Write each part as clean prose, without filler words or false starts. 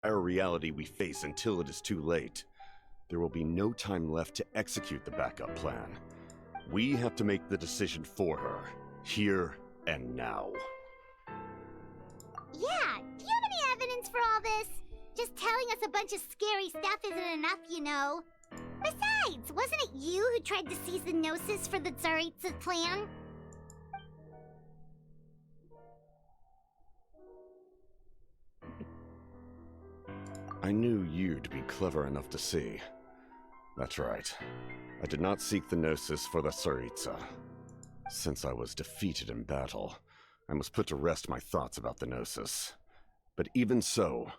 Our reality we face until it is too late. There will be no time left to execute the backup plan. We have to make the decision for her, here and now. Yeah, do you have any evidence for all this? Just telling us a bunch of scary stuff isn't enough, you know. Besides, wasn't it you who tried to seize the Gnosis for the Tsaritsa plan? I knew you'd be clever enough to see. That's right. I did not seek the Gnosis for the Tsaritsa. Since I was defeated in battle, I must put to rest my thoughts about the Gnosis. But even so,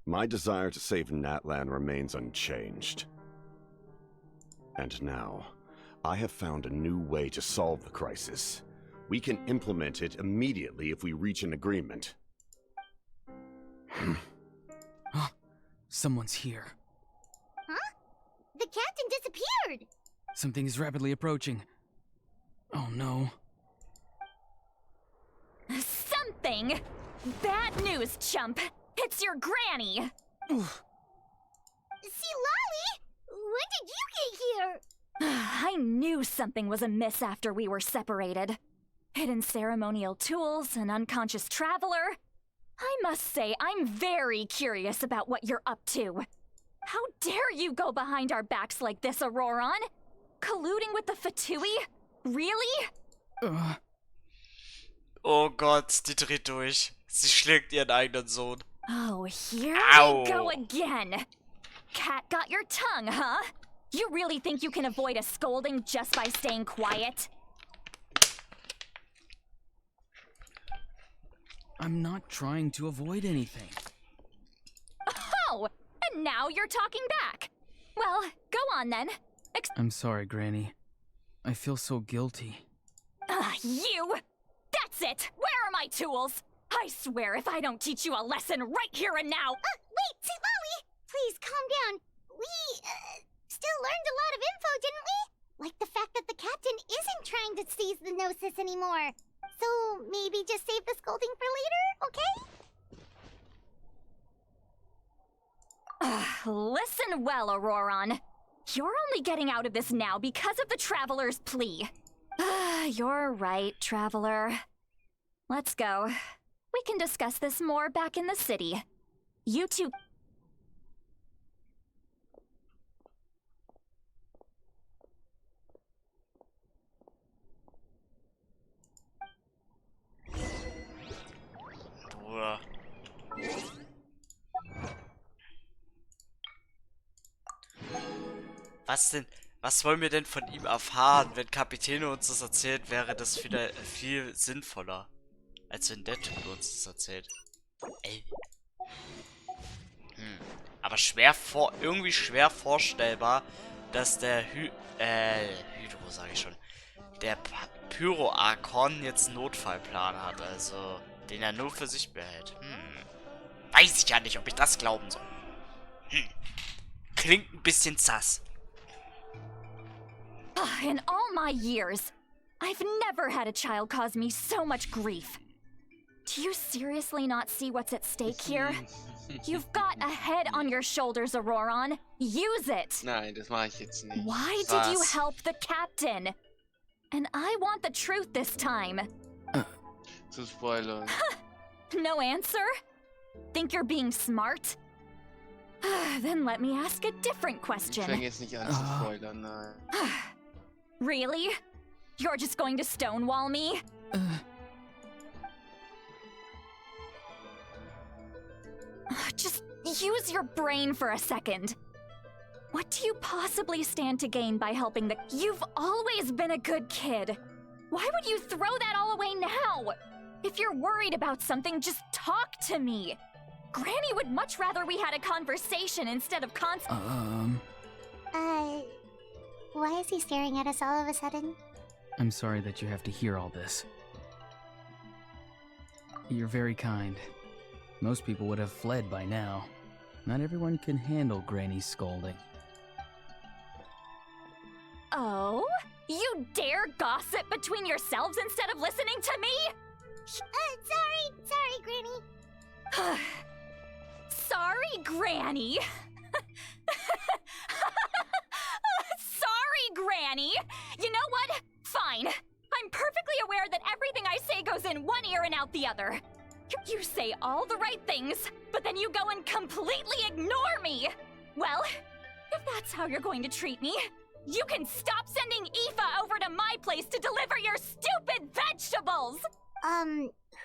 my desire to save Natlan remains unchanged. And now, I have found a new way to solve the crisis. We can implement it immediately if we reach an agreement. Someone's here. Huh? The captain disappeared! Something is rapidly approaching. Oh no. Something? Bad news, chump! It's your granny! See, Lolly? When did you get here? I knew something was amiss after we were separated. Hidden ceremonial tools, an unconscious traveler. I must say, I'm very curious about what you're up to. How dare you go behind our backs like this, Auroron? Colluding with the Fatui? Really? Oh Gott, die dreht durch. Sie schlägt ihren eigenen Sohn. Oh, here Ow. we go again. Cat got your tongue, huh? You really think you can avoid a scolding just by staying quiet? I'm not trying to avoid anything. Oh, and now you're talking back. Well, go on then. I'm sorry, Granny. I feel so guilty. You! That's it! Where are my tools? I swear if I don't teach you a lesson right here and now... Wait, see, Lolly! Please, calm down. We, still learned a lot of info, didn't we? Like the fact that the captain isn't trying to seize the Gnosis anymore. So, maybe just save the scolding for later, okay? Listen well, Auroron. You're only getting out of this now because of the Traveler's plea. You're right, Traveler. Let's go. We can discuss this more back in the city. You two... Was denn? Was wollen wir denn von ihm erfahren? Wenn Kapitän uns das erzählt, wäre das wieder viel sinnvoller, als wenn der Typ uns das erzählt. Aber irgendwie schwer vorstellbar, dass der Hydro, sage ich schon, der Pyro-Arkon jetzt einen Notfallplan hat, also den er nur für sich behält. Weiß ich ja nicht, ob ich das glauben soll. Klingt ein bisschen sass. In all my years, I've never had a child cause me so much grief. Do you seriously not see what's at stake here? You've got a head on your shoulders, Auroron. Use it! Nein, das mache ich jetzt nicht. Why did you help the captain? And I want the truth this time. Zu spoilern. No answer? Think you're being smart? Then let me ask a different Ich question. fange jetzt nicht an zu spoilern, nein. Really? You're just going to stonewall me? Just use your brain for a second. What do you possibly stand to gain by helping the... You've always been a good kid. Why would you throw that all away now? If you're worried about something, just talk to me. Granny would much rather we had a conversation instead of Why is he staring at us all of a sudden? I'm sorry that you have to hear all this. You're very kind. Most people would have fled by now. Not everyone can handle Granny's scolding. Oh? You dare gossip between yourselves instead of listening to me? Sorry, Granny. Sorry, Granny. Sorry, Granny. You know what? Fine. I'm perfectly aware that everything I say goes in one ear and out the other. You say all the right things, but then you go and completely ignore me. Well, if that's how you're going to treat me, you can stop sending Aoife over to my place to deliver your stupid vegetables!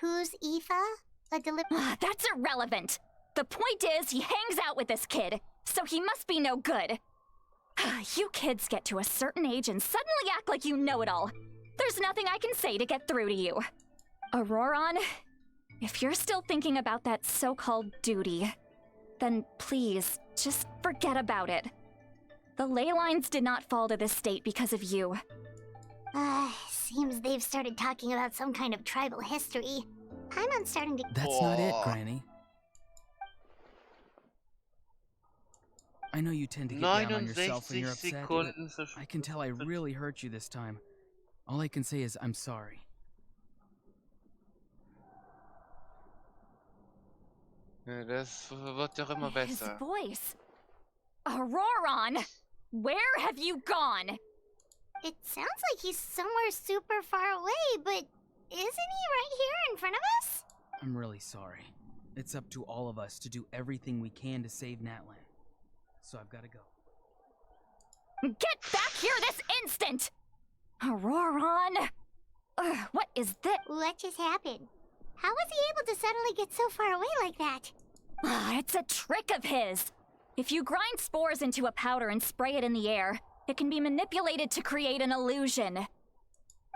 Who's Aoife? That's irrelevant. The point is, he hangs out with this kid, so he must be no good. You kids get to a certain age and suddenly act like you know it all. There's nothing I can say to get through to you. Auroron, if you're still thinking about that so-called duty, then please, just forget about it. The ley lines did not fall to this state because of you. Seems they've started talking about some kind of tribal history. I'm starting to... That's not it, Granny. I know you tend to get down on yourself when you're upset, but I can tell I really hurt you this time. All I can say is I'm sorry. Ja, das wird doch immer His besser. voice. Auroron, where have you gone? It sounds like he's somewhere super far away, but isn't he right here in front of us? I'm really sorry. It's up to all of us to do everything we can to save Natlan. So I've got to go. Get back here this instant! Auroron! What is this? What just happened? How was he able to suddenly get so far away like that? It's a trick of his. If you grind spores into a powder and spray it in the air, it can be manipulated to create an illusion.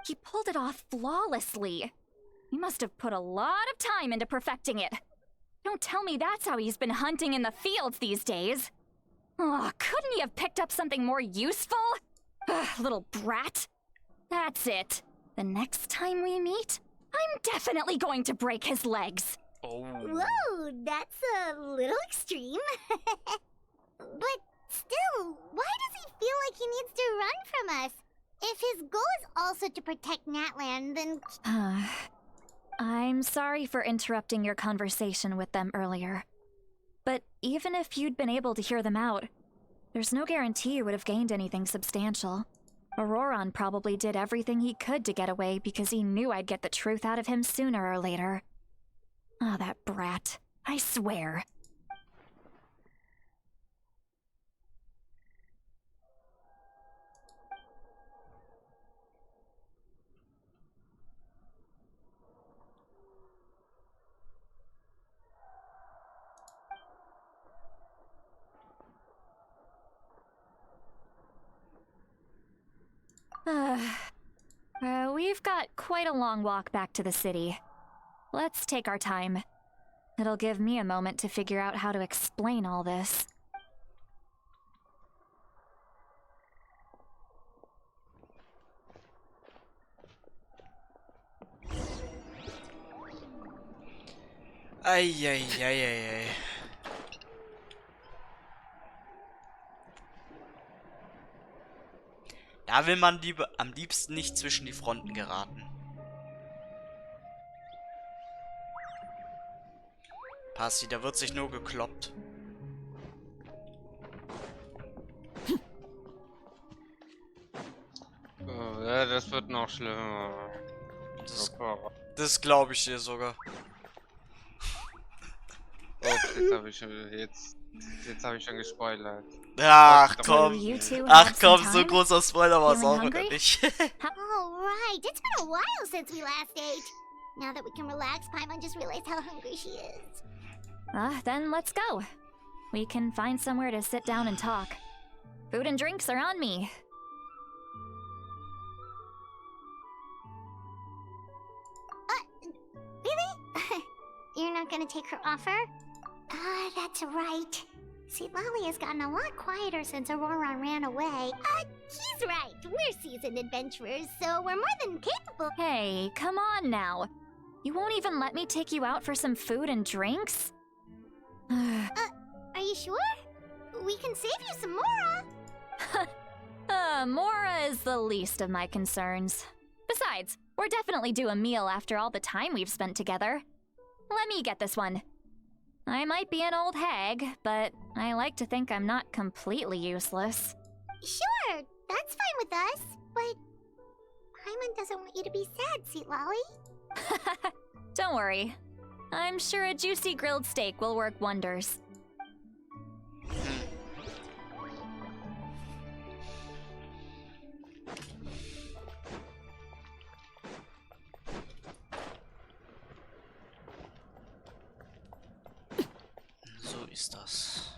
He pulled it off flawlessly. He must have put a lot of time into perfecting it. Don't tell me that's how he's been hunting in the fields these days. Couldn't he have picked up something more useful? Little brat. That's it. The next time we meet, I'm definitely going to break his legs. Oh. Whoa, that's a little extreme. But still, why does he feel like he needs to run from us? If his goal is also to protect Natlan, then... I'm sorry for interrupting your conversation with them earlier. But even if you'd been able to hear them out, there's no guarantee you would have gained anything substantial. Auroron probably did everything he could to get away because he knew I'd get the truth out of him sooner or later. That brat. I swear. We've got quite a long walk back to the city. Let's take our time. It'll give me a moment to figure out how to explain all this. Eieieiei. Da will man am liebsten nicht zwischen die Fronten geraten. Passi, da wird sich nur gekloppt. Oh, ja, das wird noch schlimmer. Das glaube ich dir sogar. Oh, jetzt habe ich schon gespoilert. Ach komm. Ach komm, so time? großer Spoiler war es Feeling auch wieder hungry? nicht. Oh, right. It's been a while since we last ate. Now that we can relax, Paimon just realized how hungry she is. Then let's go. We can find somewhere to sit down and talk. Food and drinks are on me. Really? You're not gonna take her offer? That's right. See, Lolly has gotten a lot quieter since Auroron ran away. He's right. We're seasoned adventurers, so we're more than capable. Hey, come on now. You won't even let me take you out for some food and drinks? Are you sure? We can save you some Mora. Mora is the least of my concerns. Besides, we're definitely due a meal after all the time we've spent together. Let me get this one. I might be an old hag, but I like to think I'm not completely useless. Sure, that's fine with us, but Paimon doesn't want you to be sad, Sweet Lolly. Don't worry. I'm sure a juicy grilled steak will work wonders. So ist das.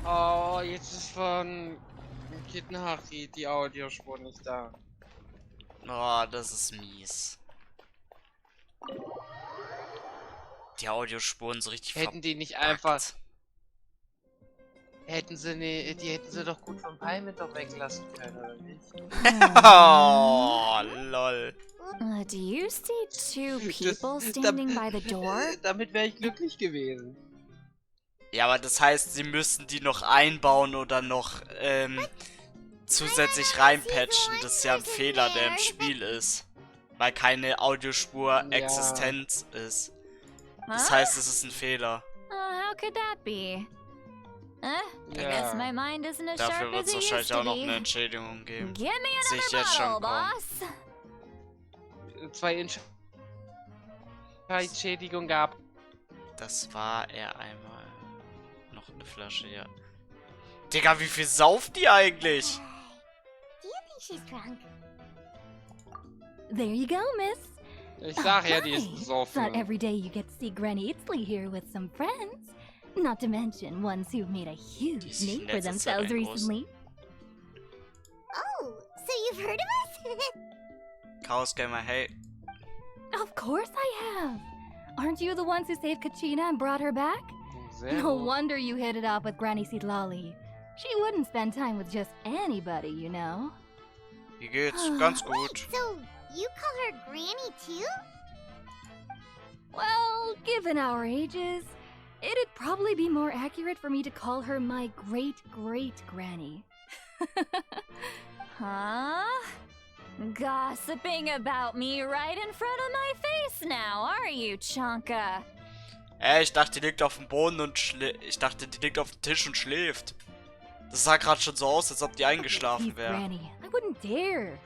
Oh, jetzt ist von Kid Nari die Audiospur nicht da. Oh, das ist mies. Die Audiospuren so richtig Hätten die nicht verpackt. einfach... Hätten sie die hätten sie doch gut vom Paimon doch weglassen können, oder nicht? Oh, lol. Do you see two people standing by the door? Damit wäre ich glücklich gewesen. Ja, aber das heißt, sie müssen die noch einbauen oder noch zusätzlich reinpatchen. Das ist ja ein Fehler, der im Spiel ist. Weil keine Audiospur existent ist. Das Huh? heißt, es ist ein Fehler. How could that be? I guess my mind isn't as Dafür sharp wird as es it used wahrscheinlich to auch noch eine be. Entschädigung geben. Give me Sehe ich another jetzt schon bottle, kommen. boss. 2 Entschädigung gab. Das war er einmal. Noch eine Flasche, ja. Digga, wie viel sauft die eigentlich? Do you think she's drunk? There you go, miss. Ich sag ja, die ist Hi. It's besoffen. not every day you get to see Granny Itzley here with some friends. Not to mention ones who've made a huge Die name ist for in letzter Zeit themselves ein groß. recently. Oh, so you've heard of us? Chaos Gamer, hey. Of course I have. Aren't you the ones who saved Kachina and brought her back? Sehr No gut. wonder you hit it off with Granny Seedlolly. She wouldn't spend time with just anybody, you know. Wie geht's? Ganz gut. So, you call her Granny too? Well, given our ages, it'd probably be more accurate for me to call her my great-great-granny. Huh? Gossiping about me right in front of my face now, are you, Chonka? Ich dachte, die liegt auf dem Boden und ich dachte, die liegt auf dem Tisch und schläft. Das sah gerade schon so aus, als ob die eingeschlafen Please, wäre. Granny, I wouldn't dare.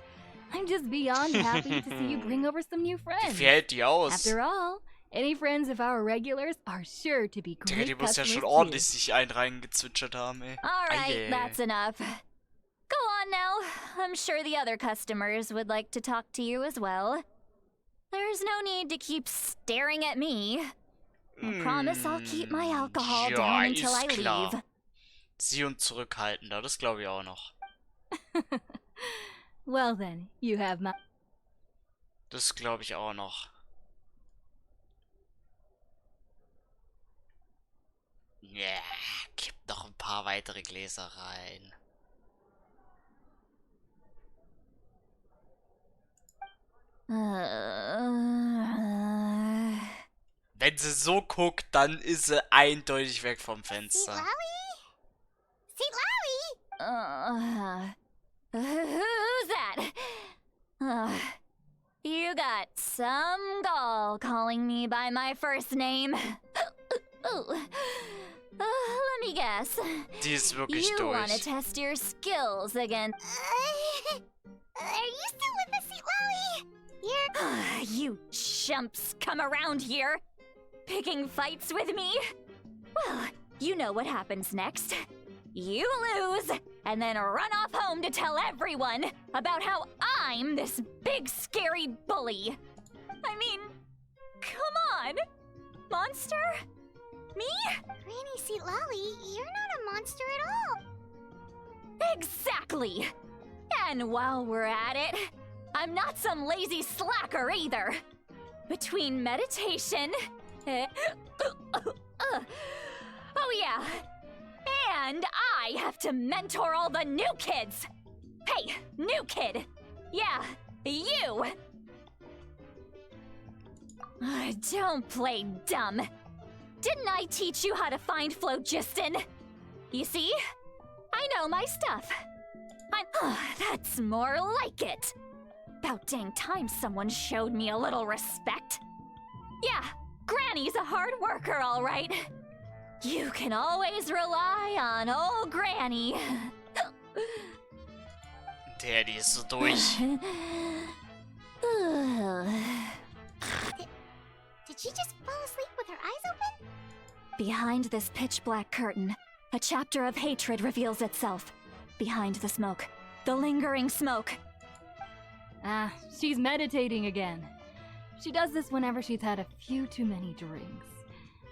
I'm just beyond happy to see you bring over some new Wie friends. viel hält die aus? After all, any friends of our regulars are sure to be Digga, great die muss ja customers schon too. ordentlich sich einen reingezwitschert haben, ey. Alright, Aye. that's enough. Go on now. I'm sure the other customers would like to talk to you as well. There's no need to keep staring at me. I promise I'll keep my alcohol Ja, down until ist I klar. leave. Sie und zurückhaltender, das glaube ich auch noch. Well then, you have my... Das glaube ich auch noch. Ja, gib noch ein paar weitere Gläser rein. Wenn sie so guckt, dann ist sie eindeutig weg vom Sweet Fenster. Lolly? Sweet Lolly? Who's that? You got some gall calling me by my first name. Let me guess. Die ist wirklich You want to durch. test your skills against... Are you still with us, Sweet Lolly? You're... You chumps come around here, picking fights with me? Well, you know what happens next. You lose, and then run off home to tell everyone about how I'm this big scary bully. I mean, come on, monster? Me? Granny Sweet Lolly, you're not a monster at all. Exactly! And while we're at it, I'm not some lazy slacker either. Between meditation... oh yeah, and I have to mentor all the new kids! Hey, new kid! Yeah, you! Don't play dumb. Didn't I teach you how to find phlogiston? You see? I know my stuff. That's more like it. About dang time someone showed me a little respect. Yeah, Granny's a hard worker, all right. You can always rely on old Granny. Der, die ist so durch. Did she just fall asleep with her eyes open? Behind this pitch-black curtain, a chapter of hatred reveals itself. Behind the smoke, the lingering smoke. Ah, she's meditating again. She does this whenever she's had a few too many drinks.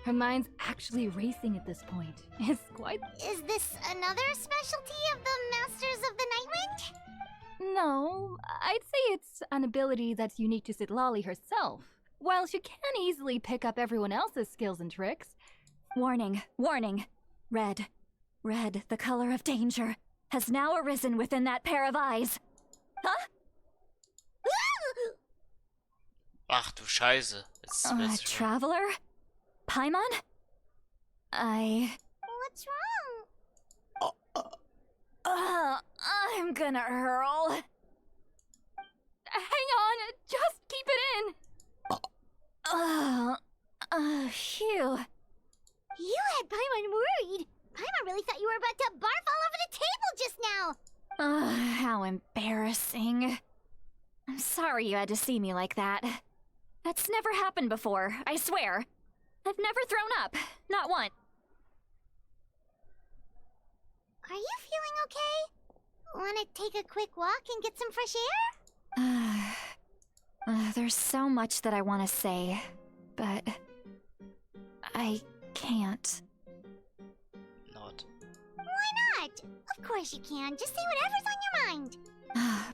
Her mind's actually racing at this point. It's quite... Is this another specialty of the Masters of the Nightwind? No, I'd say it's an ability that's unique to Citlali herself. While she can easily pick up everyone else's skills and tricks. Warning, warning. Red, the color of danger, has now arisen within that pair of eyes. Huh? Ach du Scheiße. Jetzt Traveler? Paimon? What's wrong? I'm gonna hurl. Hang on, just keep it in. Phew. You had Paimon worried. Paimon really thought you were about to barf all over the table just now. How embarrassing. I'm sorry you had to see me like that. That's never happened before, I swear. I've never thrown up, not once. Are you feeling okay? Want to take a quick walk and get some fresh air? There's so much that I want to say, but I can't. Not. Why not? Of course you can. Just say whatever's on your mind.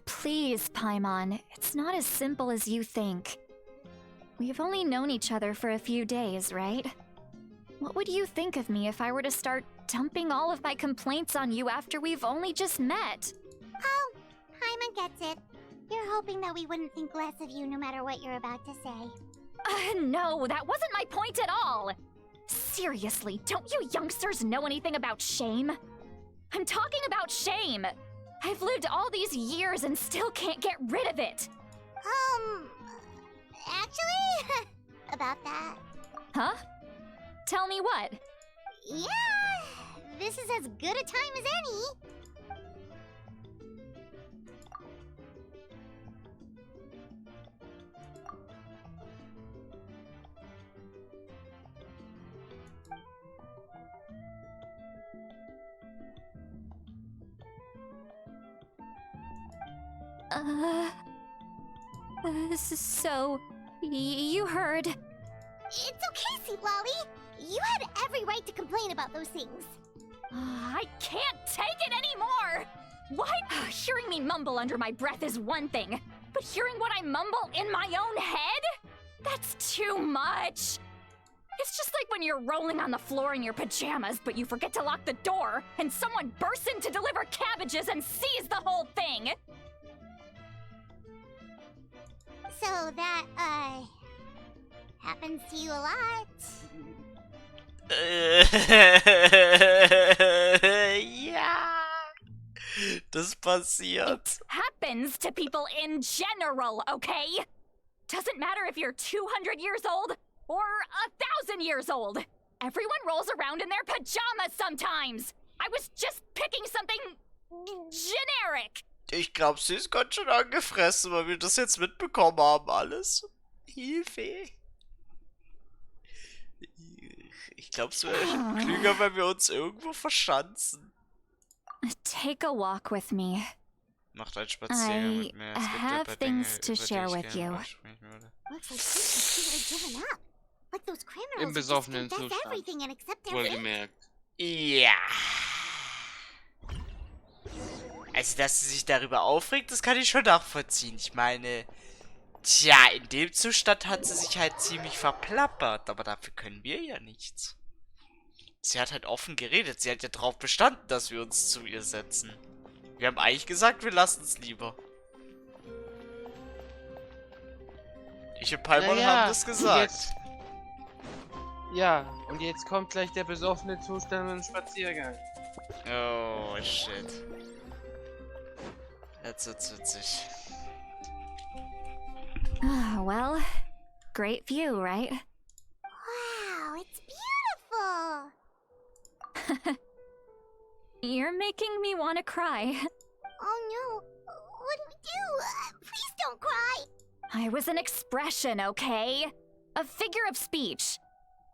Please, Paimon, it's not as simple as you think. We've only known each other for a few days, right? What would you think of me if I were to start dumping all of my complaints on you after we've only just met? Oh, Paimon gets it. You're hoping that we wouldn't think less of you no matter what you're about to say. No, that wasn't my point at all. Seriously, don't you youngsters know anything about shame? I'm talking about shame. I've lived all these years and still can't get rid of it. Actually, about that. Huh? Tell me what? Yeah, this is as good a time as any. So, you heard... It's okay, Sweet Lolly. You had every right to complain about those things. I can't take it anymore! Why? Hearing me mumble under my breath is one thing, but hearing what I mumble in my own head? That's too much! It's just like when you're rolling on the floor in your pajamas, but you forget to lock the door, and someone bursts in to deliver cabbages and sees the whole thing! So that, happens to you a lot. Ja. Das passiert. It happens to people in general, okay? Doesn't matter if you're 200 years old or 1,000 years old. Everyone rolls around in their pajamas sometimes. I was just picking something generic. Ich glaube, sie ist ganz schön angefressen, weil wir das jetzt mitbekommen haben, alles. Hilfe. Ich glaube, es wäre klüger, wenn wir uns irgendwo verschanzen. Take a walk with me. Macht einen Spaziergang mit mir. Es gibt have ein paar things Dinge, to über die share ich with gerne you. aussprechen würde. Looks like she's completely given up. Like those criminals Im who just besoffenen confess Zustand. everything and accept their fate. Wohlgemerkt. Ja. Also, dass sie sich darüber aufregt, das kann ich schon nachvollziehen. Ich meine, tja, in dem Zustand hat sie sich halt ziemlich verplappert, aber dafür können wir ja nichts. Sie hat halt offen geredet, sie hat ja darauf bestanden, dass wir uns zu ihr setzen. Wir haben eigentlich gesagt, wir lassen es lieber. Ich und Paimon haben das gesagt. Ja, und jetzt kommt gleich der besoffene Zustand und Spaziergang. Oh, shit. Jetzt wird's witzig. Well, great view, right? Wow, it's beautiful! You're making me want to cry. Oh no, what do we do? Please don't cry! I was an expression, okay? A figure of speech.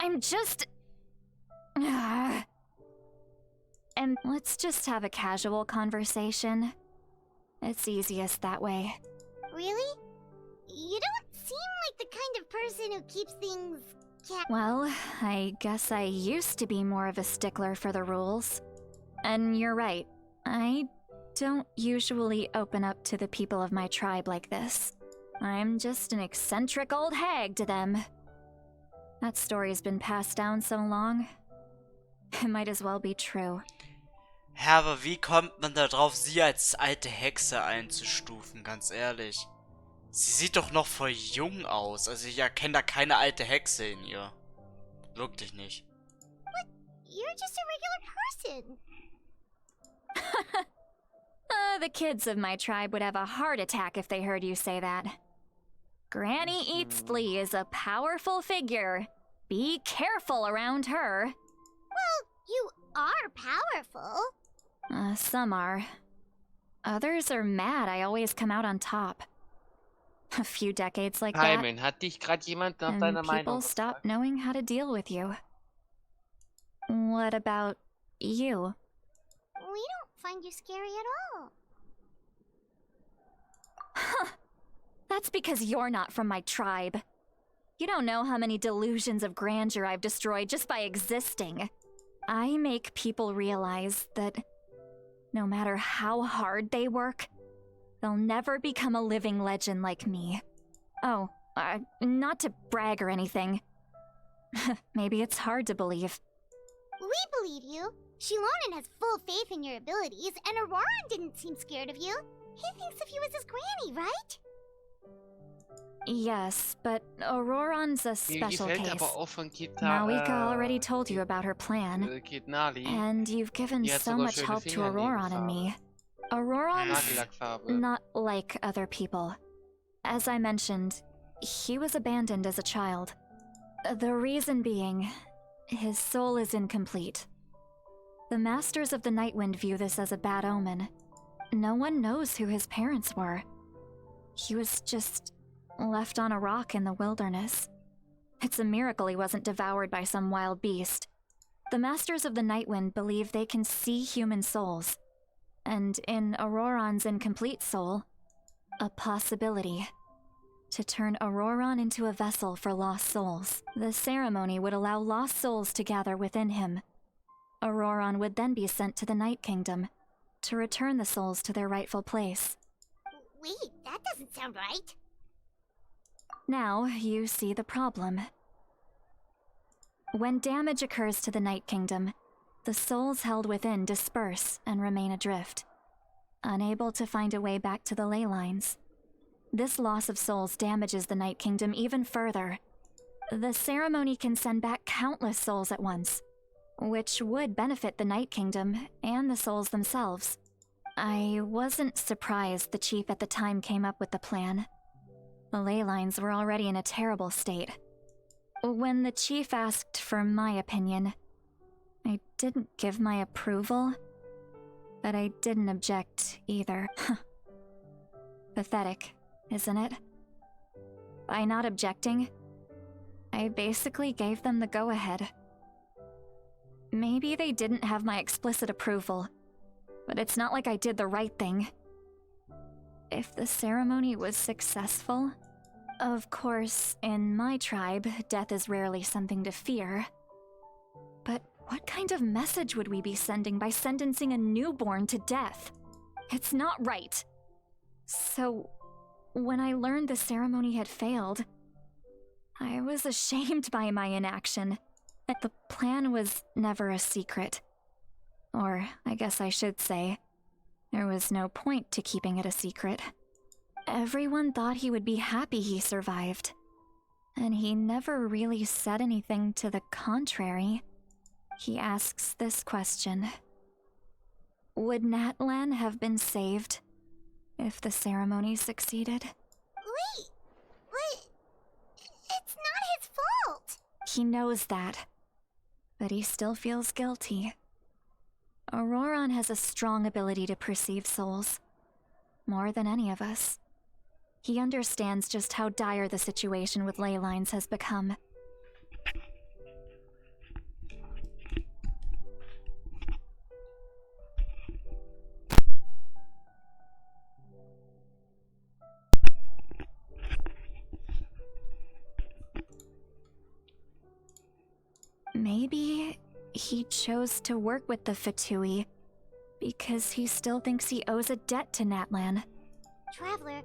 I'm just... And let's just have a casual conversation. It's easiest that way. Really? You don't seem like the kind of person who keeps things... Well, I guess I used to be more of a stickler for the rules. And you're right, I don't usually open up to the people of my tribe like this. I'm just an eccentric old hag to them. That story's been passed down so long, it might as well be true. Aber wie kommt man da drauf, sie als alte Hexe einzustufen, ganz ehrlich? Sie sieht doch noch voll jung aus. Also ich erkenne da keine alte Hexe in ihr. Wirklich nicht. But you're just a regular person. The kids of my tribe would have a heart attack if they heard you say that. Granny Eatsley is a powerful figure. Be careful around her. Well, you are powerful. Some are. Others are mad I always come out on top. A few decades like that, Hyman, hat dich gerade jemand nach deiner and Meinung people gefragt? stop knowing how to deal with you. What about you? We don't find you scary at all. That's because you're not from my tribe. You don't know how many delusions of grandeur I've destroyed just by existing. I make people realize that no matter how hard they work, they'll never become a living legend like me. Oh, not to brag or anything. Maybe it's hard to believe. We believe you. Shilonen has full faith in your abilities, and Auroran didn't seem scared of you. He thinks of you as his granny, right? Yes, but Auroran's a Mir special gefällt case. aber auch von Malika already told you about her plan. Nali. And you've given Die hat so sogar much schöne help to Fingernägelfarbe. Auroran and me. Auroran's Nagellackfarbe. not like other people. As I mentioned, he was abandoned as a child. The reason being, his soul is incomplete. The Masters of the Nightwind view this as a bad omen. No one knows who his parents were. He was just left on a rock in the wilderness. It's a miracle he wasn't devoured by some wild beast. The Masters of the Nightwind believe they can see human souls. And in Auroran's incomplete soul, a possibility to turn Auroran into a vessel for lost souls. The ceremony would allow lost souls to gather within him. Auroran would then be sent to the Night Kingdom to return the souls to their rightful place. Wait, that doesn't sound right. Now you see the problem. When damage occurs to the Night Kingdom, the souls held within disperse and remain adrift, unable to find a way back to the ley lines. This loss of souls damages the Night Kingdom even further. The ceremony can send back countless souls at once, which would benefit the Night Kingdom and the souls themselves. I wasn't surprised the chief at the time came up with the plan. The ley lines were already in a terrible state. When the chief asked for my opinion, I didn't give my approval, but I didn't object either. Pathetic, isn't it? By not objecting, I basically gave them the go-ahead. Maybe they didn't have my explicit approval, but it's not like I did the right thing. If the ceremony was successful, of course, in my tribe, death is rarely something to fear. But what kind of message would we be sending by sentencing a newborn to death? It's not right. So, when I learned the ceremony had failed, I was ashamed by my inaction. The plan was never a secret. Or, I guess I should say, there was no point to keeping it a secret. Everyone thought he would be happy he survived. And he never really said anything to the contrary. He asks this question. Would Natlan have been saved if the ceremony succeeded? Wait, but He knows that. But he still feels guilty. Auroron has a strong ability to perceive souls. More than any of us. He understands just how dire the situation with ley lines has become. Maybe he chose to work with the Fatui because he still thinks he owes a debt to Natlan. Traveler,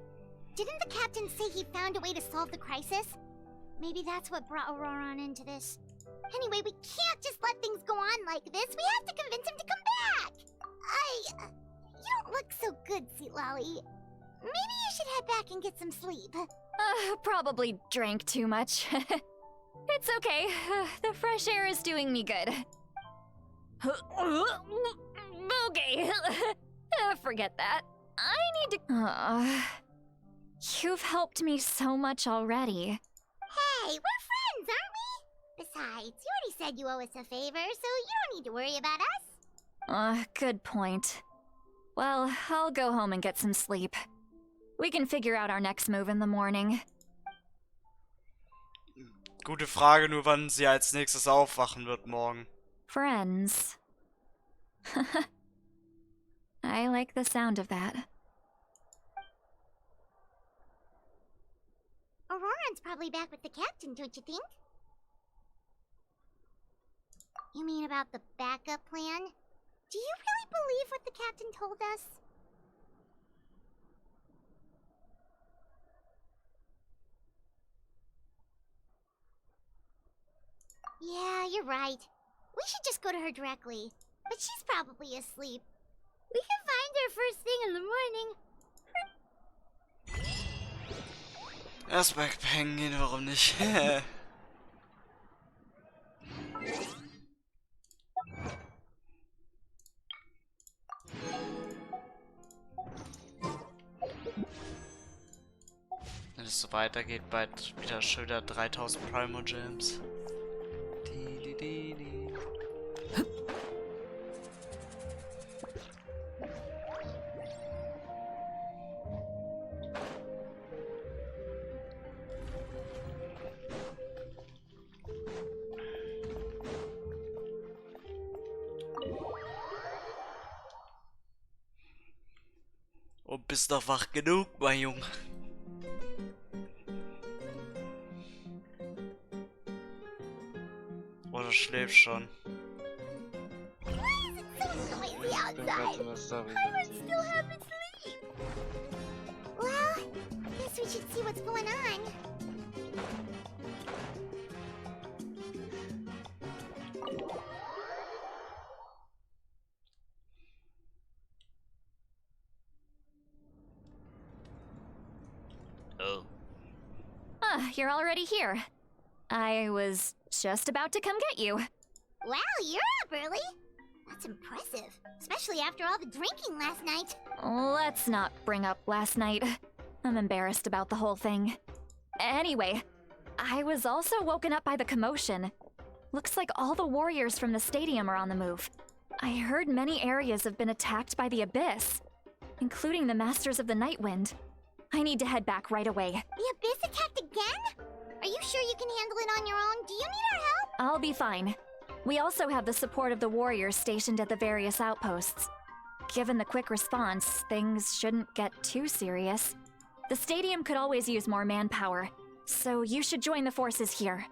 didn't the captain say he found a way to solve the crisis? Maybe that's what brought Auroron into this. Anyway, we can't just let things go on like this. We have to convince him to come back. You don't look so good, Sweet Lolly. Maybe you should head back and get some sleep. Probably drank too much. It's okay. The fresh air is doing me good. Okay. Forget that. I need to... You've helped me so much already. Hey, we're friends, aren't we? Besides, you already said you owe us a favor, so you don't need to worry about us. Good point. Well, I'll go home and get some sleep. We can figure out our next move in the morning. Gute Frage, nur wann sie als nächstes aufwachen wird morgen. Friends. I like the sound of that. Auroron's probably back with the captain, don't you think? You mean about the backup plan? Do you really believe what the captain told us? Yeah, you're right. We should just go to her directly. But she's probably asleep. We can find her first thing in the morning. Erst mal hängen gehen, warum nicht? Wenn es so weitergeht, bald wieder schon wieder 3000 Primo Gems. Und bist doch wach genug, mein Junge. Oder schläft schon. Well, guess we should see what's going on. Oh. You're already here. I was just about to come get you. Wow, you're up early. That's impressive, especially after all the drinking last night. Let's not bring up last night. I'm embarrassed about the whole thing. Anyway, I was also woken up by the commotion. Looks like all the warriors from the stadium are on the move. I heard many areas have been attacked by the Abyss, including the Masters of the Night Wind. I need to head back right away. The Abyss attacked again? Are you sure you can handle it on your own? Do you need our help? I'll be fine. We also have the support of the warriors stationed at the various outposts. Given the quick response, things shouldn't get too serious. The stadium could always use more manpower, so you should join the forces here.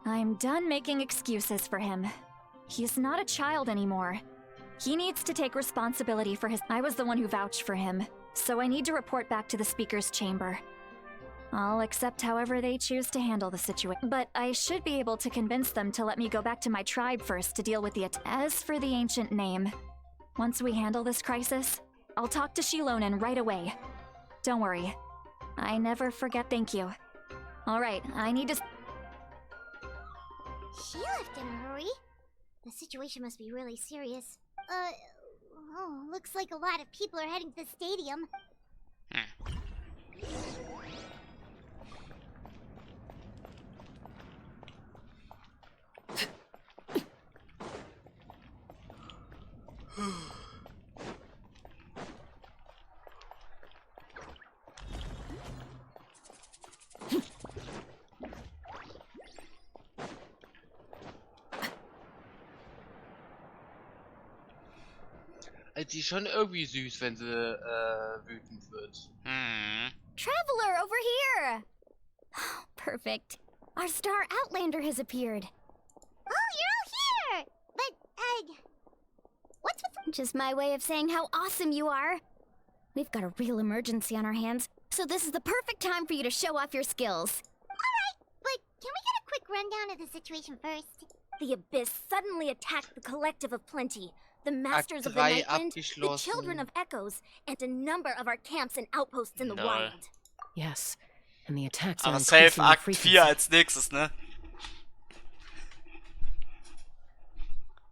I'm done making excuses for him. He's not a child anymore. He needs to take responsibility for his— I was the one who vouched for him, so I need to report back to the Speaker's Chamber. I'll accept however they choose to handle the situation, but I should be able to convince them to let me go back to my tribe first to deal with the As for the ancient name, once we handle this crisis, I'll talk to Shilonen right away. Don't worry. I never forget. Thank you. Alright, I need to— She left in a hurry. The situation must be really serious. Looks like a lot of people are heading to the stadium. Die ist schon irgendwie süß, wenn sie wütend wird. Hm. Traveler, over here! Perfect. Our star Outlander has appeared. Oh, you're all here! But, what's with... Just my way of saying how awesome you are. We've got a real emergency on our hands, so this is the perfect time for you to show off your skills. Alright, but can we get a quick rundown of the situation first? The Abyss suddenly attacked the Collective of Plenty, the Masters of the Act 3 Nightwind, the abgeschlossen. Children of Echoes, and a number of our camps and outposts in the No. wild. Yes, and the attacks are Aber safe increasing in Akt frequency. 4 als nächstes, ne?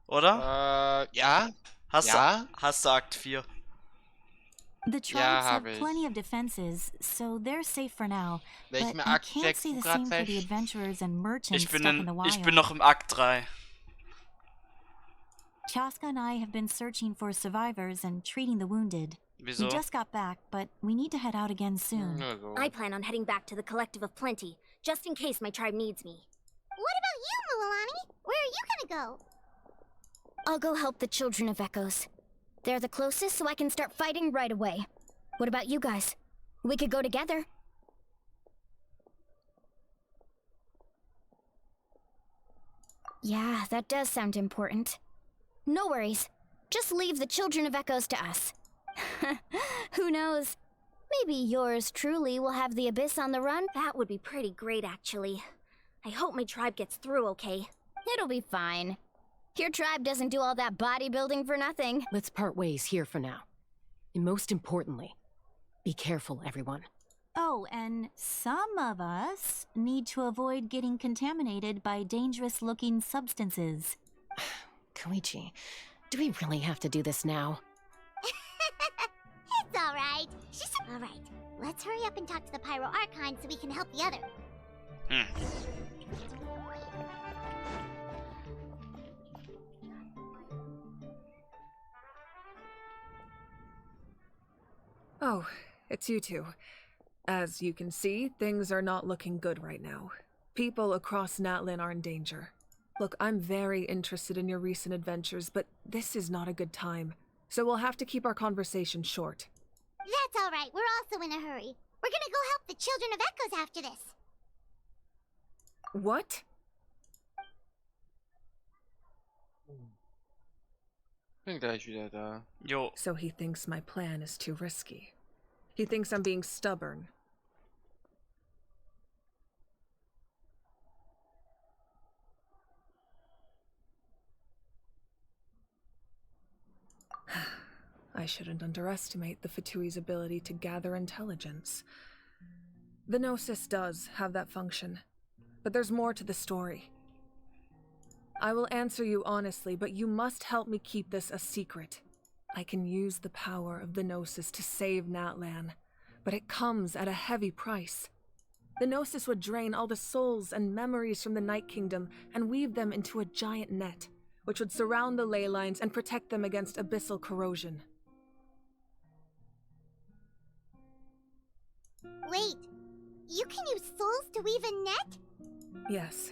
Oder? Ja. Hast Ja. du Akt 4? The tribes have habe ich. plenty of defenses, so they're safe for now. Welchen But I Akt can't steckst say du the grad same for the fest? adventurers and merchants Ich bin, stuck in the wild. ich bin noch im Akt 3. Chaska and I have been searching for survivors and treating the wounded. Wieso? We just got back, but we need to head out again soon. Na so. I plan on heading back to the Collective of Plenty, just in case my tribe needs me. What about you, Mualani? Where are you gonna go? I'll go help the Children of Echoes. They're the closest, so I can start fighting right away. What about you guys? We could go together. Yeah, that does sound important. No worries. Just leave the Children of Echoes to us. Who knows? Maybe yours truly will have the Abyss on the run? That would be pretty great, actually. I hope my tribe gets through okay. It'll be fine. Your tribe doesn't do all that bodybuilding for nothing. Let's part ways here for now. And most importantly, be careful, everyone. Oh, and some of us need to avoid getting contaminated by dangerous-looking substances. Koichi, do we really have to do this now? It's alright. Alright, let's hurry up and talk to the Pyro Archon so we can help the other. Oh, it's you two. As you can see, things are not looking good right now. People across Natlin are in danger. Look, I'm very interested in your recent adventures, but this is not a good time. So we'll have to keep our conversation short. That's alright, we're also in a hurry. We're gonna go help the Children of Echoes after this. What? Bin gleich wieder da. Jo. So he thinks my plan is too risky. He thinks I'm being stubborn. I shouldn't underestimate the Fatui's ability to gather intelligence. The Gnosis does have that function, but there's more to the story. I will answer you honestly, but you must help me keep this a secret. I can use the power of the Gnosis to save Natlan, but it comes at a heavy price. The Gnosis would drain all the souls and memories from the Night Kingdom and weave them into a giant net, which would surround the ley lines and protect them against abyssal corrosion. Wait, you can use souls to weave a net? Yes.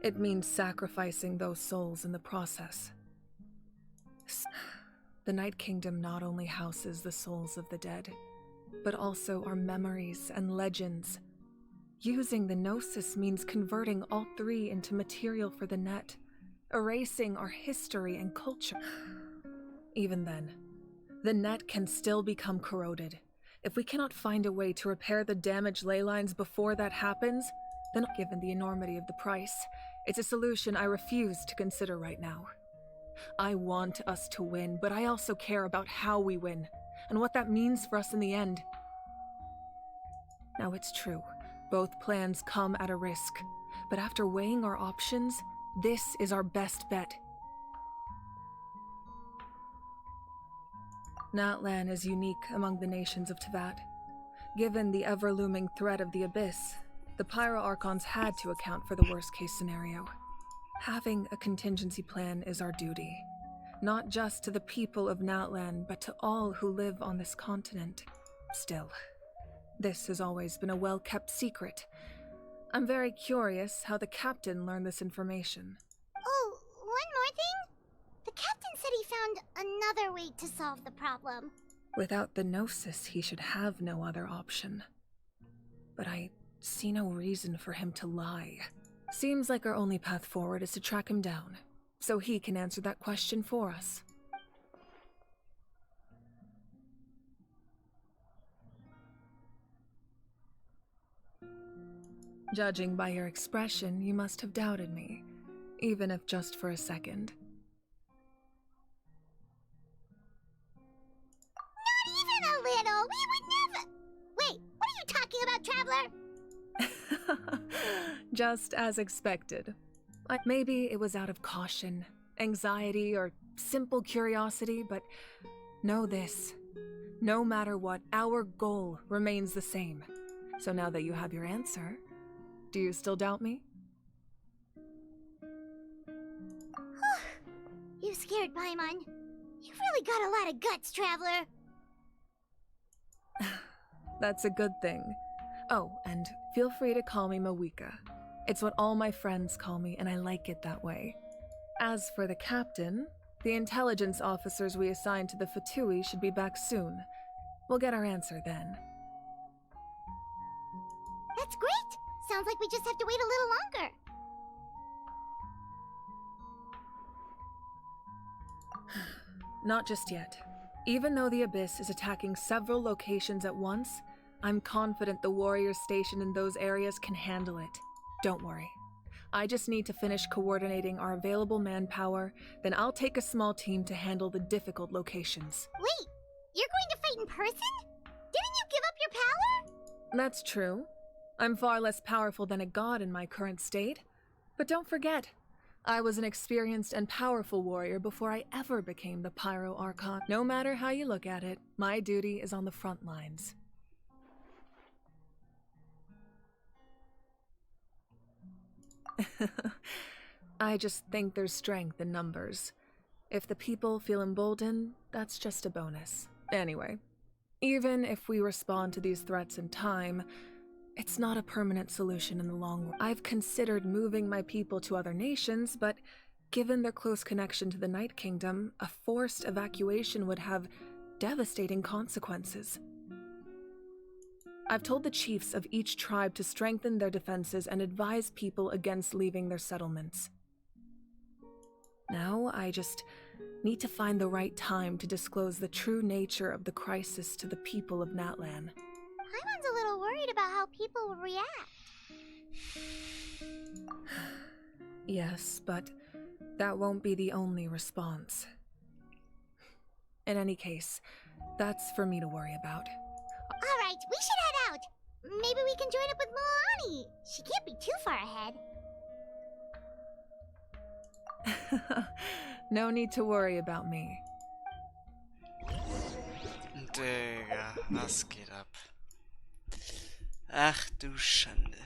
It means sacrificing those souls in the process. The Night Kingdom not only houses the souls of the dead, but also our memories and legends. Using the Gnosis means converting all three into material for the net, erasing our history and culture. Even then, the net can still become corroded. If we cannot find a way to repair the damaged ley lines before that happens, then given the enormity of the price, it's a solution I refuse to consider right now. I want us to win, but I also care about how we win, and what that means for us in the end. Now it's true, both plans come at a risk, but after weighing our options, this is our best bet. Natlan is unique among the nations of Teyvat. Given the ever-looming threat of the Abyss, the Pyro Archons had to account for the worst-case scenario. Having a contingency plan is our duty, Not just to the people of Natlan, but to all who live on this continent. Still, this has always been a well-kept secret. I'm very curious how the captain learned this information. Oh, one more thing? The captain said he found another way to solve the problem. Without the Gnosis, he should have no other option. But I see no reason for him to lie. Seems like our only path forward is to track him down, so he can answer that question for us. Judging by your expression, you must have doubted me, even if just for a second. Not even a little! We would never— Wait, what are you talking about, Traveler? Just as expected. Maybe it was out of caution, anxiety, or simple curiosity, but know this. No matter what, our goal remains the same. So now that you have your answer, do you still doubt me? You scared Paimon. You've really got a lot of guts, Traveler. That's a good thing. Oh, and feel free to call me Mawika. It's what all my friends call me, and I like it that way. As for the captain, the intelligence officers we assigned to the Fatui should be back soon. We'll get our answer then. That's great! Sounds like we just have to wait a little longer. Not just yet. Even though the Abyss is attacking several locations at once, I'm confident the warriors stationed in those areas can handle it. Don't worry. I just need to finish coordinating our available manpower, then I'll take a small team to handle the difficult locations. Wait, you're going to fight in person? Didn't you give up your power? That's true. I'm far less powerful than a god in my current state. But don't forget, I was an experienced and powerful warrior before I ever became the Pyro Archon. No matter how you look at it, my duty is on the front lines. I just think there's strength in numbers. If the people feel emboldened, that's just a bonus. Anyway, even if we respond to these threats in time, it's not a permanent solution in the long run. I've considered moving my people to other nations, but given their close connection to the Night Kingdom, a forced evacuation would have devastating consequences. I've told the chiefs of each tribe to strengthen their defenses and advise people against leaving their settlements. Now, I just need to find the right time to disclose the true nature of the crisis to the people of Natlan. Paimon's a little worried about how people will react. Yes, but that won't be the only response. In any case, that's for me to worry about. Alright, we should head out. Maybe we can join up with Moani. She can't be too far ahead. No need to worry about me. Digga, was geht ab? Ach du Schande.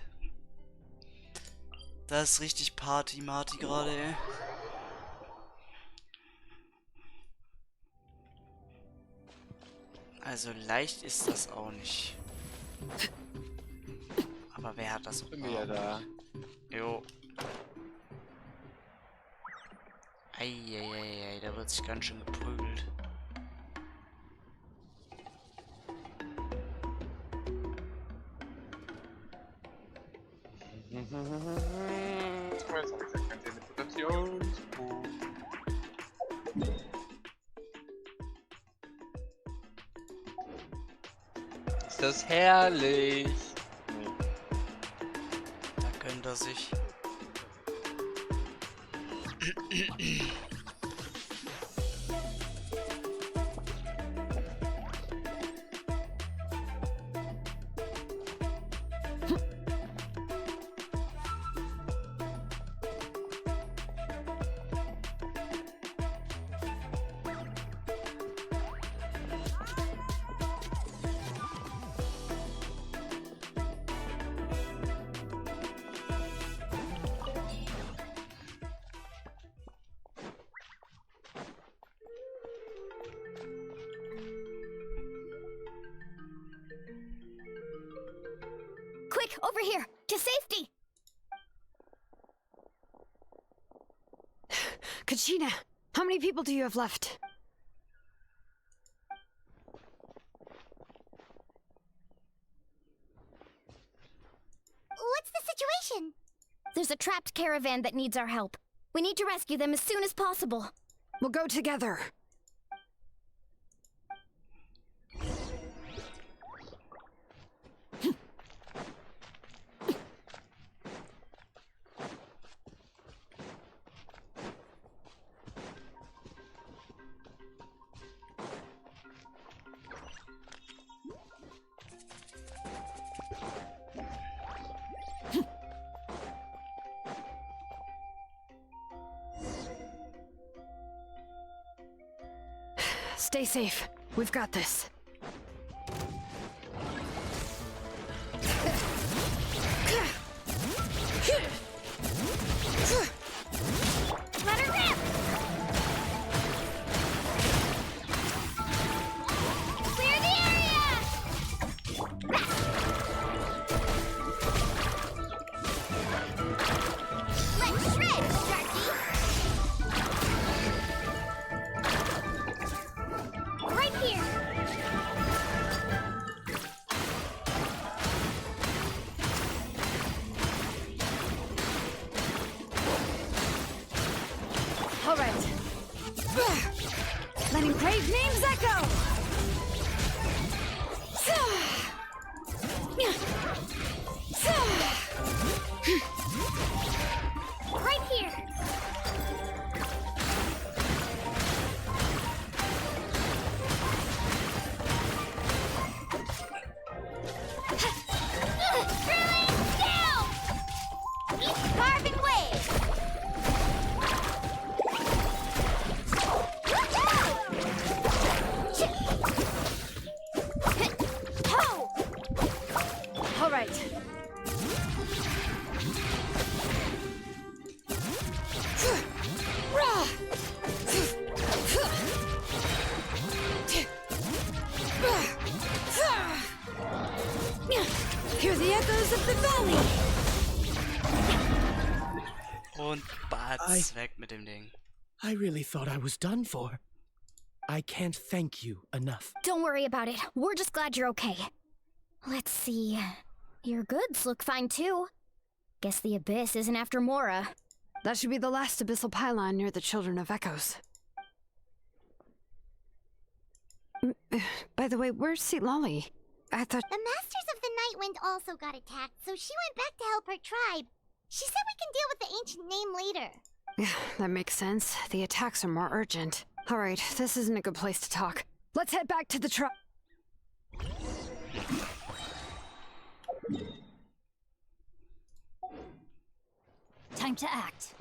Das ist richtig Party-Marty gerade, ey. Also leicht ist das auch nicht. Aber wer hat das? Bin wieder da. Jo. Eieiei, da wird sich ganz schön geprügelt. Jetzt habe ich ja kein Teleportationsbuch. Ist das herrlich! Da gönnt er sich. Over here, to safety! Kachina, how many people do you have left? What's the situation? There's a trapped caravan that needs our help. We need to rescue them as soon as possible. We'll go together. Stay safe. We've got this. Let her rip! Clear the area! Let's shred, Sharky! Right here! All right. Letting brave names echo! Right here! Drilling down! Carving wave! Ho! All right. Hear the echoes of the valley. Und batz, weg mit dem Ding. I really thought I was done for. I can't thank you enough. Don't worry about it. We're just glad you're okay. Let's see. Your goods look fine too. Guess the Abyss isn't after Mora. That should be the last abyssal pylon near the Children of Echoes. By the way, where's Lolly? I thought... The Masters of the Nightwind also got attacked, so she went back to help her tribe. She said we can deal with the ancient name later. Yeah, that makes sense. The attacks are more urgent. All right, this isn't a good place to talk. Let's head back to the tribe. Time to act.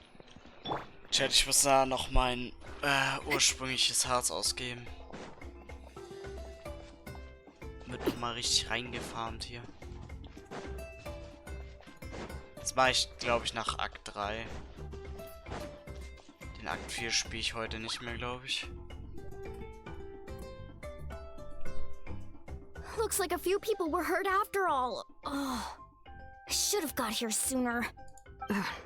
Chat, ich muss da noch mein ursprüngliches Harz ausgeben. Wird nochmal richtig reingefarmt hier. Das mache ich, glaube ich, nach Akt 3. Den Akt 4 spiele ich heute nicht mehr, glaube ich. Looks like a few people were hurt after all. Oh, I should have got here sooner.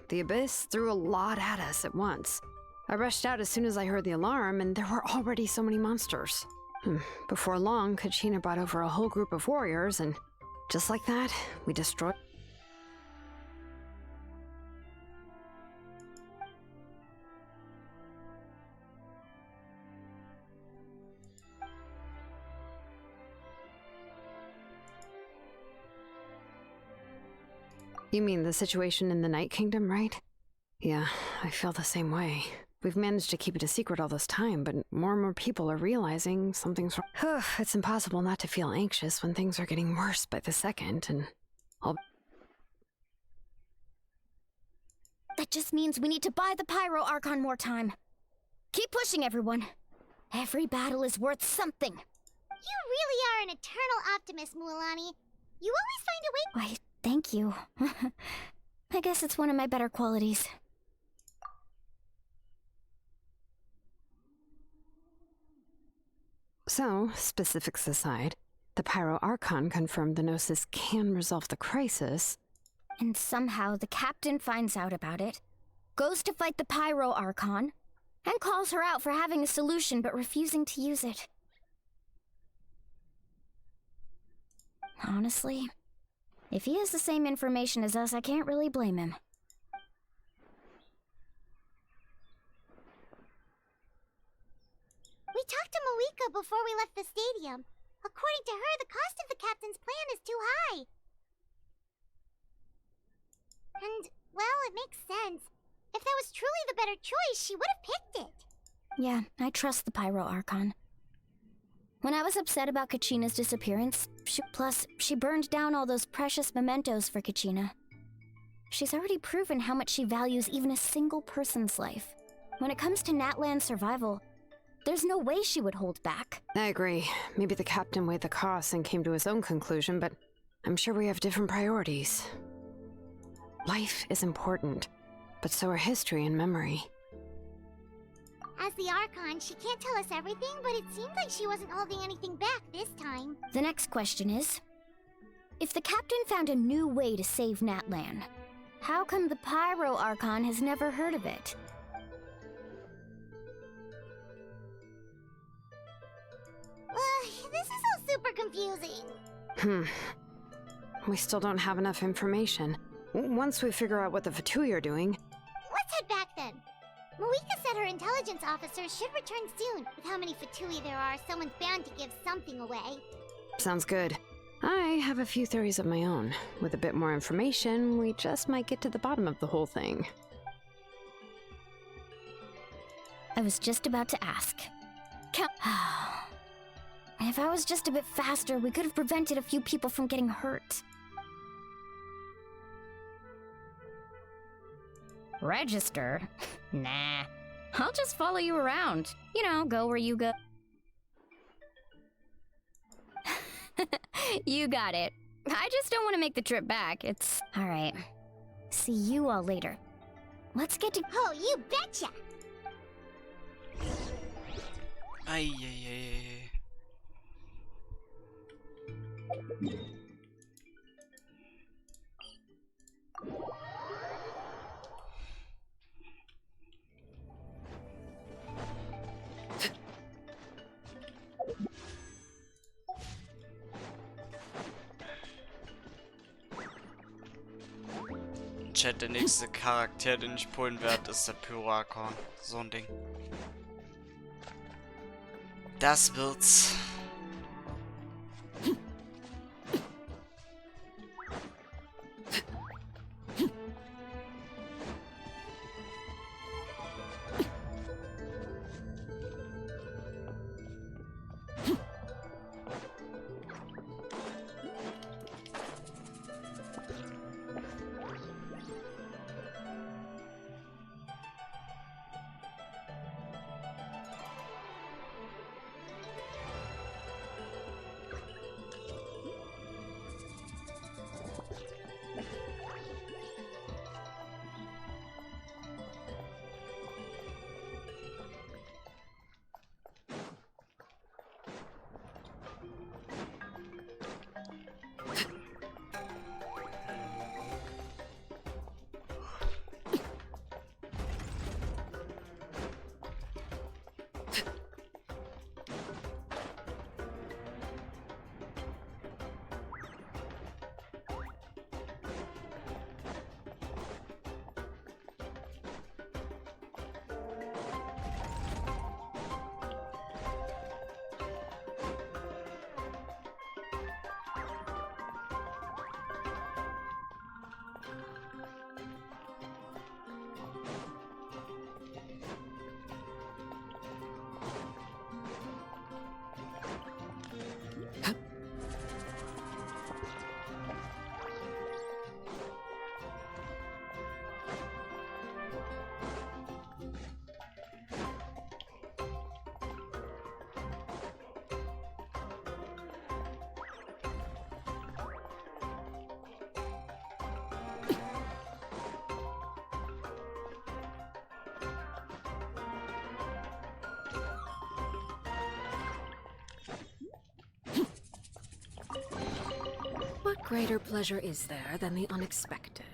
The Abyss threw a lot at us at once. I rushed out as soon as I heard the alarm, and there were already so many monsters. Before long, Kachina brought over a whole group of warriors, and just like that, we destroyed... You mean the situation in the Night Kingdom, right? Yeah, I feel the same way. We've managed to keep it a secret all this time, but more and more people are realizing something's wrong. It's impossible not to feel anxious when things are getting worse by the second, and all... That just means we need to buy the Pyro Archon more time. Keep pushing, everyone. Every battle is worth something. You really are an eternal optimist, Mualani. You always find a way... Why, thank you. I guess it's one of my better qualities. So, specifics aside, the Pyro Archon confirmed the Gnosis can resolve the crisis, And somehow the captain finds out about it, goes to fight the Pyro Archon, and calls her out for having a solution but refusing to use it. Honestly, if he has the same information as us, I can't really blame him. We talked to Moika before we left the stadium. According to her, the cost of the captain's plan is too high. And, well, it makes sense. If that was truly the better choice, she would have picked it. Yeah, I trust the Pyro Archon. When I was upset about Kachina's disappearance, she burned down all those precious mementos for Kachina. She's already proven how much she values even a single person's life. When it comes to Natlan's survival, there's no way she would hold back. I agree. Maybe the captain weighed the costs and came to his own conclusion, but I'm sure we have different priorities. Life is important, but so are history and memory. As the Archon, she can't tell us everything, but it seemed like she wasn't holding anything back this time. The next question is, if the captain found a new way to save Natlan, how come the Pyro Archon has never heard of it? This is all super confusing. We still don't have enough information. Once we figure out what the Fatui are doing... Let's head back then. Moika said her intelligence officers should return soon. With how many Fatui there are, someone's bound to give something away. Sounds good. I have a few theories of my own. With a bit more information, we just might get to the bottom of the whole thing. I was just about to ask. If I was just a bit faster, we could have prevented a few people from getting hurt. Register? Nah. I'll just follow you around. You know, go where you go. You got it. I just don't want to make the trip back. It's... Alright. See you all later. Let's get to... Oh, you betcha! Ay, ay, ay, ay. Chat, der nächste Charakter, den ich pullen werde, ist der Pyrakon. So ein Ding. Das wird's. What greater pleasure is there than the unexpected?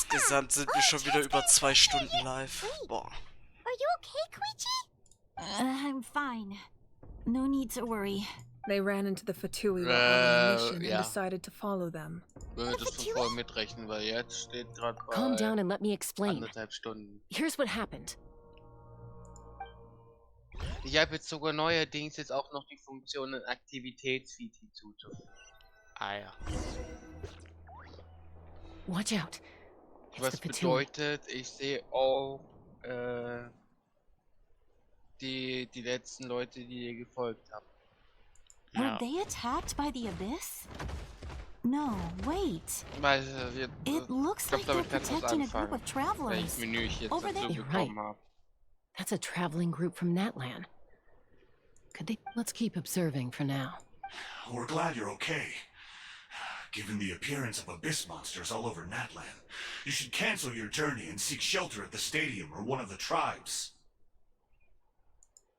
Insgesamt sind wir schon wieder über 2 Stunden live. Boah. Are you okay, Koichi? I'm fine. No need to worry. They ran into the Fatui while on a mission and decided to follow them. Würdest du voll mitrechnen, weil jetzt steht gerade bei Calm down and let me explain. 1,5 Stunden. Here's what happened. Ich habe jetzt sogar neuerdings jetzt auch noch die Funktion ein Aktivitätsfeed hinzuzufügen. Ah ja. Watch out. It's Was the Fatui. bedeutet, ich sehe auch die letzten Leute, die dir gefolgt haben. Were they attacked by the abyss? No, wait. Weil, It looks like they're protecting a group of travelers. Welches Menü ich jetzt Over dazu there. You're right. bekommen habe. That's a traveling group from Natlan. Could they? Let's keep observing for now. We're glad you're okay. Given the appearance of abyss monsters all over Natlan, you should cancel your journey and seek shelter at the stadium or one of the tribes.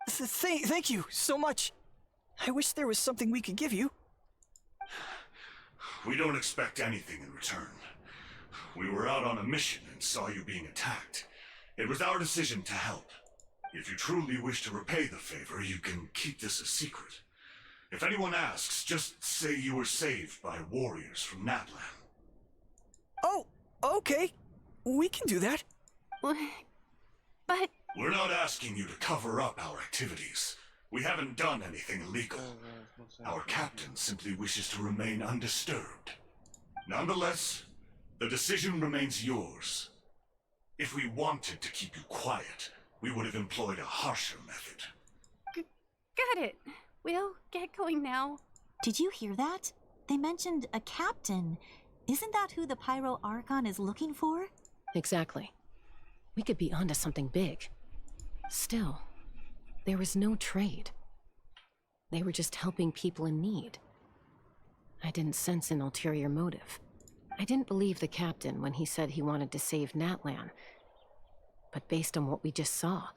Thank you so much. I wish there was something we could give you. We don't expect anything in return. We were out on a mission and saw you being attacked. It was our decision to help. If you truly wish to repay the favor, you can keep this a secret. If anyone asks, just say you were saved by warriors from Natlan. Oh, okay. We can do that. But... We're not asking you to cover up our activities. We haven't done anything illegal. Our captain simply wishes to remain undisturbed. Nonetheless, the decision remains yours. If we wanted to keep you quiet, we would have employed a harsher method. Got it. We'll get going now. Did you hear that? They mentioned a captain. Isn't that who the Pyro Archon is looking for? Exactly. We could be onto something big. Still, there was no trade. They were just helping people in need. I didn't sense an ulterior motive. I didn't believe the captain when he said he wanted to save Natlan. But based on what we just saw...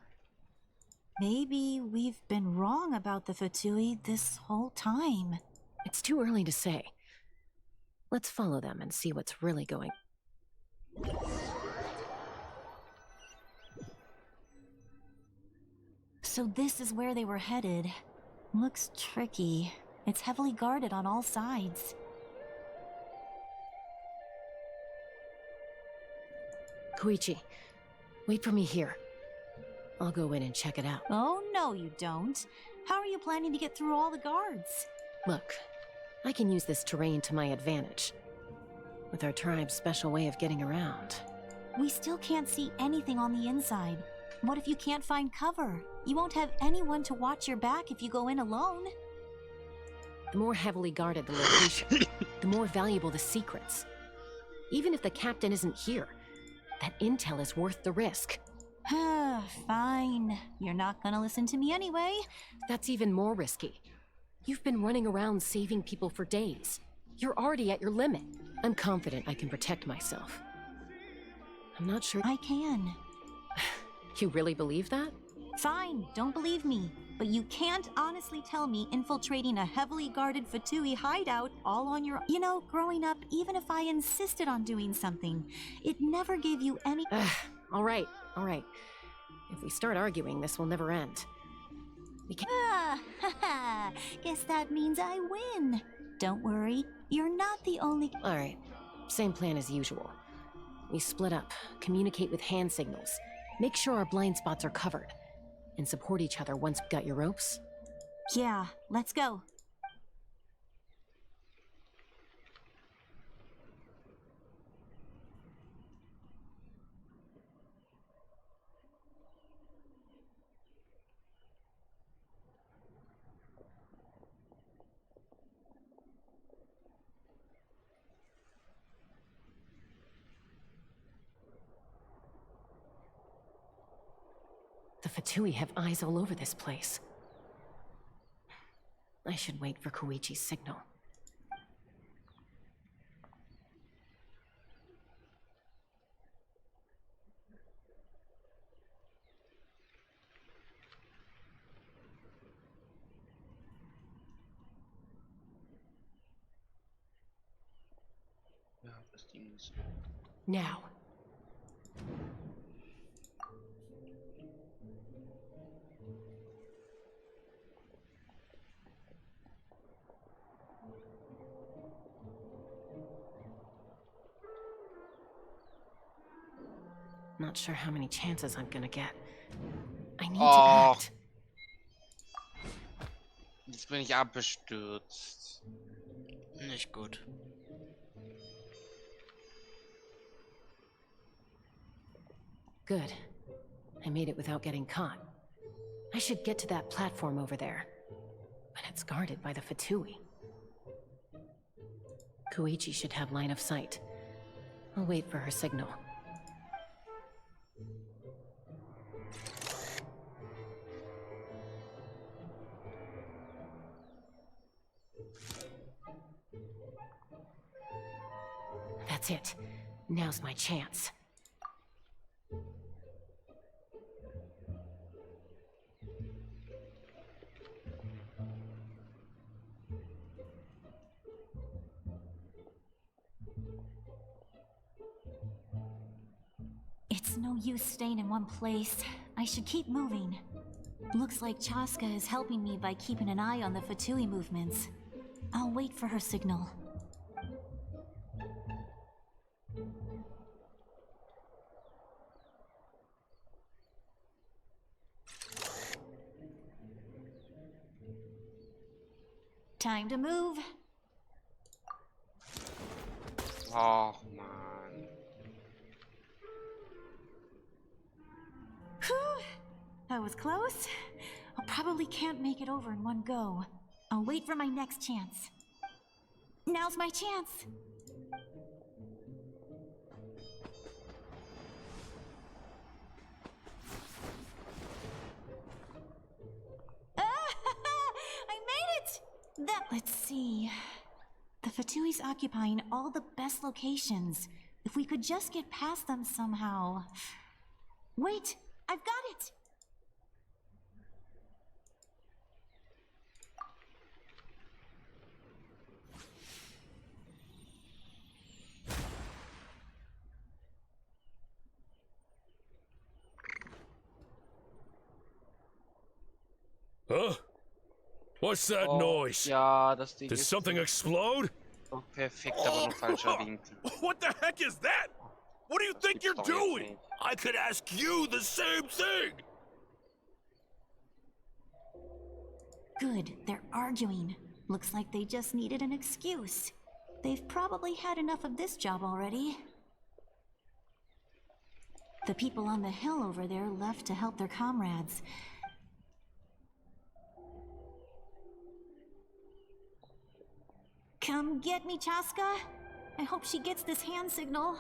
Maybe we've been wrong about the Fatui this whole time. It's too early to say. Let's follow them and see what's really going on. So this is where they were headed. Looks tricky. It's heavily guarded on all sides. Koichi, wait for me here. I'll go in and check it out. Oh, no you don't. How are you planning to get through all the guards? Look, I can use this terrain to my advantage. With our tribe's special way of getting around. We still can't see anything on the inside. What if you can't find cover? You won't have anyone to watch your back if you go in alone. The more heavily guarded the location, the more valuable the secrets. Even if the captain isn't here, that intel is worth the risk. Fine. You're not gonna listen to me anyway. That's even more risky. You've been running around saving people for days. You're already at your limit. I'm confident I can protect myself. I'm not sure... I can. You really believe that? Fine, don't believe me. But you can't honestly tell me infiltrating a heavily guarded Fatui hideout all on your... You know, growing up, even if I insisted on doing something, it never gave you any... All right. If we start arguing, this will never end. We can't... Guess that means I win. Don't worry, you're not the only... All right, same plan as usual. We split up, communicate with hand signals, make sure our blind spots are covered, and support each other once we got your ropes. Yeah, let's go. The Fatui have eyes all over this place. I should wait for Koichi's signal. Now, Not sure how many chances I'm gonna get. I need to act. Jetzt bin ich abgestürzt. Nicht gut. Good. I made it without getting caught. I should get to that platform over there. But it's guarded by the Fatui. Koichi should have line of sight. I'll wait for her signal. That's it. Now's my chance. It's no use staying in one place. I should keep moving. Looks like Chaska is helping me by keeping an eye on the Fatui movements. I'll wait for her signal. Time to move. Oh, man. Whew. That was close. I probably can't make it over in one go. I'll wait for my next chance. Now's my chance. I made it! Let's see. The Fatui's occupying all the best locations. If we could just get past them somehow. Wait, I've got it! Huh? What's that noise? Ja, das Ding Did ist something explode? so perfekt, aber nur falscher Winkel. What the heck is that? What do you think you're doing? I could ask you the same thing. Good, they're arguing. Looks like they just needed an excuse. They've probably had enough of this job already. The people on the hill over there left to help their comrades. Come get me, Chaska. I hope she gets this hand signal.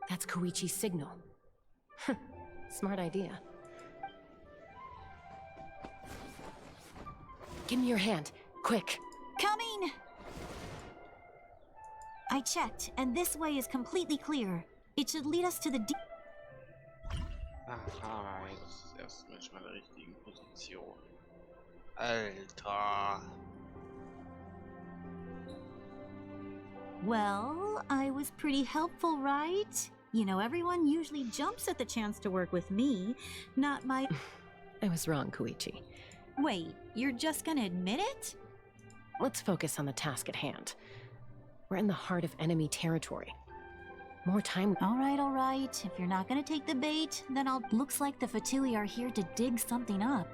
That's Koichi's signal. Smart idea. Give me your hand, quick. Coming! I checked, and this way is completely clear. It should lead us to the Aha, jetzt ist erstmal in meiner richtigen Position. Alter. Well, I was pretty helpful, right? You know, everyone usually jumps at the chance to work with me, not my... I was wrong, Koichi. Wait, you're just gonna admit it? Let's focus on the task at hand. We're in the heart of enemy territory. More time... All right. If you're not gonna take the bait, then I'll... Looks like the Fatui are here to dig something up.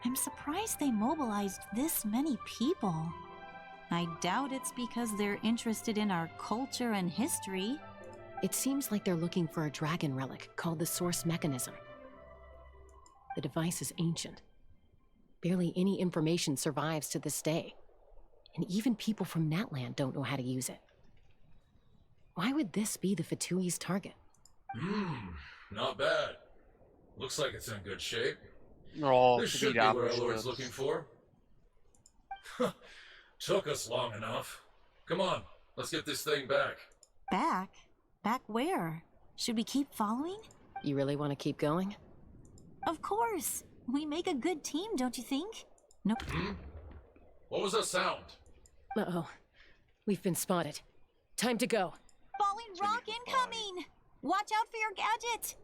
I'm surprised they mobilized this many people. I doubt it's because they're interested in our culture and history. It seems like they're looking for a dragon relic called the Source Mechanism. The device is ancient. Barely any information survives to this day. And even people from Natland don't know how to use it. Why would this be the Fatui's target? Not bad. Looks like it's in good shape. Oh, this should be what our Lord's looking for. Took us long enough. Come on, let's get this thing back. Back? Back where? Should we keep following? You really want to keep going? Of course. We make a good team, don't you think? Nope. What was that sound? Uh-oh. We've been spotted. Time to go. Falling rock incoming! Watch out for your gadget!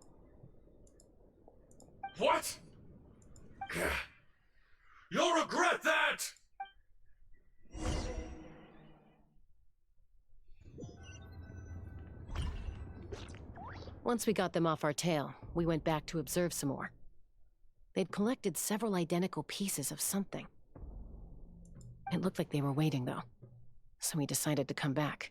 What? You'll regret that! Once we got them off our tail, we went back to observe some more. They'd collected several identical pieces of something. It looked like they were waiting, though, so we decided to come back.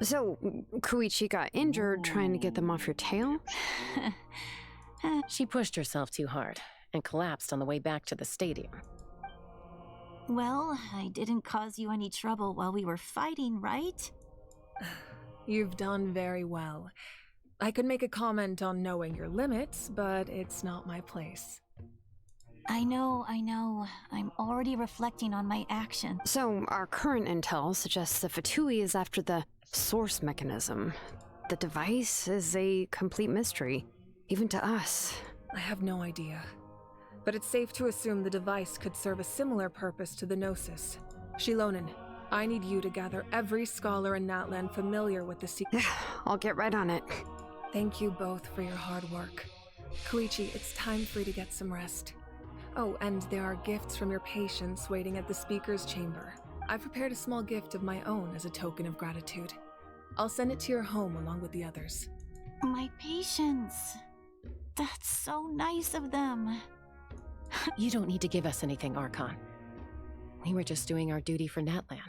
So, Koichi got injured trying to get them off your tail? She pushed herself too hard and collapsed on the way back to the stadium. Well, I didn't cause you any trouble while we were fighting, right? You've done very well. I could make a comment on knowing your limits, but it's not my place. I know. I'm already reflecting on my actions. So, our current intel suggests that Fatui is after the source mechanism. The device is a complete mystery, even to us. I have no idea. But it's safe to assume the device could serve a similar purpose to the Gnosis. Shilonen, I need you to gather every scholar in Natlan familiar with the secret. I'll get right on it. Thank you both for your hard work. Koichi, it's time for you to get some rest. Oh, and there are gifts from your patients waiting at the speaker's chamber. I've prepared a small gift of my own as a token of gratitude. I'll send it to your home along with the others. My patients. That's so nice of them. You don't need to give us anything, Archon. We were just doing our duty for Natlan.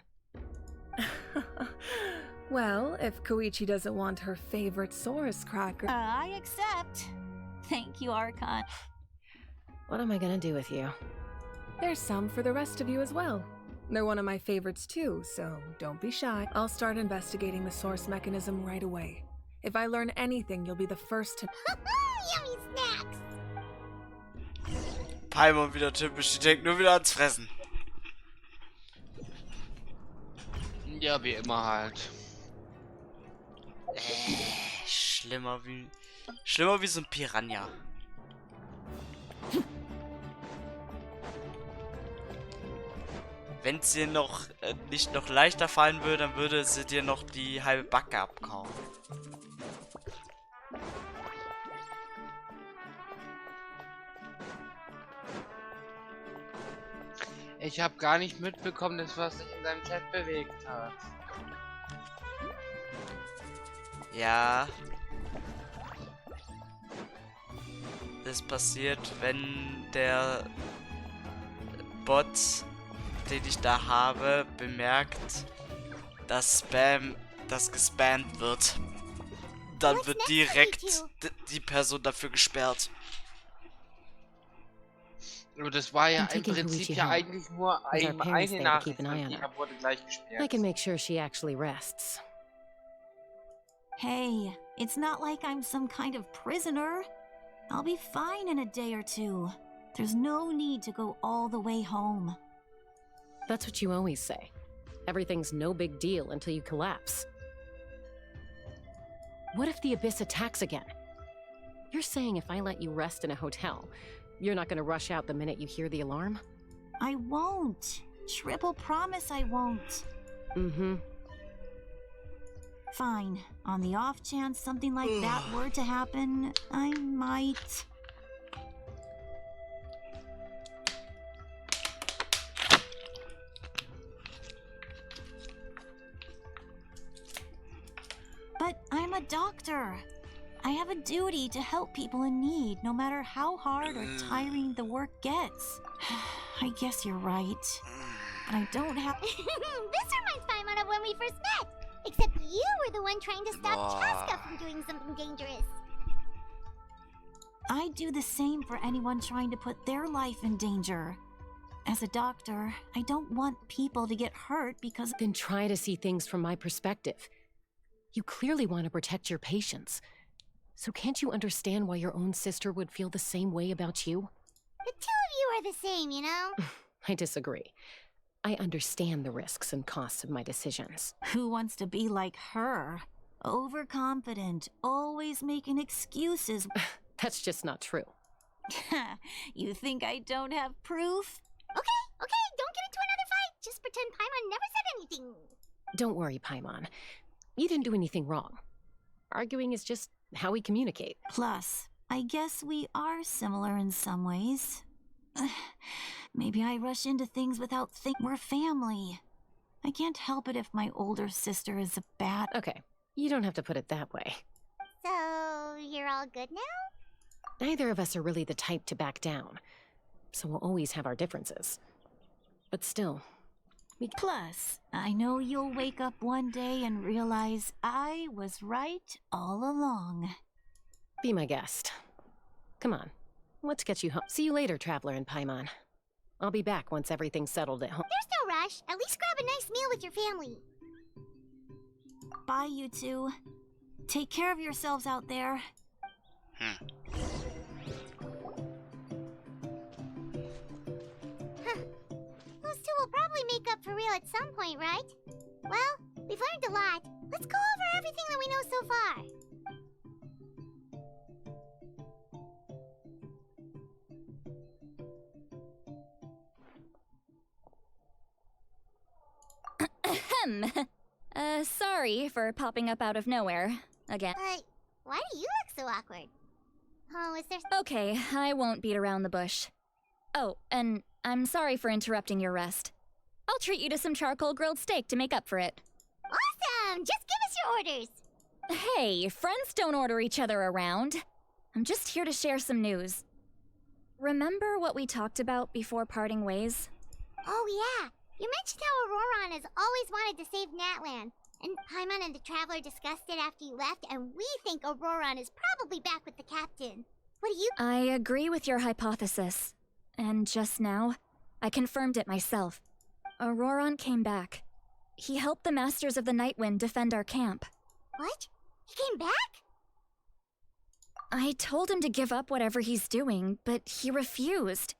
Well, if Koichi doesn't want her favorite Saurus cracker... I accept. Thank you, Archon. What am I gonna do with you? There's some for the rest of you as well. They're one of my favorites too, so don't be shy. I'll start investigating the source mechanism right away. If I learn anything, you'll be the first to... Yummy snacks! Paimon wieder typisch, die denkt nur wieder ans Fressen. Ja, wie immer halt. Schlimmer wie so ein Piranha. Wenn es dir noch nicht noch leichter fallen würde, dann würde sie dir noch die halbe Backe abkauen. Ich habe gar nicht mitbekommen, dass was sich in seinem Chat bewegt hat. Ja. Das passiert, wenn der Bot, den ich da habe, bemerkt, dass gespammt wird. Dann wird direkt die Person dafür gesperrt. Aber das war ja im Prinzip ja eigentlich nur eine Nachricht, die wurde gleich gesperrt. I can make sure she actually rests. Hey, it's not like I'm some kind of prisoner. I'll be fine in a day or two. There's no need to go all the way home. That's what you always say. Everything's no big deal until you collapse. What if the Abyss attacks again? You're saying if I let you rest in a hotel, you're not gonna rush out the minute you hear the alarm? I won't. Triple promise I won't. Mm-hmm. Fine. On the off chance something like that were to happen, I might... But I'm a doctor. I have a duty to help people in need, no matter how hard or tiring the work gets. I guess you're right. But I don't have... This reminds Paimon of when we first met. Except you were the one trying to stop Chaska from doing something dangerous. I do the same for anyone trying to put their life in danger. As a doctor, I don't want people to get hurt because... Then try to see things from my perspective. You clearly want to protect your patients. So can't you understand why your own sister would feel the same way about you? The two of you are the same, you know? I disagree. I understand the risks and costs of my decisions. Who wants to be like her? Overconfident, always making excuses. That's just not true. You think I don't have proof? Okay, don't get into another fight. Just pretend Paimon never said anything. Don't worry, Paimon. You didn't do anything wrong. Arguing is just how we communicate. Plus, I guess we are similar in some ways. Maybe I rush into things without thinking. We're family. I can't help it if my older sister is a bad... Okay, you don't have to put it that way. So, you're all good now? Neither of us are really the type to back down, so we'll always have our differences. But still, Plus, I know you'll wake up one day and realize I was right all along. Be my guest. Come on, let's get you home. See you later, Traveler and Paimon. I'll be back once everything's settled at home. There's no rush. At least grab a nice meal with your family. Bye, you two. Take care of yourselves out there. Those two will probably make up for real at some point, right? Well, we've learned a lot. Let's go over everything that we know so far. Sorry for popping up out of nowhere again. But why do you look so awkward? Oh, is there... Okay, I won't beat around the bush. Oh, and I'm sorry for interrupting your rest. I'll treat you to some charcoal grilled steak to make up for it. Awesome! Just give us your orders! Hey, friends don't order each other around. I'm just here to share some news. Remember what we talked about before parting ways? Oh yeah, you mentioned how Auroran has always wanted to save Natlan. And Paimon and the Traveler discussed it after you left, and we think Auroran is probably back with the captain. What do you... I agree with your hypothesis. And just now, I confirmed it myself. Auroran came back. He helped the Masters of the Nightwind defend our camp. What? He came back? I told him to give up whatever he's doing, but he refused.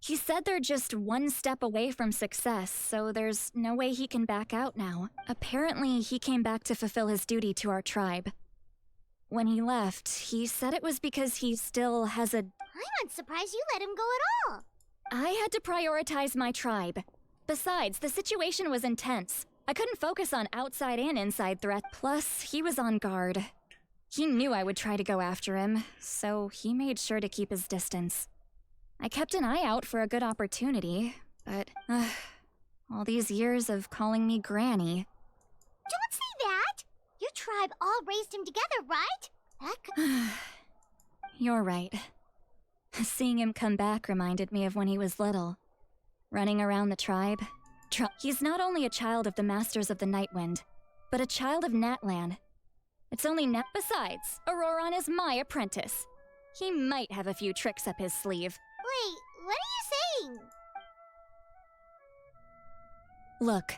He said they're just one step away from success, so there's no way he can back out now. Apparently, he came back to fulfill his duty to our tribe. When he left, he said it was because he still has a... I'm surprised you let him go at all. I had to prioritize my tribe. Besides, the situation was intense. I couldn't focus on outside and inside threats. Plus, he was on guard. He knew I would try to go after him, so he made sure to keep his distance. I kept an eye out for a good opportunity, but all these years of calling me Granny. Don't say that! Your tribe all raised him together, right? That could... You're right. Seeing him come back reminded me of when he was little. Running around the tribe. He's not only a child of the Masters of the Nightwind, but a child of Natlan. It's only Besides, Auroran is my apprentice. He might have a few tricks up his sleeve. Wait, what are you saying? Look.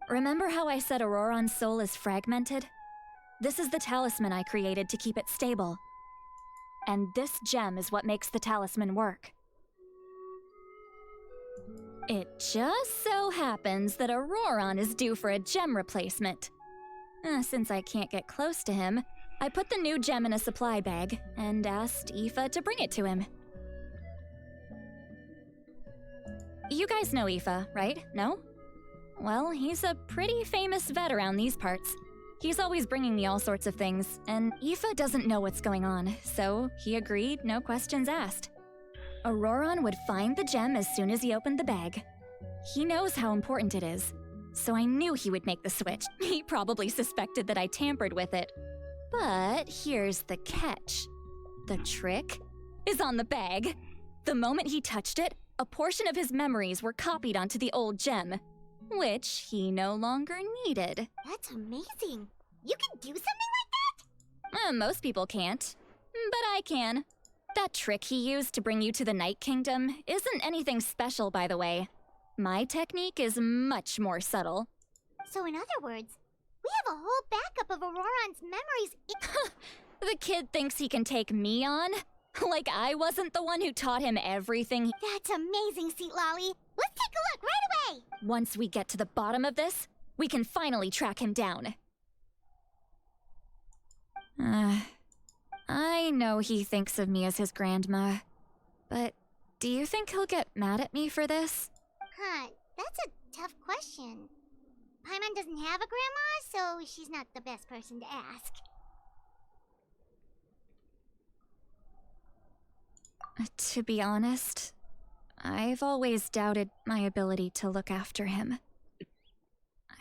Remember how I said Auroran's soul is fragmented? This is the talisman I created to keep it stable. And this gem is what makes the talisman work. It just so happens that Auroran is due for a gem replacement. Since I can't get close to him, I put the new gem in a supply bag and asked Aoife to bring it to him. You guys know Aoife, right? No? Well, he's a pretty famous vet around these parts. He's always bringing me all sorts of things, and Aoife doesn't know what's going on, so he agreed, no questions asked. Auroran would find the gem as soon as he opened the bag. He knows how important it is, so I knew he would make the switch. He probably suspected that I tampered with it. But here's the catch. The trick is on the bag. The moment he touched it, a portion of his memories were copied onto the old gem, which he no longer needed. That's amazing. You can do something like that? Most people can't, but I can. That trick he used to bring you to the Night Kingdom isn't anything special, by the way. My technique is much more subtle. So in other words, we have a whole backup of Auroran's memories. The kid thinks he can take me on? Like I wasn't the one who taught him everything. That's amazing, Seat Lolly. Let's take a look right away. Once we get to the bottom of this, we can finally track him down. I know he thinks of me as his grandma, but do you think he'll get mad at me for this? That's a tough question. Paimon doesn't have a grandma, so she's not the best person to ask. To be honest, I've always doubted my ability to look after him.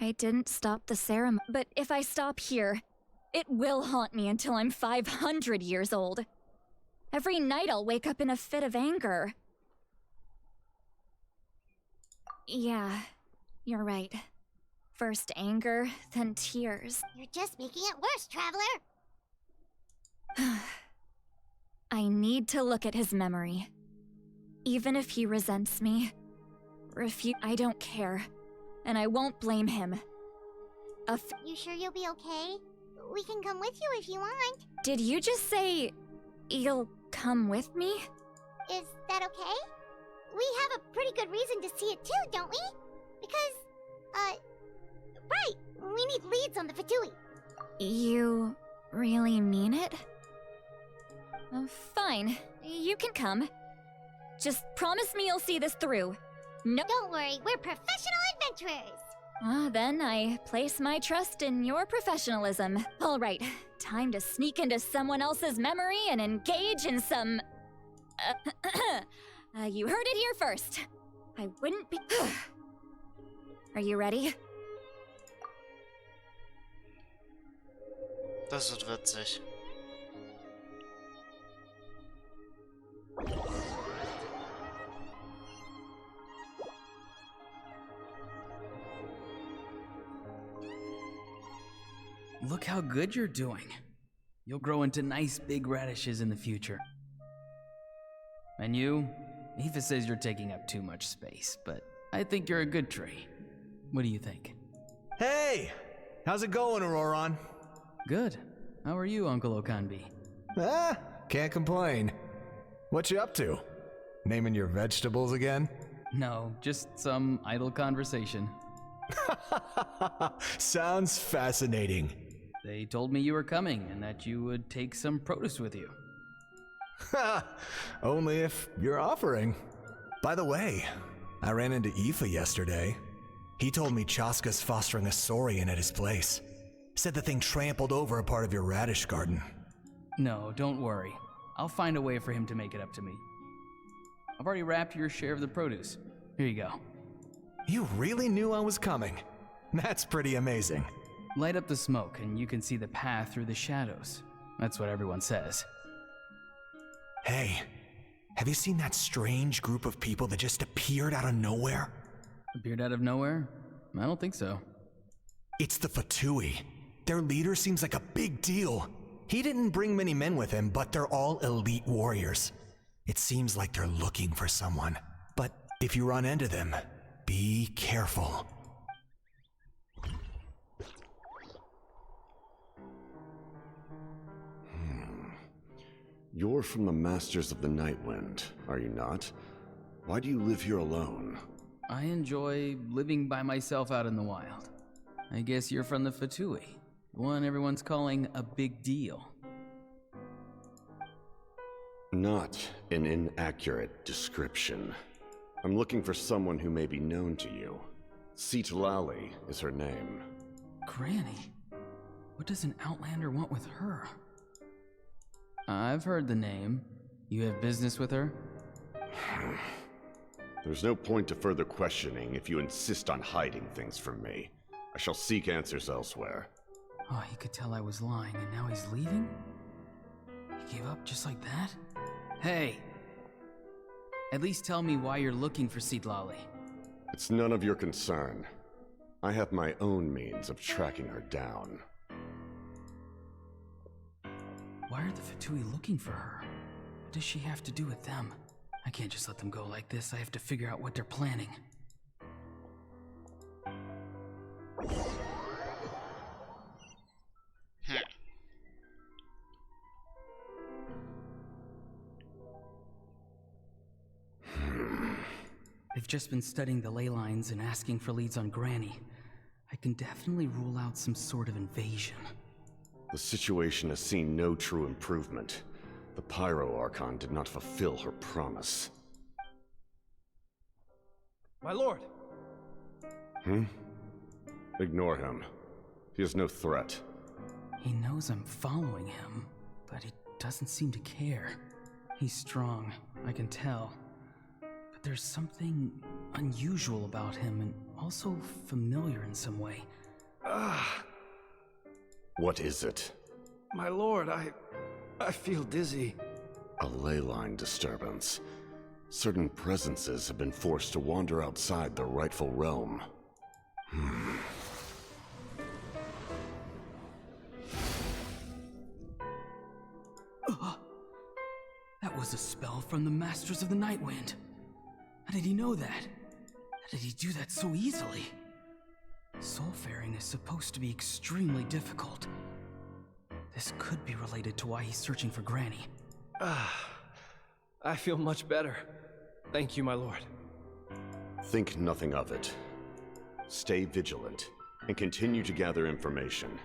I didn't stop the ceremony, but if I stop here, it will haunt me until I'm 500 years old. Every night I'll wake up in a fit of anger. Yeah, you're right. First anger, then tears. You're just making it worse, Traveler! I need to look at his memory. Even if he resents me, I don't care, and I won't blame him. You sure you'll be okay? We can come with you if you want. Did you just say you'll come with me? Is that okay? We have a pretty good reason to see it too, don't we? Because, right, we need leads on the Fatui. You really mean it? Fine, you can come. Just promise me you'll see this through. No. Don't worry, we're professional adventurers. Then I place my trust in your professionalism. All right, time to sneak into someone else's memory and engage in some... you heard it here first. I wouldn't be... Are you ready? Das wird witzig. Look how good you're doing. You'll grow into nice big radishes in the future. And you? Aoife says you're taking up too much space, but I think you're a good tree. What do you think? Hey! How's it going, Auroron? Good. How are you, Uncle Okanbi? Can't complain. What you up to? Naming your vegetables again? No, just some idle conversation. Sounds fascinating. They told me you were coming and that you would take some produce with you. Only if you're offering. By the way, I ran into Aoife yesterday. He told me Chaska's fostering a saurian at his place. Said the thing trampled over a part of your radish garden. No, don't worry. I'll find a way for him to make it up to me. I've already wrapped your share of the produce. Here you go. You really knew I was coming. That's pretty amazing. Light up the smoke and you can see the path through the shadows. That's what everyone says. Hey, have you seen that strange group of people that just appeared out of nowhere? Appeared out of nowhere? I don't think so. It's the Fatui. Their leader seems like a big deal. He didn't bring many men with him, but they're all elite warriors. It seems like they're looking for someone. But if you run into them, be careful. You're from the Masters of the Nightwind, are you not? Why do you live here alone? I enjoy living by myself out in the wild. I guess you're from the Fatui, the one everyone's calling a big deal. Not an inaccurate description. I'm looking for someone who may be known to you. Citlali is her name. Granny? What does an Outlander want with her? I've heard the name. You have business with her? There's no point to further questioning if you insist on hiding things from me. I shall seek answers elsewhere. Oh, he could tell I was lying and now he's leaving? He gave up just like that? Hey! At least tell me why you're looking for Citlali. It's none of your concern. I have my own means of tracking her down. Why are the Fatui looking for her? What does she have to do with them? I can't just let them go like this. I have to figure out what they're planning. They've just been studying the ley lines and asking for leads on Granny. I can definitely rule out some sort of invasion. The situation has seen no true improvement. The Pyro Archon did not fulfill her promise. My lord! Ignore him. He is no threat. He knows I'm following him, but he doesn't seem to care. He's strong, I can tell. But there's something unusual about him and also familiar in some way. What is it? My lord, I feel dizzy. A ley line disturbance. Certain presences have been forced to wander outside their rightful realm. That was a spell from the Masters of the Nightwind. How did he know that? How did he do that so easily? Soulfaring is supposed to be extremely difficult. This could be related to why he's searching for Granny. I feel much better. Thank you, my lord. Think nothing of it. Stay vigilant, and continue to gather information.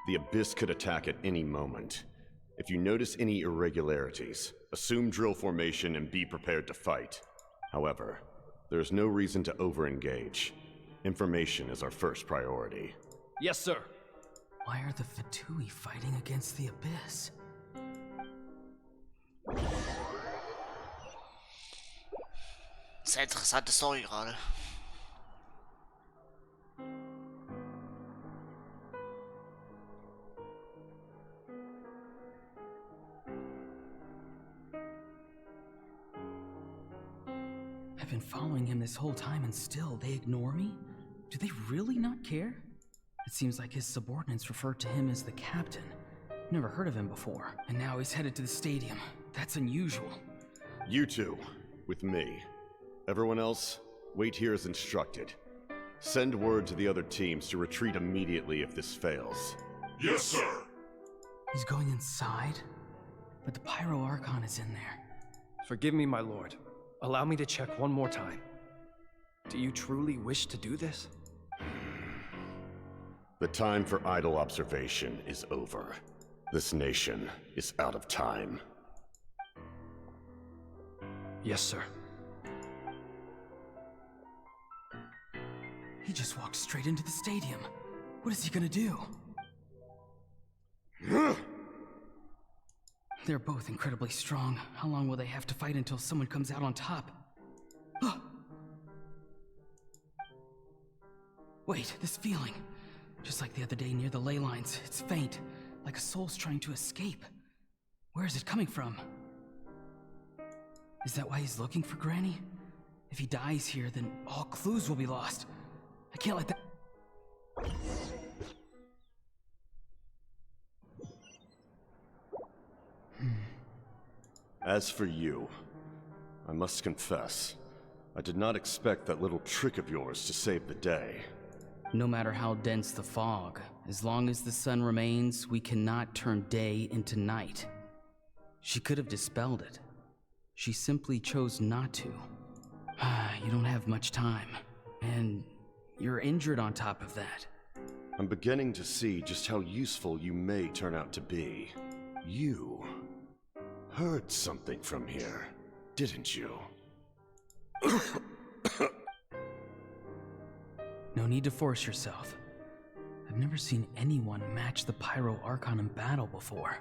The Abyss could attack at any moment. If you notice any irregularities, assume drill formation and be prepared to fight. However, there is no reason to over-engage. Information is our first priority. Yes, sir. Why are the Fatui fighting against the Abyss? Das ist eine interessante Story gerade. I've been following him this whole time and still they ignore me? Do they really not care? It seems like his subordinates refer to him as the captain. Never heard of him before, and now he's headed to the stadium. That's unusual. You two, with me. Everyone else, wait here as instructed. Send word to the other teams to retreat immediately if this fails. Yes, sir. He's going inside? But the Pyro Archon is in there. Forgive me, my lord. Allow me to check one more time. Do you truly wish to do this? The time for idle observation is over. This nation is out of time. Yes, sir. He just walked straight into the stadium. What is he gonna do? They're both incredibly strong. How long will they have to fight until someone comes out on top? Wait, this feeling. Just like the other day near the ley lines, it's faint, like a soul's trying to escape. Where is it coming from? Is that why he's looking for Granny? If he dies here, then all clues will be lost. I can't let that... As for you, I must confess, I did not expect that little trick of yours to save the day. No matter how dense the fog, as long as the sun remains, we cannot turn day into night. She could have dispelled it. She simply chose not to. You don't have much time, and you're injured on top of that. I'm beginning to see just how useful you may turn out to be. You heard something from here, didn't you? No need to force yourself. I've never seen anyone match the Pyro Archon in battle before.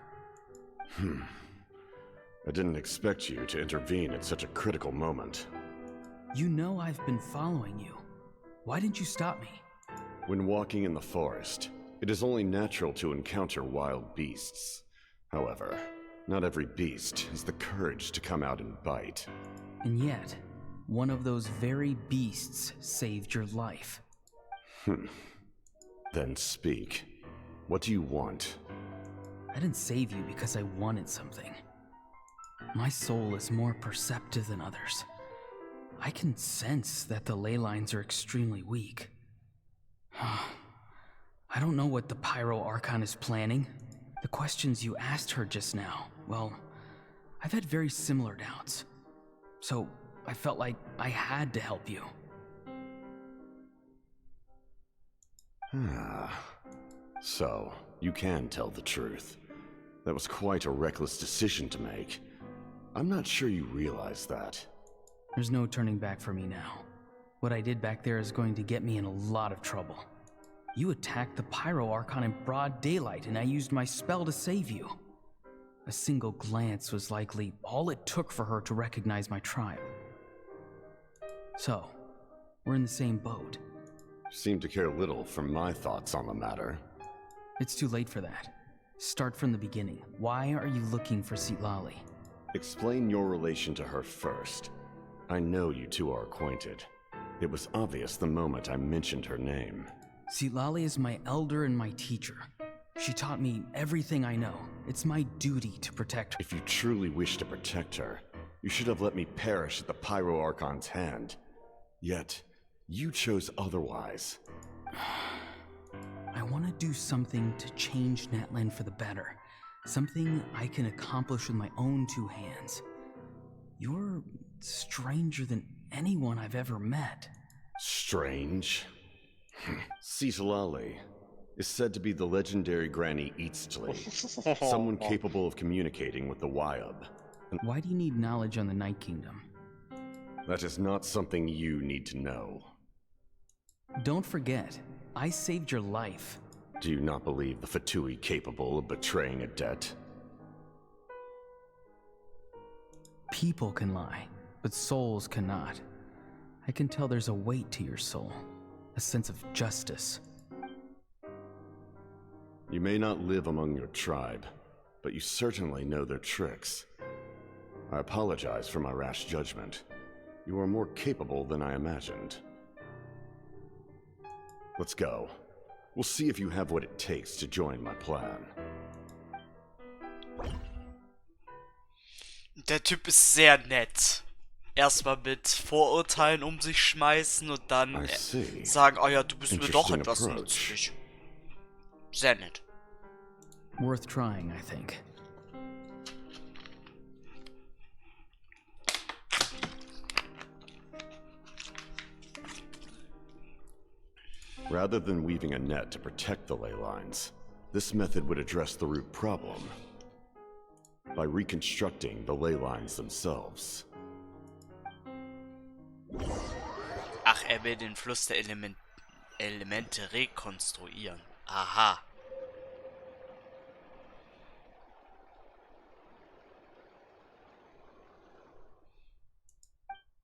I didn't expect you to intervene at such a critical moment. You know I've been following you. Why didn't you stop me? When walking in the forest, it is only natural to encounter wild beasts. However, not every beast has the courage to come out and bite. And yet, one of those very beasts saved your life. Then speak. What do you want? I didn't save you because I wanted something. My soul is more perceptive than others. I can sense that the ley lines are extremely weak. I don't know what the Pyro Archon is planning. The questions you asked her just now, well, I've had very similar doubts. So I felt like I had to help you. So, you can tell the truth. That was quite a reckless decision to make. I'm not sure you realize that. There's no turning back for me now. What I did back there is going to get me in a lot of trouble. You attacked the Pyro Archon in broad daylight, and I used my spell to save you. A single glance was likely all it took for her to recognize my tribe. So, we're in the same boat. Seem to care little for my thoughts on the matter. It's too late for that. Start from the beginning. Why are you looking for Citlali? Explain your relation to her first. I know you two are acquainted. It was obvious the moment I mentioned her name. Citlali is my elder and my teacher. She taught me everything I know. It's my duty to protect her. If you truly wish to protect her, you should have let me perish at the Pyro Archon's hand. Yet, you chose otherwise. I want to do something to change Natlan for the better. Something I can accomplish with my own two hands. You're stranger than anyone I've ever met. Strange? Citlali is said to be the legendary Granny Eastly, someone capable of communicating with the Wyub. Why do you need knowledge on the Night Kingdom? That is not something you need to know. Don't forget, I saved your life. Do you not believe the Fatui capable of betraying a debt? People can lie, but souls cannot. I can tell there's a weight to your soul, a sense of justice. You may not live among your tribe, but you certainly know their tricks. I apologize for my rash judgment. You are more capable than I imagined. Let's go. We'll see if you have what it takes to join my plan. Der Typ ist sehr nett. Erstmal mit Vorurteilen um sich schmeißen und dann sagen, oh ja, du bist mir doch etwas nützlich. Sehr nett. Worth trying, I think. Rather than weaving a net to protect the ley lines, this method would address the root problem by reconstructing the ley lines themselves. Ach, er will den Fluss der Elemente rekonstruieren. Aha.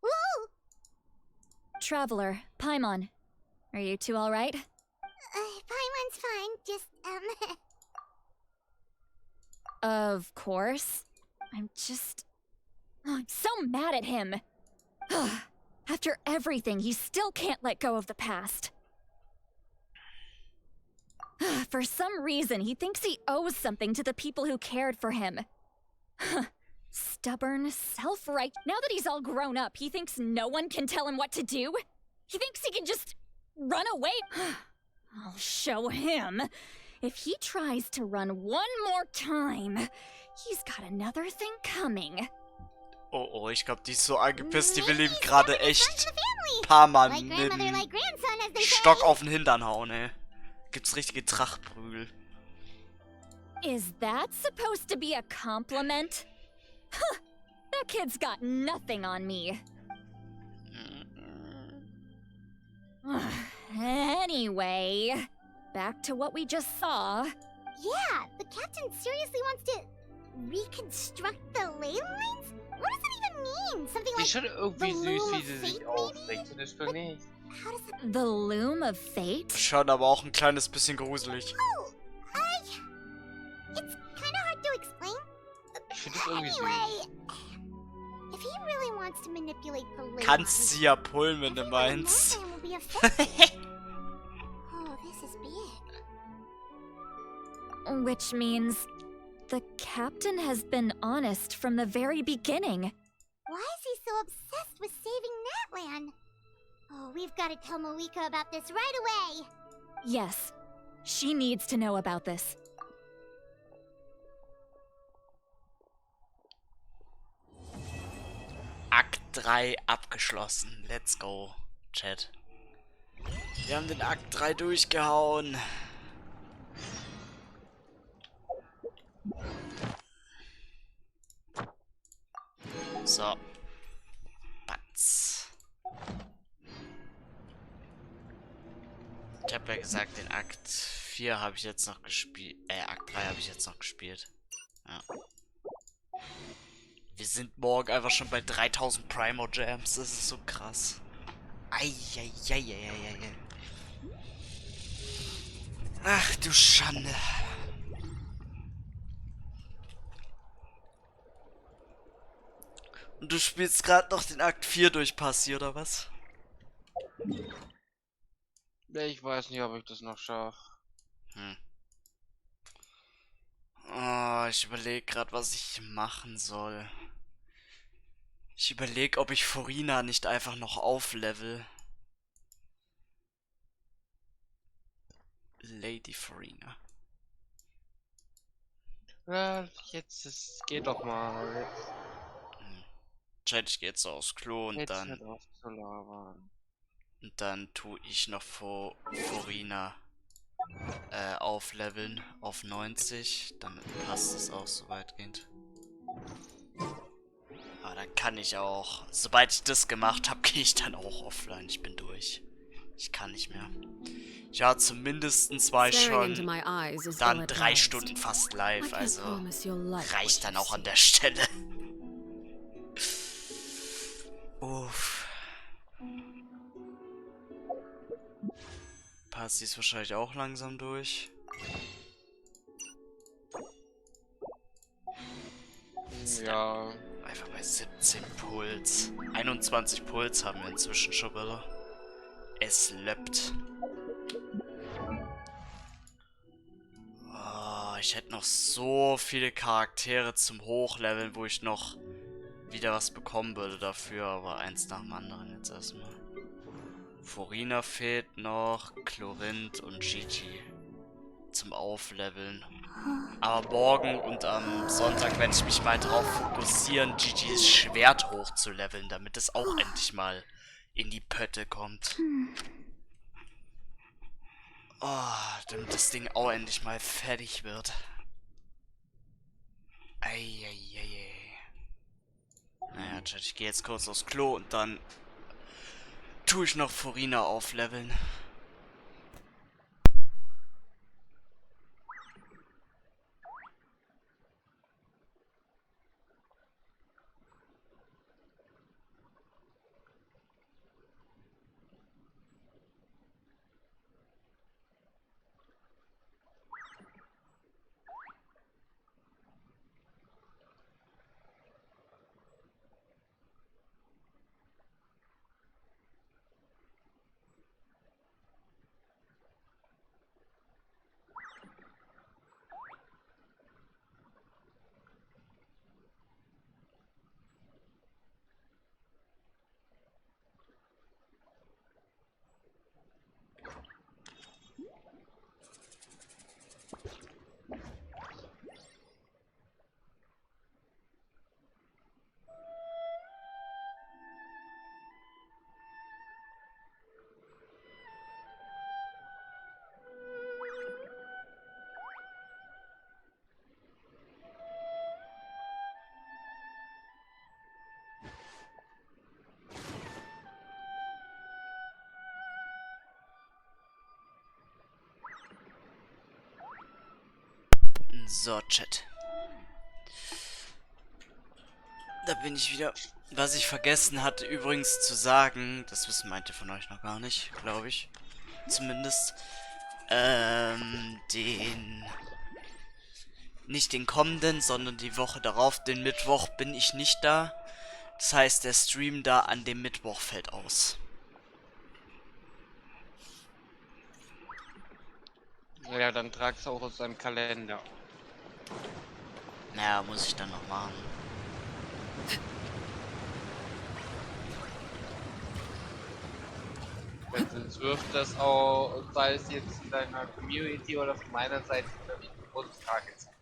Whoa! Traveler, Paimon. Are you two alright? Paimon's fine, just, Of course. I'm so mad at him. After everything, he still can't let go of the past. For some reason, he thinks he owes something to the people who cared for him. Stubborn, self-right. Now that he's all grown up, he thinks no one can tell him what to do? He thinks he can just run away? I'll show him. If he tries to run one more time, he's got another thing coming. Oh, ich glaube, die ist so angepisst, die will ihm gerade echt paar Mal mit dem Stock auf den Hintern hauen, ey. Gibt's richtige Trachtprügel. Is that supposed to be a compliment? Huh, that kid's got nothing on me. Anyway, back to what we just saw. Yeah, the captain seriously wants to reconstruct the ley lines? What does that even mean? Something Die like ist schon irgendwie the süß, loom wie of sie sich fate, aufregt. Und das bin ich. How does that... The loom of fate? Schon aber auch ein kleines bisschen gruselig. Oh, it's kind of hard to explain. Ich finde das irgendwie Anyway, süß. if he really wants to manipulate the ley Kannst lines, sie ja pullen, wenn du meinst. Natlan will be affected. Oh, this is big. Which means the captain has been honest from the very beginning. Why is he so obsessed with saving Natlan? Oh, we've got to tell Malika about this right away. Yes, she needs to know about this. Akt 3 abgeschlossen. Let's go, Chat. Wir haben den Akt 3 durchgehauen. So. Batz. habe ja gesagt, den Akt 4 habe ich jetzt noch gespielt. Akt 3 habe ich jetzt noch gespielt. Ja. Wir sind morgen einfach schon bei 3000 Primo Jams. Das ist so krass. Eieieiei. Ach du Schande. Und du spielst gerade noch den Akt 4 durch, Passi, oder was? Ich weiß nicht, ob ich das noch schaffe. Oh, ich überlege gerade, was ich machen soll. Ich überlege, ob ich Furina nicht einfach noch auflevel. Lady Furina. Ja, jetzt geht doch mal. Ich gehe jetzt so aufs Klo und Jetzt dann. hört auf zu labern. Und dann tue ich noch Furina aufleveln auf 90. Dann passt es auch so weitgehend. Aber dann kann ich auch. Sobald ich das gemacht habe, gehe ich dann auch offline. Ich bin durch. Ich kann nicht mehr. Ja, zumindest war ich schon dann 3 Stunden fast live. Also reicht dann auch an der Stelle. Uff. Passi ist wahrscheinlich auch langsam durch. Ja. Einfach bei 17 Puls. 21 Puls haben wir inzwischen schon wieder. Es löppt. Oh, ich hätte noch so viele Charaktere zum Hochleveln, wo ich noch wieder was bekommen würde dafür, aber eins nach dem anderen jetzt erstmal. Furina fehlt noch, Chlorint und Gigi zum Aufleveln. Aber morgen und am Sonntag werde ich mich mal drauf fokussieren, Gigis Schwert hochzuleveln, damit es auch endlich mal in die Pötte kommt. Oh, damit das Ding auch endlich mal fertig wird. Eieiei. Naja, Chat, ich gehe jetzt kurz aufs Klo und dann tue ich noch Furina aufleveln. So, Chat. Da bin ich wieder. Was ich vergessen hatte übrigens zu sagen, das wissen manche von euch noch gar nicht, glaube ich. Zumindest. Nicht den kommenden, sondern die Woche darauf, den Mittwoch, bin ich nicht da. Das heißt, der Stream da an dem Mittwoch fällt aus. Ja, dann trag's auch aus seinem Kalender. Naja, muss ich dann noch machen. Sonst wirft das auch, sei es jetzt in deiner Community oder von meiner Seite, wieder wie ein großes Fragezeichen.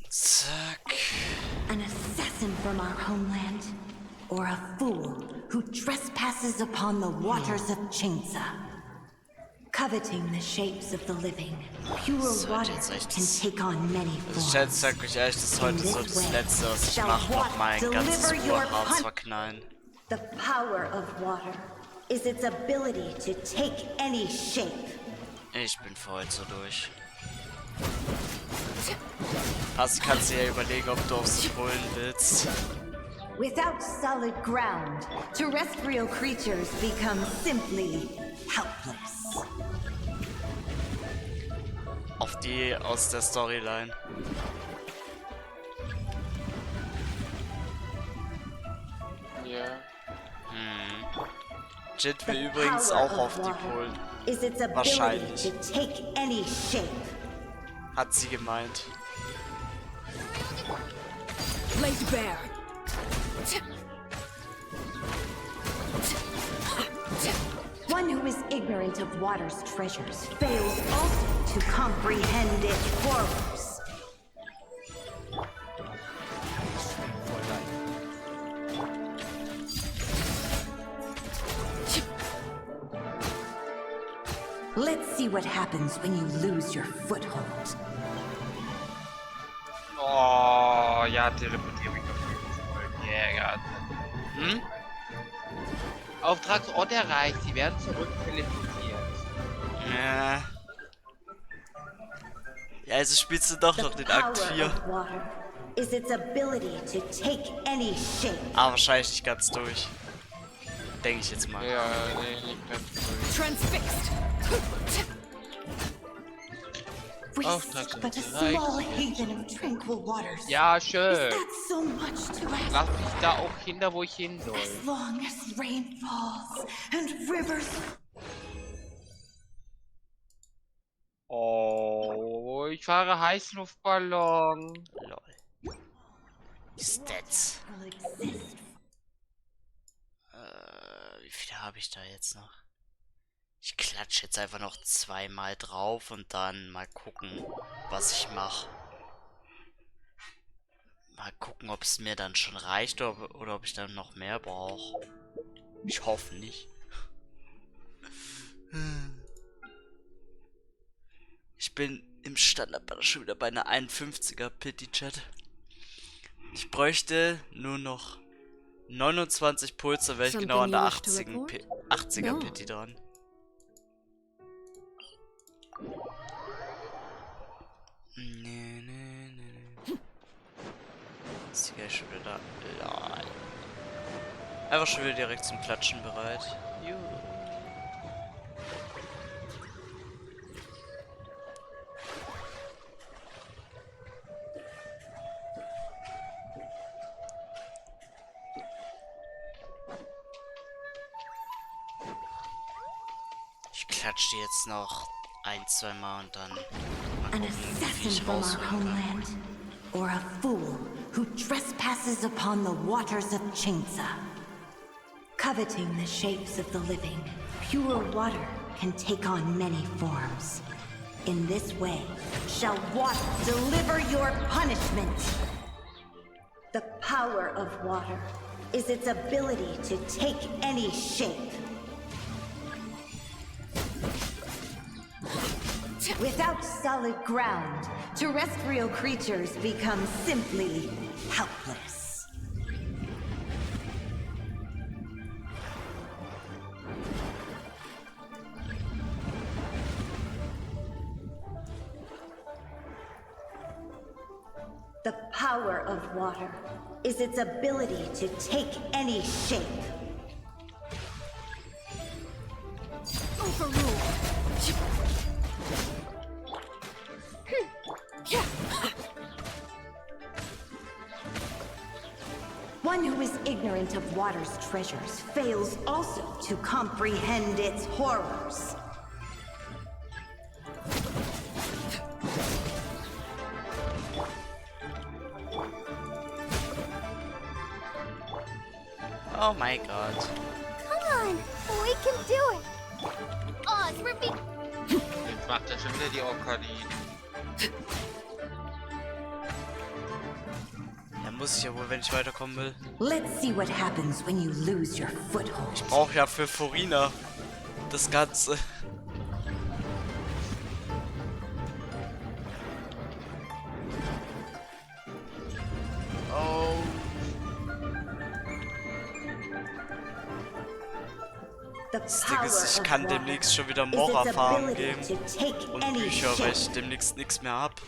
Zack. An assassin from our homeland, or a fool who trespasses upon the waters of Chainsa. Coveting the shapes of the living, pure water can take on many forms. Ich schätze, sag euch ehrlich, das ist heute so das Letzte, was ich mache, noch mein ganzes Urharz verknallen. The power of water is its ability to take any shape. Ich bin für heute so durch. Also kannst du ja überlegen, ob du aufs Rollen willst. Without solid ground, terrestrial creatures become simply helpless. Auf die aus der Storyline. Ja. Jit will übrigens auch auf die Polen. Wahrscheinlich. Hat sie gemeint. Laid bare. One who is ignorant of water's treasures fails also to comprehend its horrors. Let's see what happens when you lose your foothold. Oh, ja, Teleportierung auf jeden Fall. Jäger. Hm? Auftragsort erreicht. Sie werden zurück teleportiert. Ja, also spielst du doch noch den Akt 4. Aber wahrscheinlich nicht ganz durch. Denke ich jetzt mal. Ja, nee, nicht ganz durch. Transfixed. Ja, schön. Lass mich da auch hin, da wo ich hin soll. Oh, ich fahre Heißluftballon. Lol. Stats. Wie viele habe ich da jetzt noch? Ich klatsche jetzt einfach noch zweimal drauf und dann mal gucken, was ich mache. Mal gucken, ob es mir dann schon reicht oder ob ich dann noch mehr brauche. Ich hoffe nicht. Ich bin im Standard schon wieder bei einer 51er Pity Chat. Ich bräuchte nur noch 29 Pulse, wäre ich genau an der 80er Pity dran. Nee. Ist die gleich schon wieder da? Lol. Einfach schon wieder direkt zum Klatschen bereit. Juhu. Ich klatsche jetzt noch ein, zweimal und dann mal gucken, wie ich rausholen kann. Or a fool who trespasses upon the waters of Chinza. Coveting the shapes of the living, pure water can take on many forms. In this way, shall water deliver your punishment. The power of water is its ability to take any shape. Without solid ground, terrestrial creatures become simply helpless. The power of water is its ability to take any shape. Overruled. One who is ignorant of water's treasures fails also to comprehend its horrors. Oh my god. Come on, we can do it. Oh, it's ripping. Jetzt macht er schon wieder die Okadin. Ja, muss ich ja wohl, wenn ich weiterkommen will. Let's see what happens when you lose your foothold. Ich brauche ja für Furina das Ganze. Das Ding ist, ich kann demnächst schon wieder Mora-Farmen gehen und Bücher, weil ich demnächst nichts mehr hab.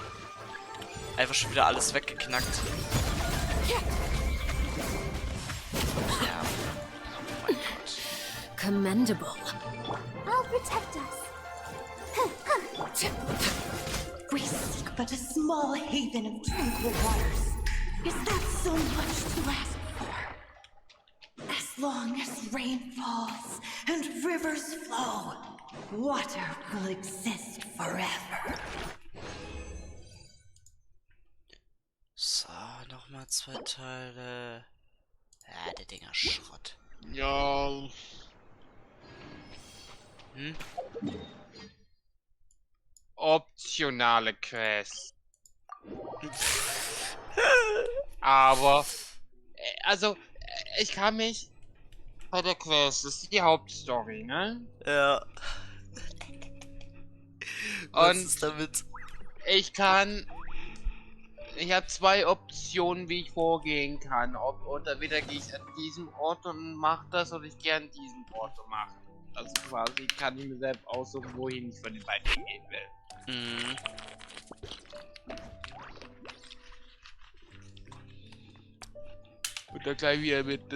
Einfach schon wieder alles weggeknackt. Ja. Oh mein Gott. Commendable. I'll protect us. We seek but a small haven of tranquil waters. Is that so much to ask for? As long as rain falls and rivers flow, water will exist forever. So, nochmal 2 Teile. Ja, der Dinger Schrott. Ja. Optionale Quest. Aber, also, ich kann mich bei der Quest, das ist die Hauptstory, ne? Ja. Was ist damit? Ich habe 2 Optionen, wie ich vorgehen kann. Entweder gehe ich an diesem Ort und mache das, oder ich gehe an diesem Ort und mache. Also quasi kann ich mir selbst aussuchen, wohin ich von den beiden gehen will. Mhm. Und dann gleich wieder mit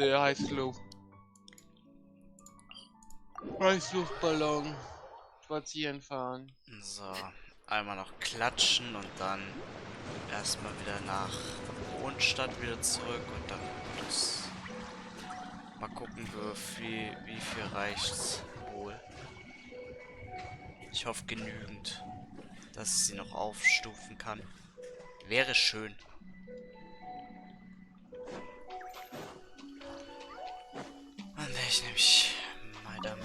Heißluftballon spazieren fahren. So, einmal noch klatschen und dann erstmal wieder nach Mondstadt wieder zurück und dann das. Mal gucken, wie viel reicht's wohl. Ich hoffe genügend, dass ich sie noch aufstufen kann. Wäre schön. Dann wäre ich nämlich mal damit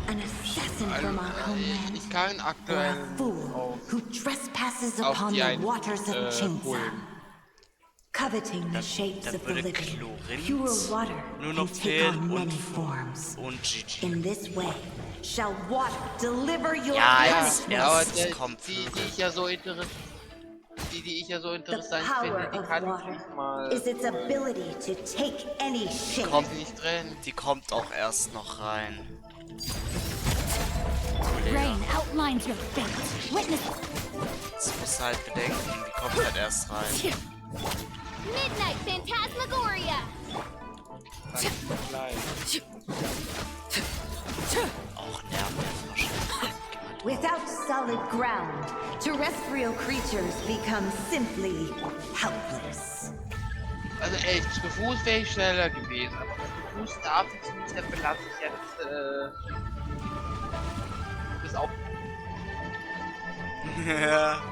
An assassin from our homeland, ich kann aktuell or a fool who trespasses auf upon die the waters of Chinsa. holen. Coveting the shapes dann of the würde living, Chlorinz pure water nur can noch take fehlen on und many forms. GG. In this way, shall water deliver your Ja, punishment. Aber die ich ja so interessant The finde, power die of kann ich water nicht mal. is its ability to take any shape. Die kommt auch erst noch rein. Rain outlines your fate. Witness. Das muss halt bedenken, die kommt halt erst rein. Midnight Phantasmagoria! Auch nervt. Without solid ground, terrestrial creatures become simply helpless. Also ey, zu Fuß wäre ich schneller gewesen, aber zu Fuß darf ich nicht, dann belasse ich jetzt das auch. Ja,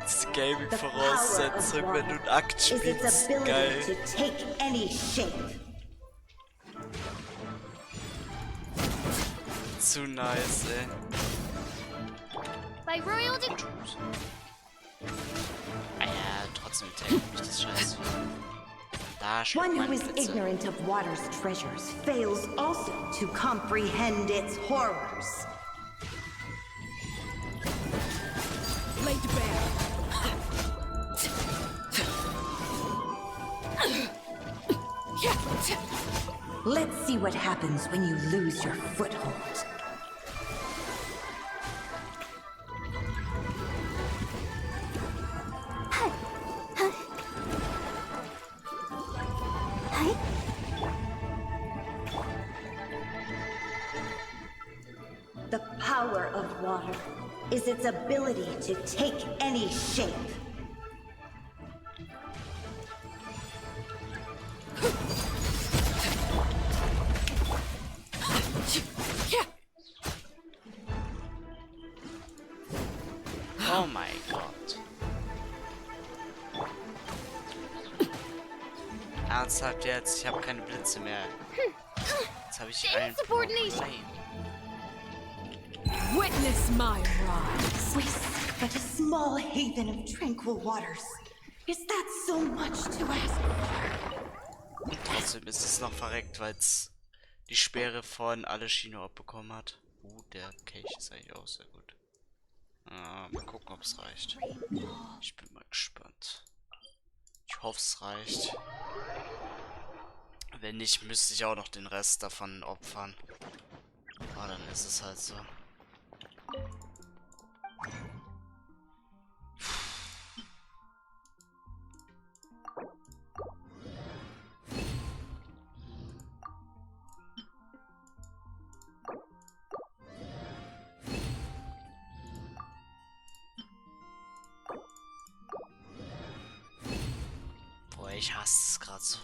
das Gaming-Voraussetzung, wenn du einen Akt spielst, geil. To take any shape. Zu nice, ey. By royal Ah ja, trotzdem tankt mich das Scheiß. Da schon One who meine is Blitze. ignorant of water's treasures fails also to comprehend its horrors. Laid bare. Let's see what happens when you lose your foothold. The power of water is its ability to take any shape. Oh mein Gott. Ernsthaft jetzt? Ich habe keine Blitze mehr. Jetzt habe ich ein Problem. Witness my rise. We seek but a small haven of tranquil waters. Is that so much to ask for? Und trotzdem ist es noch verreckt, weil es die Speere von Aleshino abbekommen hat. Der Kelch ist eigentlich auch sehr gut. Mal gucken, ob es reicht. Ich bin mal gespannt. Ich hoffe, es reicht. Wenn nicht, müsste ich auch noch den Rest davon opfern. Oh, dann ist es halt so. Boah, ich hasse es gerade so.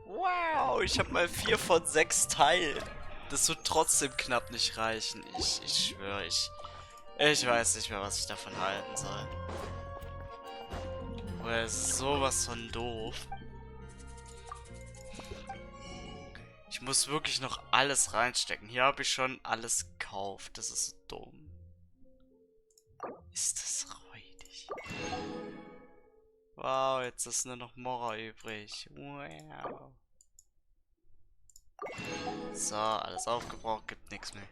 Wow, ich habe mal 4 von 6 Teilen. Das wird trotzdem knapp nicht reichen. Ich schwöre, ich weiß nicht mehr, was ich davon halten soll. Boah, es ist sowas von doof. Ich muss wirklich noch alles reinstecken. Hier habe ich schon alles gekauft. Das ist so dumm. Ist das räudig. Wow, jetzt ist nur noch Mora übrig. Wow. So, alles aufgebraucht, gibt nichts mehr.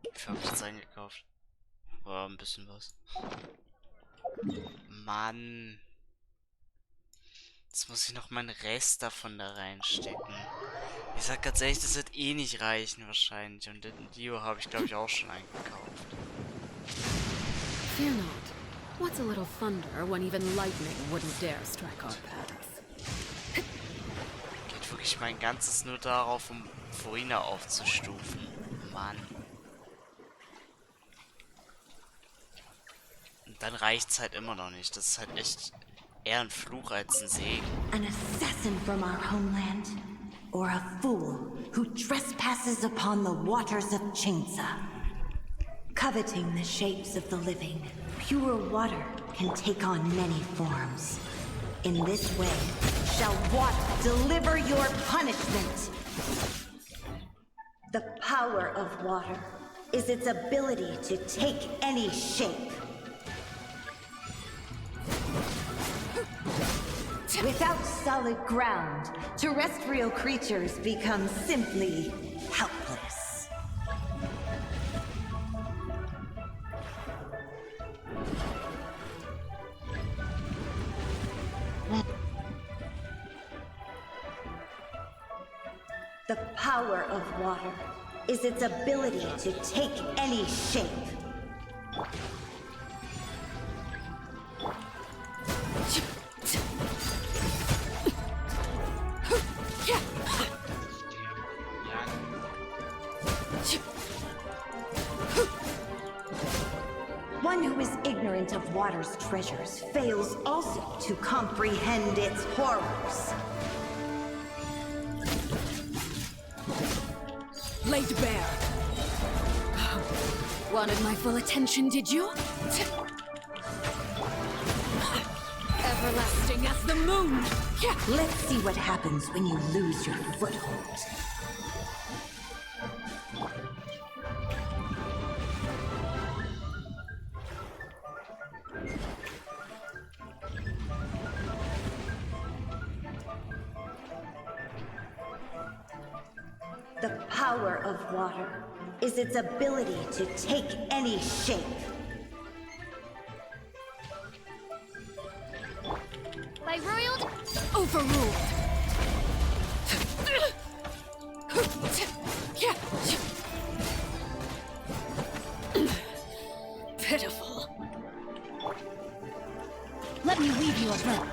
Wie viel habe ich jetzt eingekauft? War ein bisschen was. Mann. Jetzt muss ich noch meinen Rest davon da reinstecken. Ich sag ganz ehrlich, das wird eh nicht reichen wahrscheinlich. Und den Dio habe ich glaube ich auch schon eingekauft. Fear not. What's a little thunder when even lightning wouldn't dare strike our path? Geht wirklich mein ganzes nur darauf, um Furina aufzustufen. Mann. Und dann reicht's halt immer noch nicht. Das ist halt echt eher ein Fluch als ein Segen. An assassin from our homeland, or a fool who trespasses upon the waters of Chainsa. Coveting the shapes of the living, pure water can take on many forms. In this way, shall water deliver your punishment. The power of water is its ability to take any shape. Without solid ground, terrestrial creatures become simply helpless. The power of water is its ability to take any shape. One who is ignorant of water's treasures fails also to comprehend its horrors. Laid bare. Wanted my full attention, did you? Everlasting as the moon. Let's see what happens when you lose your foothold. The power of water is its ability to take any shape. By royal overruled. Pitiful. Let me weave you a web.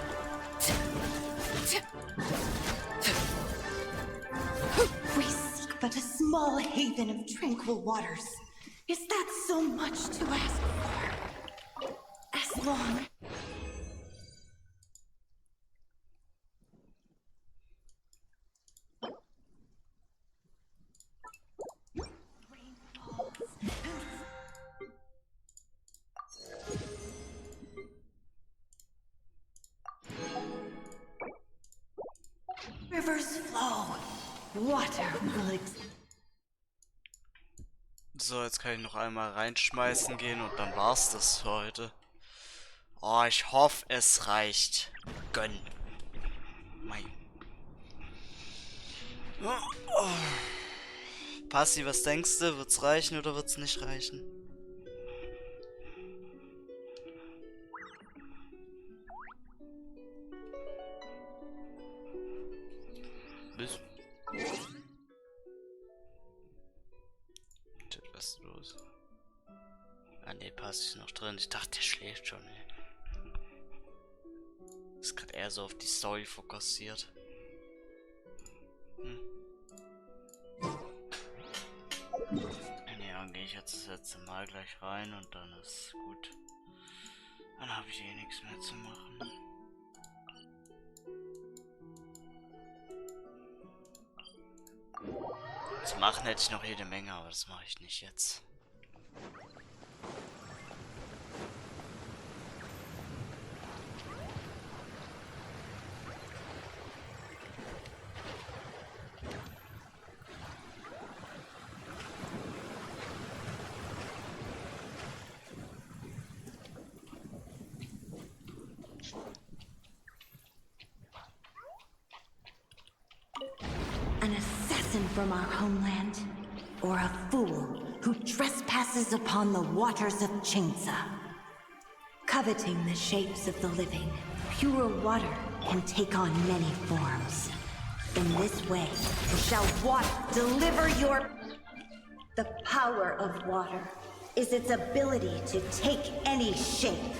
We seek but a small haven of tranquil waters. Is that so much to ask for? As long rivers flow, water will So, jetzt kann ich noch einmal reinschmeißen gehen und dann war's das für heute. Oh, ich hoffe, es reicht. Gönn. Mein. Oh. Passi, was denkst du? Wird's reichen oder wird's nicht reichen? ist noch drin. Ich dachte, der schläft schon, ey. Ist gerade eher so auf die Story fokussiert. Ne, dann gehe ich jetzt das letzte Mal gleich rein und dann ist gut. Dann habe ich eh nichts mehr zu machen. Zu machen hätte ich noch jede Menge, aber das mache ich nicht jetzt. An assassin from our homeland, or a fool who trespasses upon the waters of Chingsa. Coveting the shapes of the living, pure water can take on many forms. In this way, shall water deliver your... The power of water is its ability to take any shape.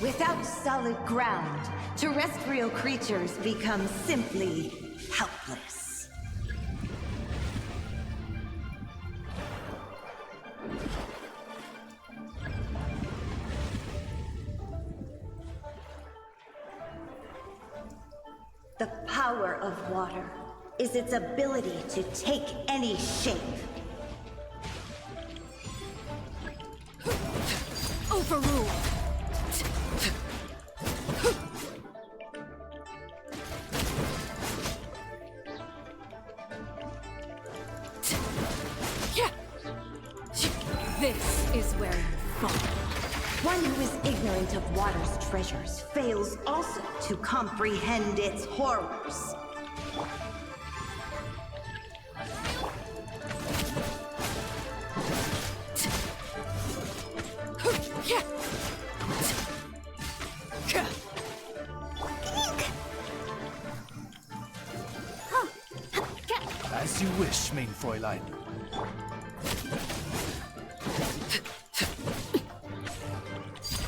Without solid ground, terrestrial creatures become simply helpless. The power of water is its ability to take any shape. Overruled. This is where you fall. One who is ignorant of water's treasures fails also to comprehend its horrors. As you wish, mein Fräulein.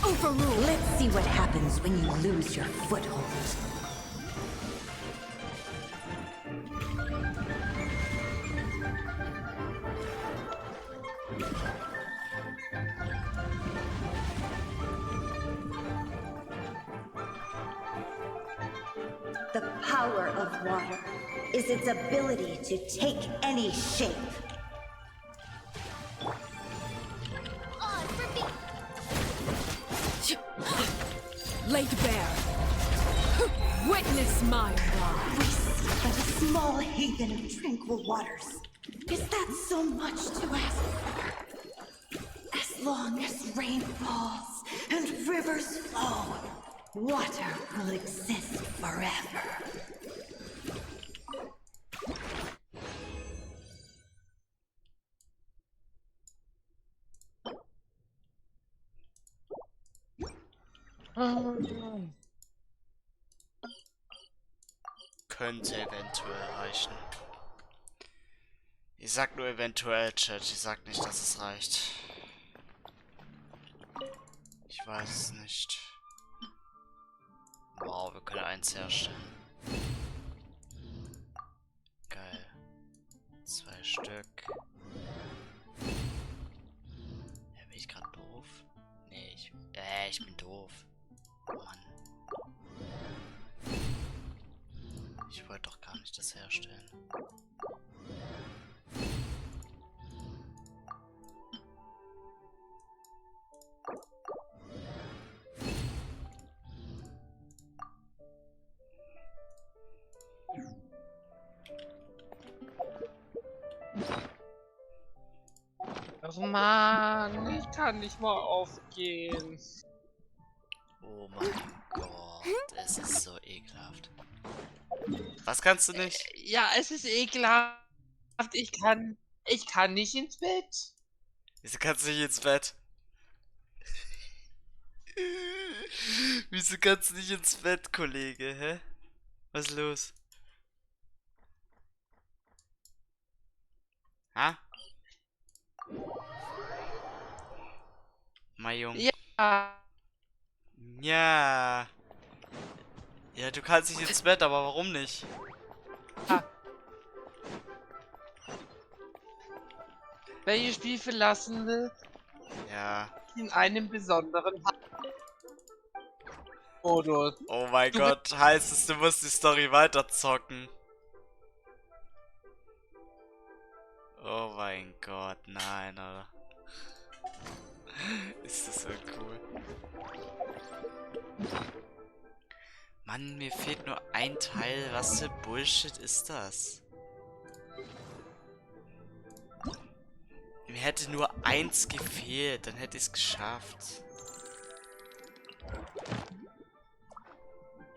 Overruled. Let's see what happens when you lose your foothold. The power of water is its ability to take any shape. Laid bare. Witness my wrath. We see but a small haven of tranquil waters. Is that so much to ask for? As long as rain falls and rivers flow, water will exist forever. Könnte eventuell reichen. Ich sag nur eventuell, Chat. Ich sag nicht, dass es reicht. Ich weiß es nicht. Wow, wir können eins herstellen. Geil. 2 Stück. Ja, bin ich gerade doof? Nee, ich bin doof. Mann. Ich wollte doch gar nicht das herstellen. Ach man, ich kann nicht mal aufgehen. Oh mein Gott, es ist so ekelhaft. Was kannst du nicht? Ja, es ist ekelhaft. Ich kann nicht ins Bett. Wieso kannst du nicht ins Bett? Wieso kannst du nicht ins Bett, Kollege, hä? Was ist los? Ha? Mein Junge. Ja. Ja. Ja, du kannst nicht ins Bett, aber warum nicht? Welches Spiel verlassen will? Ja. In einem besonderen Modus. Oh mein Gott, heißt es, du musst die Story weiterzocken. Oh mein Gott, nein, oder? Ist das so cool. Mann, mir fehlt nur ein Teil. Was für Bullshit ist das? Mir hätte nur eins gefehlt, dann hätte ich es geschafft.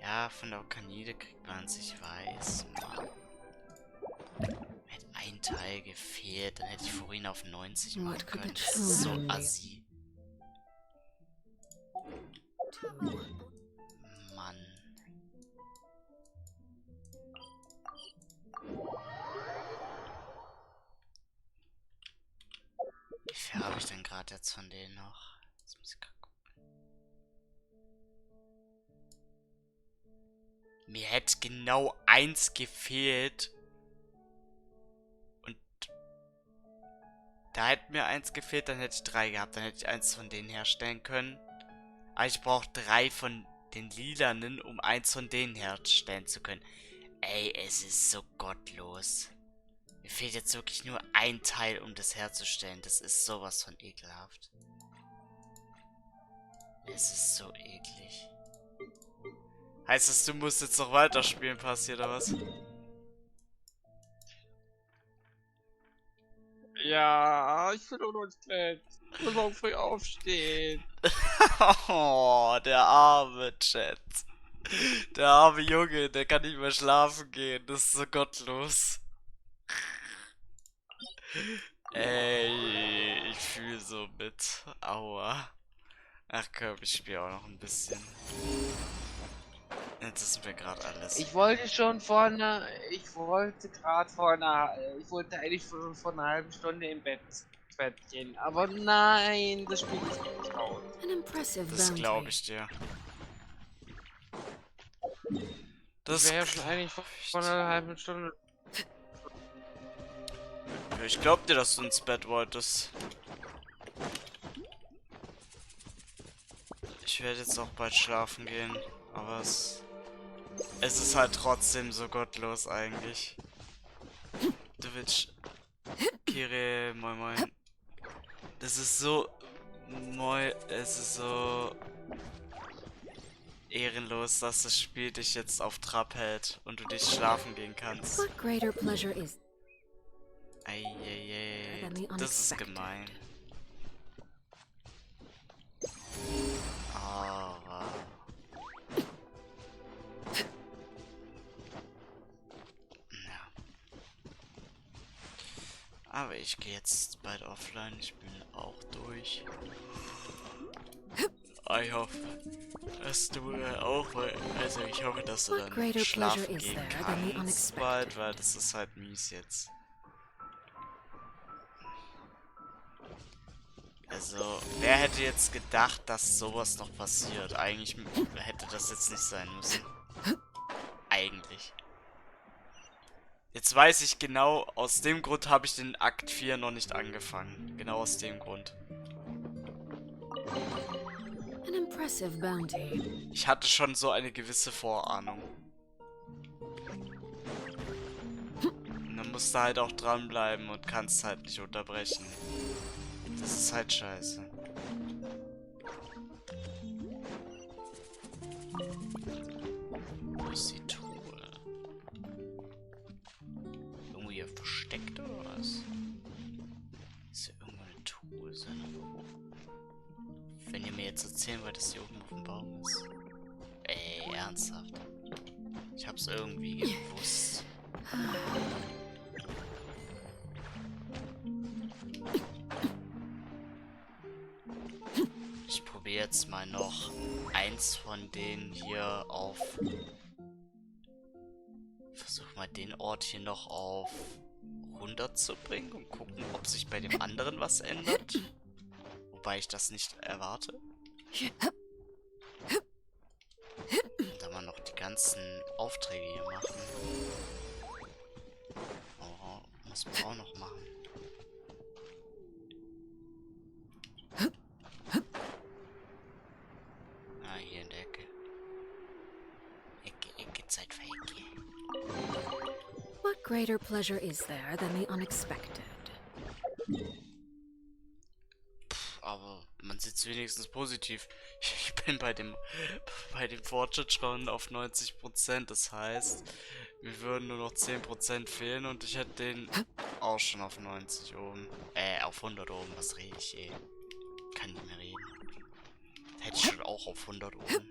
Ja, von der Okanide kriegt man sich weiß. Mann. Mir hätte ein Teil gefehlt, dann hätte ich vorhin auf 90 machen können. Das ist so assi. Mann. Wie viel habe ich denn gerade jetzt von denen noch? Jetzt muss ich gerade gucken. Mir hätte genau eins gefehlt. Und da hätte mir eins gefehlt, dann hätte ich 3 gehabt. Dann hätte ich eins von denen herstellen können. Aber ich brauche 3 von den Lilanen, um eins von denen herstellen zu können. Ey, es ist so gottlos. Mir fehlt jetzt wirklich nur ein Teil, um das herzustellen. Das ist sowas von ekelhaft. Es ist so eklig. Heißt das, du musst jetzt noch weiterspielen, passiert oder was? Ja, ich will nur ins Bett. Ich muss morgen früh aufstehen. Oh, der arme Chat. Der arme Junge, der kann nicht mehr schlafen gehen. Das ist so gottlos. Ey, ich fühle so mit. Aua. Ach komm, ich spiele auch noch ein bisschen. Jetzt ist mir gerade alles. Ich wollte schon vor einer... Ich wollte eigentlich schon vor einer halben Stunde im Bett gehen. Aber nein, das Spiel ist nicht raus. Das glaube ich dir. Das wäre ja schon eigentlich vor einer halben Stunde... Ja, ich glaub dir, dass du ins Bett wolltest. Ich werde jetzt auch bald schlafen gehen, aber es ist halt trotzdem so gottlos eigentlich. Du willst... Kire, moin moin. Das ist so... Es ist so... ehrenlos, dass das Spiel dich jetzt auf Trab hält und du nicht schlafen gehen kannst. What greater pleasure is Eieiei, das ist gemein. Oh, wow. Ja. Aber ich gehe jetzt bald offline, ich bin auch durch. Ich hoffe, dass du auch, also ich hoffe, dass du dann schlafen gehen kannst bald, weil das ist halt mies jetzt. Also, wer hätte jetzt gedacht, dass sowas noch passiert? Eigentlich hätte das jetzt nicht sein müssen. Eigentlich. Jetzt weiß ich genau, aus dem Grund habe ich den Akt 4 noch nicht angefangen. Genau aus dem Grund. an impressive bounty. Ich hatte schon so eine gewisse Vorahnung. Und dann musst du halt auch dranbleiben und kannst halt nicht unterbrechen. Das ist halt scheiße. Wo ist die Truhe? Irgendwo hier versteckt oder was? Ist hier irgendwo eine Truhe sein? Wenn ihr mir jetzt erzählen wollt, dass die oben auf dem Baum ist. Ey, ernsthaft. Ich hab's irgendwie gewusst. Ich probiere jetzt mal noch eins von denen hier auf... Versuch mal den Ort hier noch auf 100 zu bringen und gucken, ob sich bei dem anderen was ändert. Wobei ich das nicht erwarte. Und dann mal noch die ganzen Aufträge hier machen. Oh, muss man auch noch machen. Ah, hier in der Ecke. Ecke, Zeit für Ecke. What greater pleasure is there than the unexpected? Aber man sieht es wenigstens positiv. Ich bin bei dem Fortschritt schon auf 90%. Das heißt, mir würden nur noch 10% fehlen und ich hätte den auch schon auf 90 oben. Auf 100 oben. Was rede ich, ey? Kann nicht mehr reden. Hätte ich schon auch auf 100 oben.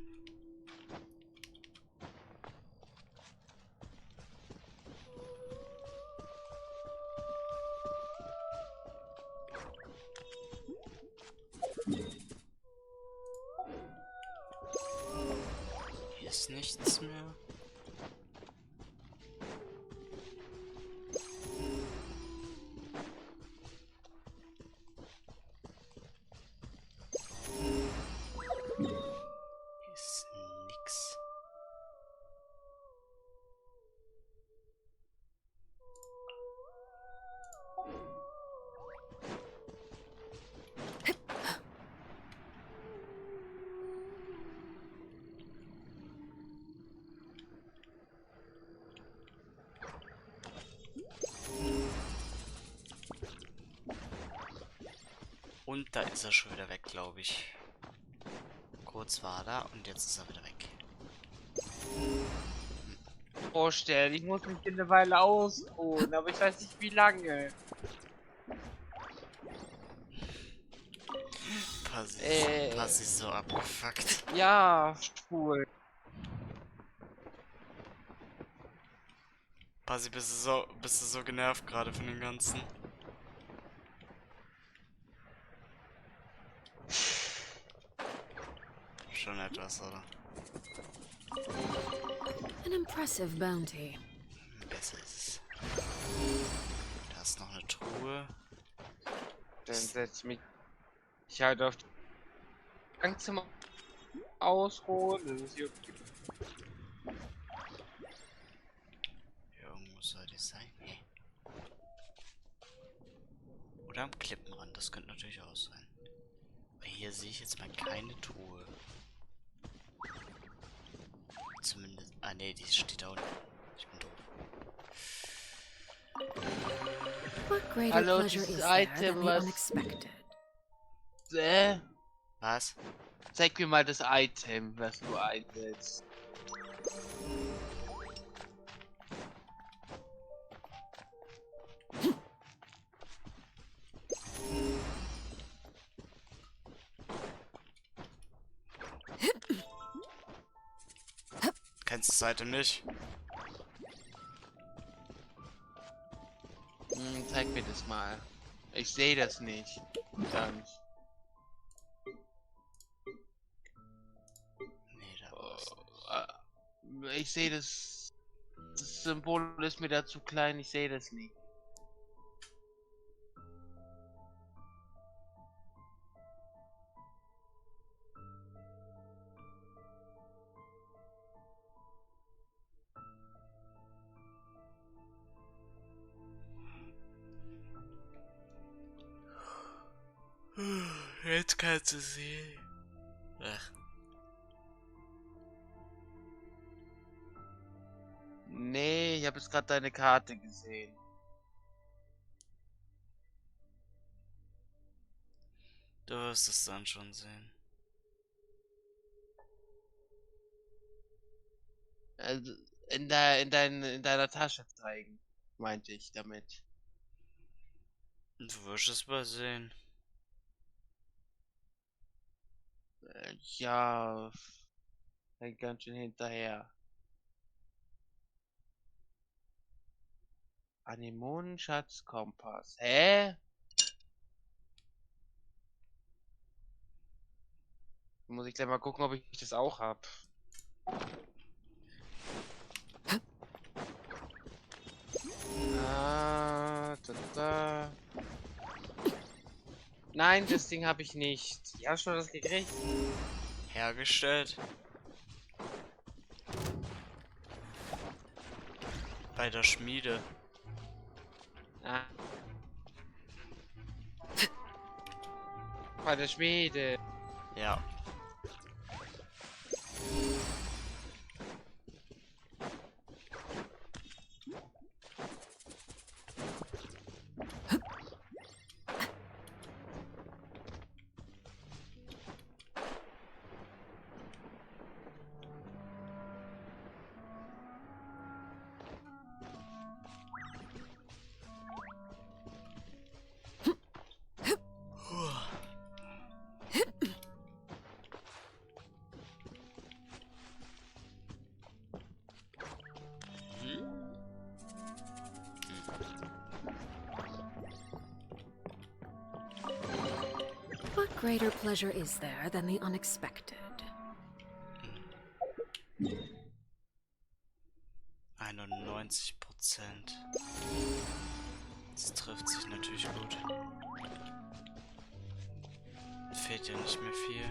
Hier ist nichts mehr. Hier ist nix. Und da ist er schon wieder weg, glaube ich. Kurz war er da und jetzt ist er wieder weg. Vorstellen, ich muss mich hier eine Weile ausruhen, aber ich weiß nicht wie lange. Passi ist so abgefuckt. Ja, schwul. Passi, bist du so genervt gerade von dem Ganzen? Schon etwas, oder? An impressive bounty. Besser ist es. Da ist noch eine Truhe. Dann setz mich halt auf Gang zum Ausruhen. Das ist hier okay. Irgendwo soll die sein. Hey. Oder am Klippenrand, das könnte natürlich auch sein. Aber hier sehe ich jetzt mal keine Truhe. Zumindest. Ah ne, die steht da unten. Ich bin doof. What greater Hallo, pleasure dieses is there Item, than the was... unexpected? Was? Zeig mir mal das Item, was du einsetzt. Kennst du das Item nicht? Zeig mir das mal. Ich sehe das nicht. Ganz. Nee, da war's nicht. Ich sehe das. Das Symbol ist mir da zu klein, ich sehe das nicht. Jetzt kannst du sehen. Ach. Nee, ich habe jetzt gerade deine Karte gesehen. Du wirst es dann schon sehen. Also in deiner Tasche zeigen, meinte ich damit. Du wirst es mal sehen. Ja, hängt ganz schön hinterher. Anemonenschatzkompass. Hä? Muss ich gleich mal gucken, ob ich das auch hab. Ah, Da. Nein, das Ding habe ich nicht. Ja, schon das gekriegt. Hergestellt. Bei der Schmiede. Ah. Bei der Schmiede. Ja. What greater pleasure is there than the unexpected? 91%. Das trifft sich natürlich gut. Fehlt ja nicht mehr viel.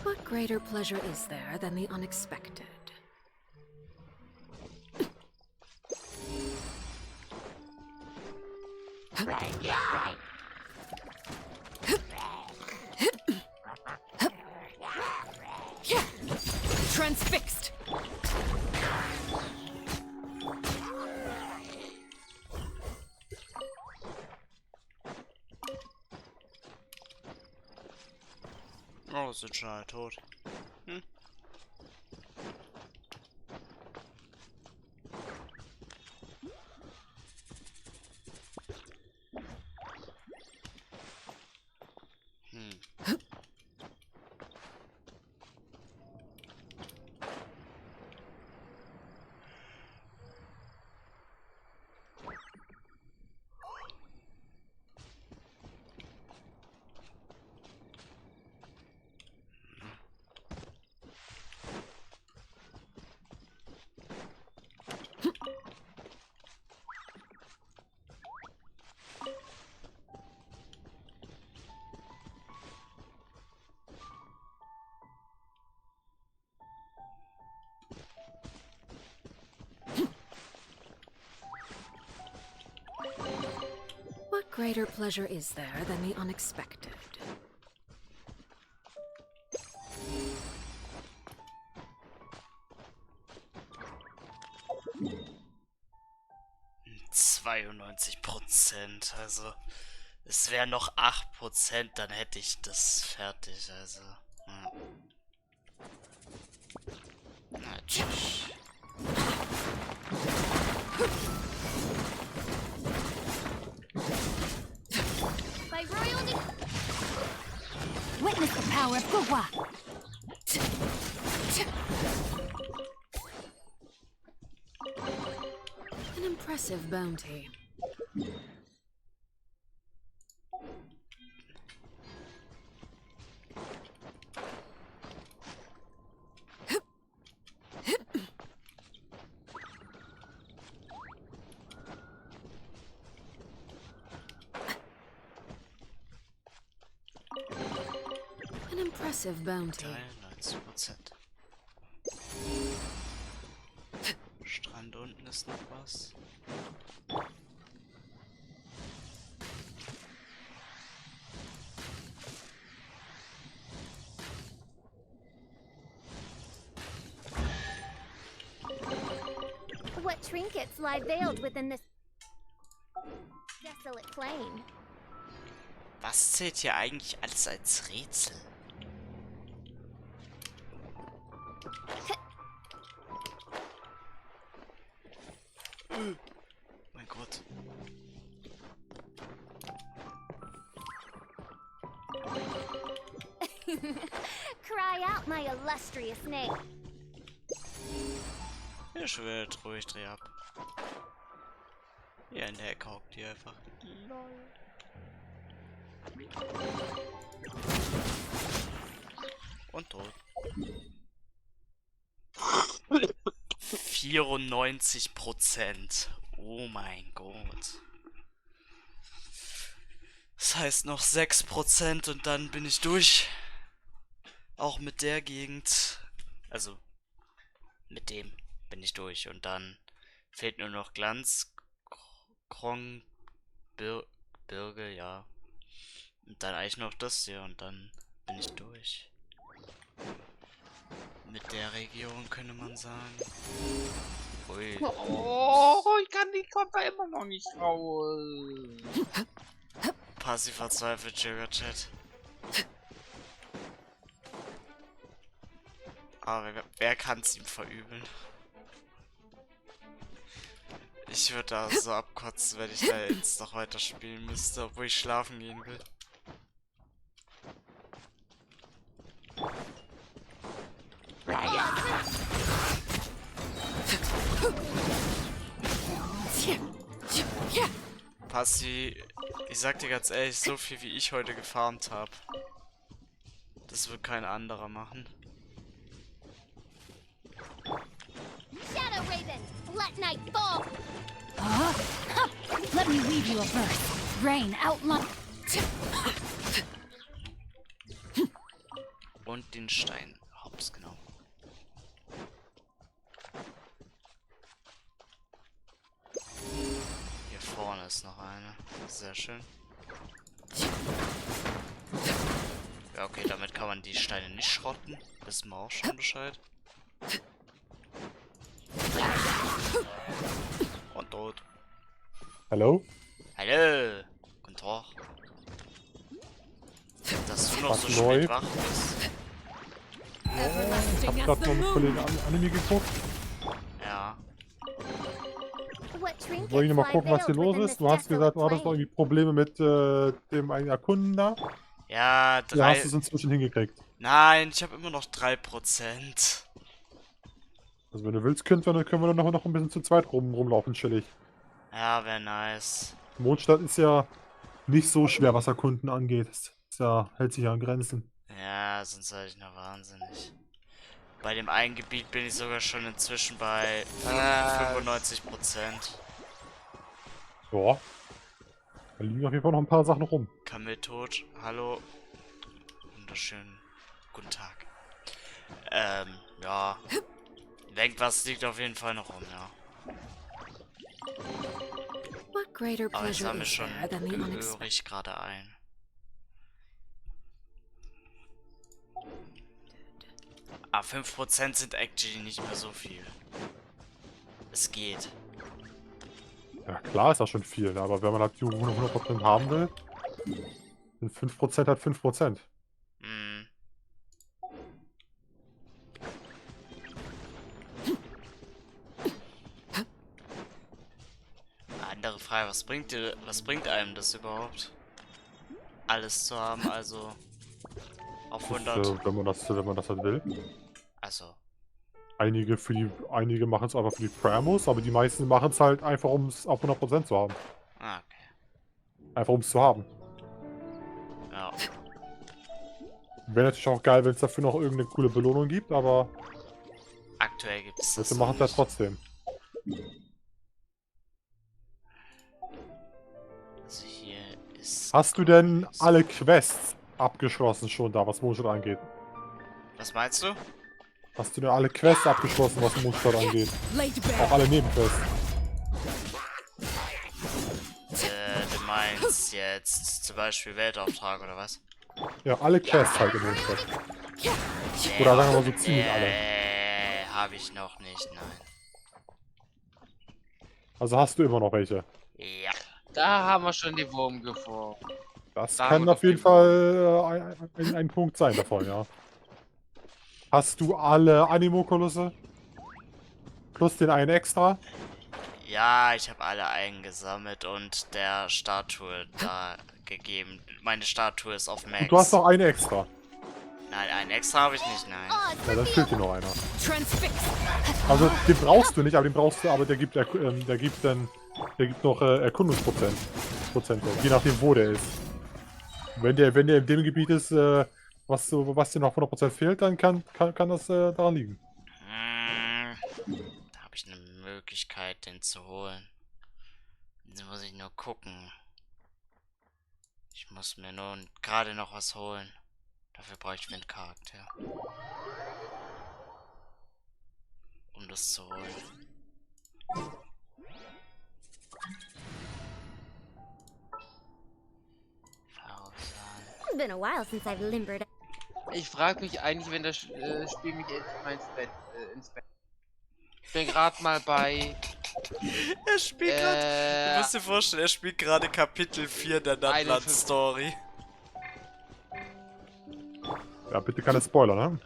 What greater pleasure is there than the unexpected? Transfixed! Oh, sind schon alle tot. Hm. What greater pleasure is there than the unexpected? %, also es wären noch 8%, dann hätte ich das fertig, also. Ja. Na tschüss. By royal Witness the power of Gugwa! An impressive bounty. An impressive bounty. 93%. Strand unten ist noch was. What trinkets lie veiled within this desolate plain? Was zählt hier eigentlich alles als Rätsel? Mein Gott. Cry out my illustrious name. Ich will ruhig, dreh ab. Hier in der Ecke hockt die einfach. Und tot. 94%. Oh mein Gott. Das heißt noch 6% und dann bin ich durch. Auch mit der Gegend. Also, mit dem bin ich durch. Und dann fehlt nur noch Glanz, Krong, Birge, ja. Und dann eigentlich noch das hier und dann bin ich durch. Mit der Region könnte man sagen. Ui. Oh, ich kann die Koffer immer noch nicht raus. Passiv verzweifelt, Jigger-Chat. Aber wer kann es ihm verübeln? Ich würde da so abkotzen, wenn ich da jetzt noch weiter spielen müsste, obwohl ich schlafen gehen will. Passi, ich sag dir ganz ehrlich, so viel wie ich heute gefarmt habe, das wird kein anderer machen. Shadow Raven, let night fall. Let me read you a verse. Rain outline. Und den Stein. Hops, genau. Hier vorne ist noch eine. Sehr schön. Ja, okay, damit kann man die Steine nicht schrotten. Wissen wir auch schon Bescheid. Und tot. Hallo? Hallo. Guten Tag. Dass du noch so spät wach bist. Ich hab grad noch mit Kollegen Anime geguckt. Ja. Soll ich noch mal gucken, was hier los ist? Du hast gesagt, du hattest noch irgendwie Probleme mit dem einen Erkunden da. Ja, 3... Ja, hast du es inzwischen hingekriegt. Nein, ich habe immer noch 3%. Also wenn du willst, können wir dann noch ein bisschen zu zweit rumlaufen, chillig. Ja, wäre nice. Mondstadt ist ja nicht so schwer, was Erkunden angeht. Das ist ja, hält sich ja an Grenzen. Ja, sonst werde ich noch wahnsinnig. Bei dem einen Gebiet bin ich sogar schon inzwischen bei 95%. Ja. Da liegen auf jeden Fall noch ein paar Sachen rum. Kamil tot. Hallo. Wunderschönen guten Tag. Ja. Irgendwas liegt auf jeden Fall noch rum, ja. Aber ich sammle schon gehörig gerade ein. Ah, 5% sind actually nicht mehr so viel. Es geht. Ja, klar ist das schon viel, aber wenn man halt die 100% haben will, sind 5% halt 5%. Hm. Andere Frage, was bringt einem das überhaupt? Alles zu haben, also auf 100. Wenn man das halt will. Also. Einige machen es einfach für die Pramos, aber die meisten machen es halt einfach, um es auf 100% zu haben. Ah, okay. Einfach um es zu haben. Ja. Wäre natürlich auch geil, wenn es dafür noch irgendeine coole Belohnung gibt, aber aktuell gibt es das. Wir machen es halt trotzdem. Also hier ist. Hast du denn alle Quests abgeschlossen schon da, was Mondstadt angeht? Was meinst du? Hast du denn alle Quests abgeschlossen, was Mondstadt angeht? Auch alle Nebenquests. Du meinst jetzt zum Beispiel Weltauftrag oder was? Ja, alle Quests halt in Mondstadt. Oder sagen wir mal so ziemlich alle. Habe ich noch nicht, nein. Also hast du immer noch welche? Ja. Da haben wir schon die Wurm gefunden. Das kann auf jeden Fall ein Punkt sein davon, ja. Hast du alle Animo-Kolosse? Plus den einen extra? Ja, ich habe alle eingesammelt und der Statue da gegeben. Meine Statue ist auf Max. Und du hast noch eine extra. Nein, einen extra habe ich nicht, nein. Ja, dann fehlt dir noch einer. Also den brauchst du nicht, aber der gibt noch Erkundungsprozente, je nachdem wo der ist. Wenn der in dem Gebiet ist, was dir noch 100% fehlt, dann kann das daran liegen. Da habe ich eine Möglichkeit, den zu holen. Jetzt muss ich nur gucken. Ich muss mir nur gerade noch was holen. Dafür brauche ich Windcharakter. Um das zu holen. Been a while since I've limbered. Ich frage mich eigentlich, wenn das Spiel mich endlich mal ins Bett. Ich bin gerade mal bei... Er spielt gerade... Du musst dir vorstellen, er spielt gerade Kapitel 4 der Nutland-Story. Ja, bitte keine Spoiler, ne?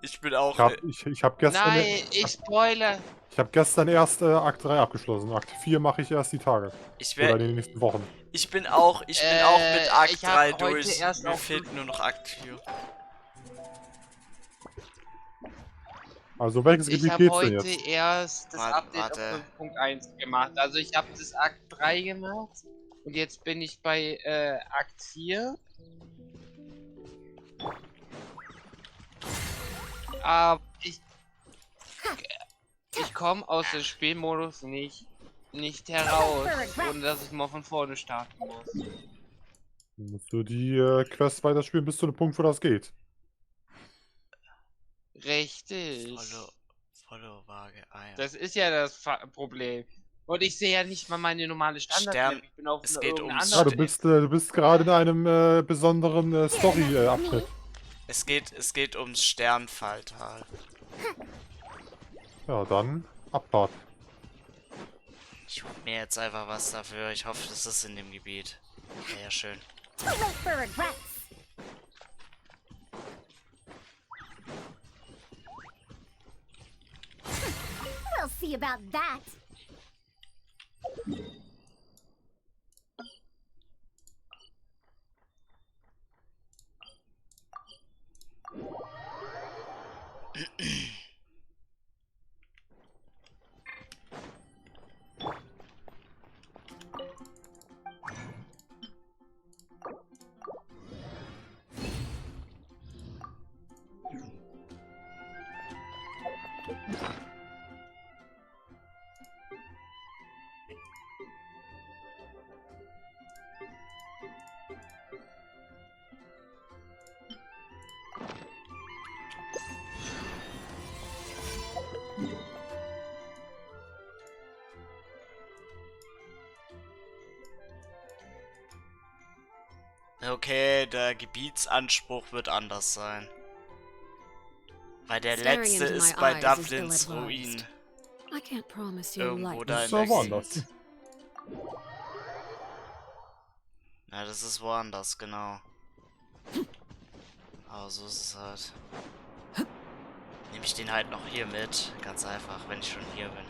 Ich bin auch... Ich hab gestern... Nein, ich spoilere! Ich habe gestern erst Akt 3 abgeschlossen. Akt 4 mache ich erst die Tage. Oder in den nächsten Wochen. Ich bin auch mit Akt 3 durch. Erst Mir fehlt nur noch Akt 4. Also welches Gebiet geht's denn jetzt? Ich habe heute erst das Update auf 5.1 gemacht. Also ich habe das Akt 3 gemacht. Und jetzt bin ich bei Akt 4. Aber ich komme aus dem Spielmodus nicht heraus, ohne dass ich mal von vorne starten muss. Du musst du die Quest weiterspielen bis zu dem Punkt, wo das geht. Richtig. Volle Waage Eier. Das ist ja das Problem. Und ich sehe ja nicht mal meine normale Standard. Ich bin auf es geht ums Ja, du bist gerade in einem besonderen Story-Abschnitt. Es geht ums Sternfalltal. Ja, dann Abfahrt. Ich hol mir jetzt einfach was dafür. Ich hoffe, das ist in dem Gebiet. Ja, schön. We'll see about that. Okay, der Gebietsanspruch wird anders sein. Weil der letzte ist bei Dublins Ruin. Irgendwo da in der Gegend. Na, das ist woanders, genau. Aber so ist es halt. Nehme ich den halt noch hier mit. Ganz einfach, wenn ich schon hier bin.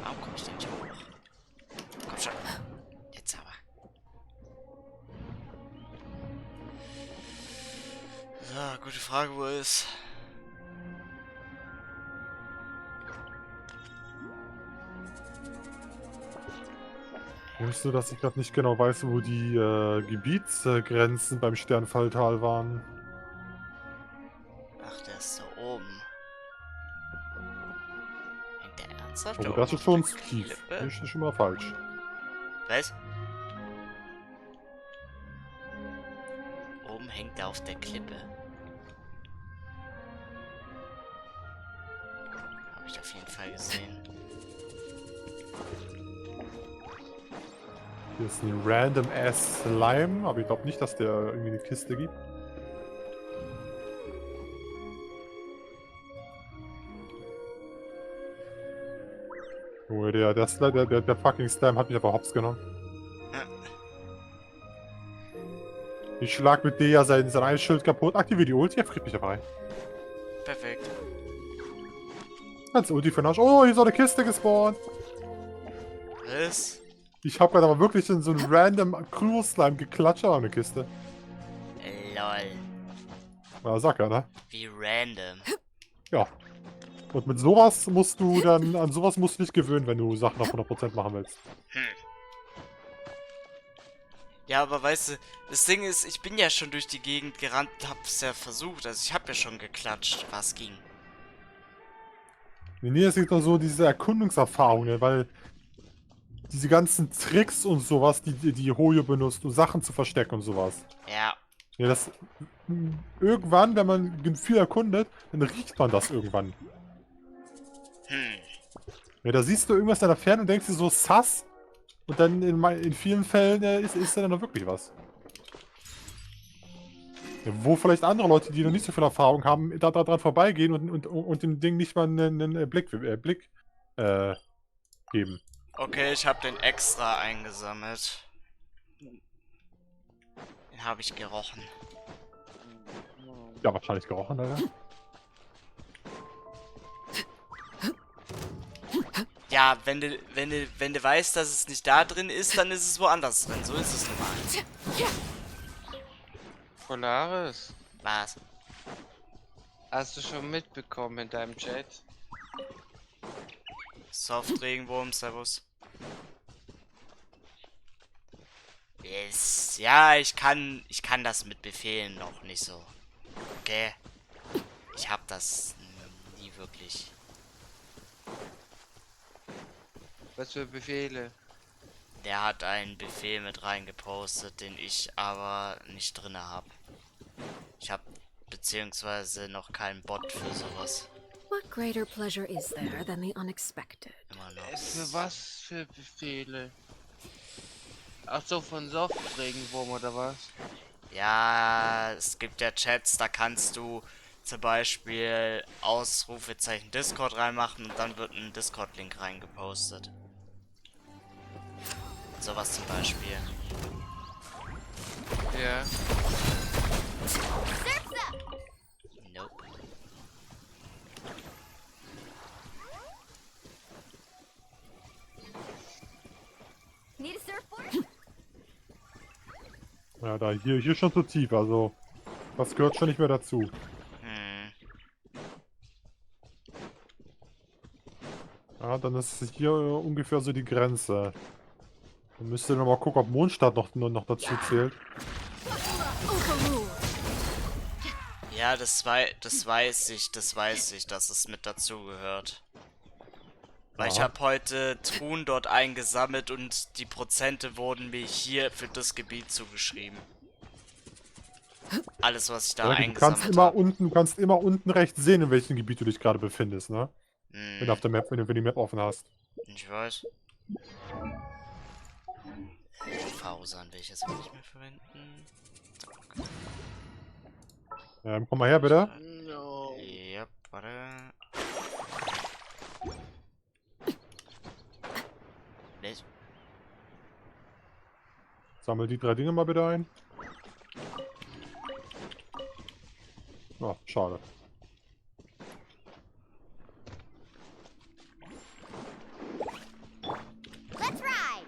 Warum komme ich denn nicht hoch? Komm schon. Jetzt aber. Ja, gute Frage, wo er ist. Weißt du, dass ich gerade nicht genau weiß, wo die Gebietsgrenzen beim Sternfalltal waren? Ach, der ist da oben. Hängt der ernsthaft? Also das ist schon tief. Das ist schon mal falsch. Was? Oben hängt er auf der Klippe. Habe ich auf jeden Fall gesehen. Hier ist ein random ass Slime, aber ich glaube nicht, dass der irgendwie eine Kiste gibt. Junge, der fucking Slime hat mich aber hops genommen. Ich schlag mit der sein Eisschild kaputt, aktiviere die Ulti, er friert mich dabei. Perfekt. Als Ulti für Arsch. Oh, hier ist so eine Kiste gespawnt. Was? Ich habe gerade aber wirklich in so einen random Cruise-Slime geklatscht an eine Kiste. Lol. Ja, sag ja, ne? Wie random. Ja. Und mit sowas musst du dann, an sowas musst du dich gewöhnen, wenn du Sachen auf 100% machen willst. Ja, aber weißt du, das Ding ist, ich bin ja schon durch die Gegend gerannt, hab's ja versucht. Also ich hab ja schon geklatscht, was ging. Nee, es gibt doch so diese Erkundungserfahrungen, weil diese ganzen Tricks und sowas, die Hoyo benutzt, um Sachen zu verstecken und sowas. Ja. Ja, das... Irgendwann, wenn man viel erkundet, dann riecht man das irgendwann. Ja, da siehst du irgendwas in der Ferne und denkst dir so, sass. Und dann in vielen Fällen ist da dann wirklich was. Ja, wo vielleicht andere Leute, die noch nicht so viel Erfahrung haben, da dran vorbeigehen und dem Ding nicht mal einen Blick geben. Okay, ich habe den extra eingesammelt. Den habe ich gerochen. Ja, wahrscheinlich gerochen, Alter. Ja, wenn du weißt, dass es nicht da drin ist, dann ist es woanders drin. So ist es nun mal. Polaris. Was? Hast du schon mitbekommen in deinem Chat? Soft-Regenwurm, servus. Yes. Ja, ich kann das mit Befehlen noch nicht so. Okay. Ich hab das nie wirklich. Was für Befehle? Der hat einen Befehl mit reingepostet, den ich aber nicht drinne habe. Ich habe beziehungsweise noch keinen Bot für sowas. What greater pleasure is there than the unexpected? Immer noch. Für was für Befehle? Ach so, von Soft-Regenwurm oder was? Ja, es gibt ja Chats, da kannst du zum Beispiel Ausrufezeichen Discord reinmachen und dann wird ein Discord-Link reingepostet. Sowas zum Beispiel. Ja. Nope. Need a surfboard? Ja, da hier schon zu tief, also das gehört schon nicht mehr dazu. Ja, dann ist hier ungefähr so die Grenze. Dann müsst ihr nochmal gucken, ob Mondstadt noch dazu zählt. Ja, das weiß ich, dass es mit dazu gehört. Weil ich habe heute Truhen dort eingesammelt und die Prozente wurden mir hier für das Gebiet zugeschrieben. Alles, was ich da eingesammelt habe. Du kannst immer unten rechts sehen, in welchem Gebiet du dich gerade befindest, ne? Wenn du auf der Map, wenn du die Map offen hast. Ich weiß. Fausern will ich jetzt nicht mehr verwenden. Komm mal her, bitte. No. Ja, warte. Nicht. Sammel die 3 Dinge mal bitte ein. Oh, schade. Let's ride!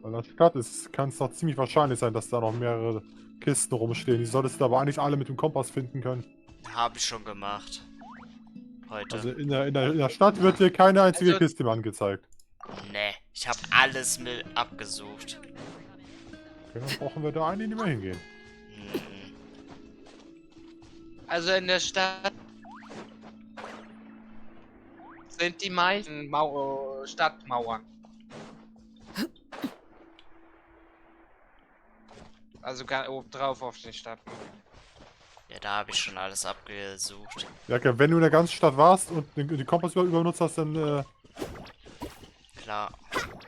Weil das Stadt ist, kann es doch ziemlich wahrscheinlich sein, dass da noch mehrere Kisten rumstehen. Die solltest du aber eigentlich alle mit dem Kompass finden können. Habe ich schon gemacht. Heute. Also in der Stadt wird dir keine einzige Kiste mehr angezeigt. Ne, ich habe alles mit abgesucht. Okay, dann brauchen wir da eigentlich nicht mehr hingehen. Also in der Stadt sind die meisten Stadtmauern. Also oben drauf auf den Stadtmauern. Ja, da habe ich schon alles abgesucht. Ja, okay, wenn du in der ganzen Stadt warst und die Kompass benutzt hast, dann Klar.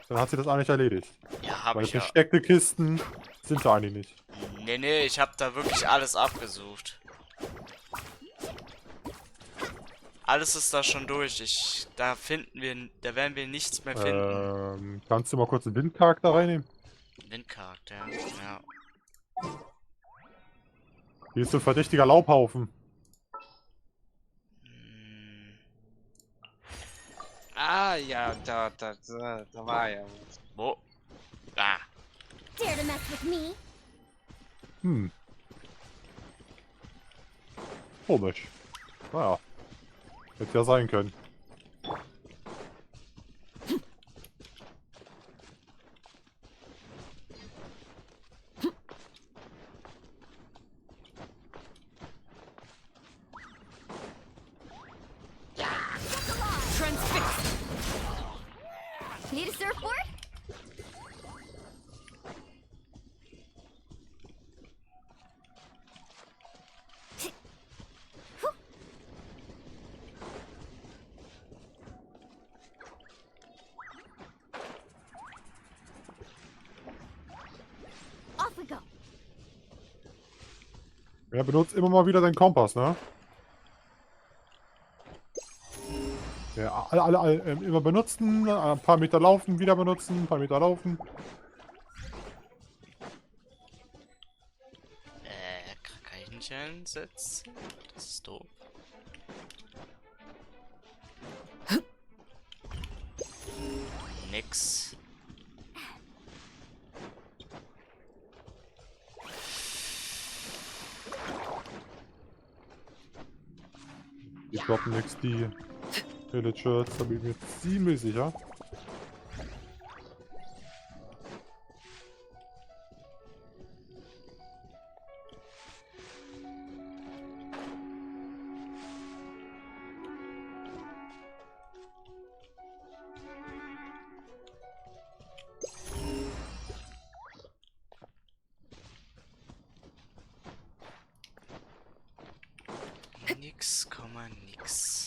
Dann hat sie das eigentlich erledigt. Ja, habe ich ja. Weil versteckte Kisten sind da eigentlich nicht. Nee, ich habe da wirklich alles abgesucht. Alles ist da schon durch. Da werden wir nichts mehr finden. Kannst du mal kurz den Windcharakter reinnehmen? Windcharakter, ja. Hier ist so ein verdächtiger Laubhaufen. Ah, ja, da war ja was. Wo? Ah. Dare to mess with me? Komisch. Naja. Hätte ja sein können. Need a surfboard? Off we go. Ja, benutzt immer mal wieder deinen Kompass, ne? Ja, immer benutzen, ein paar Meter laufen, wieder benutzen, ein paar Meter laufen. Kaninchen setzen? Das ist doof. Nix. Die droppen nix, die Villagers, da bin ich mir ziemlich sicher. Nix, nix.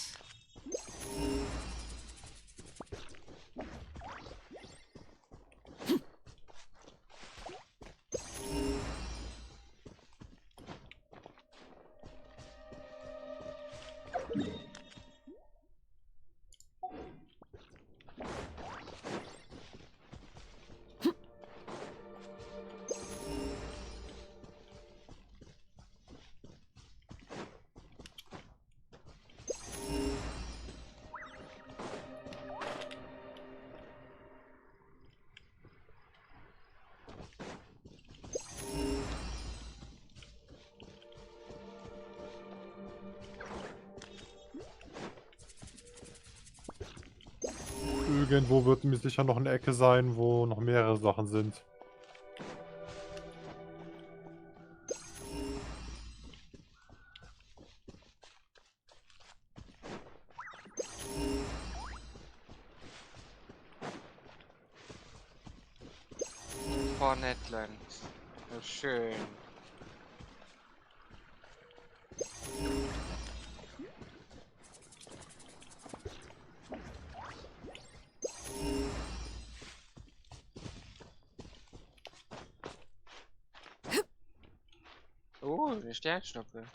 Irgendwo wird mir sicher noch eine Ecke sein, wo noch mehrere Sachen sind. Vorne entlang. So schön. Oh, eine Sternschnuppe.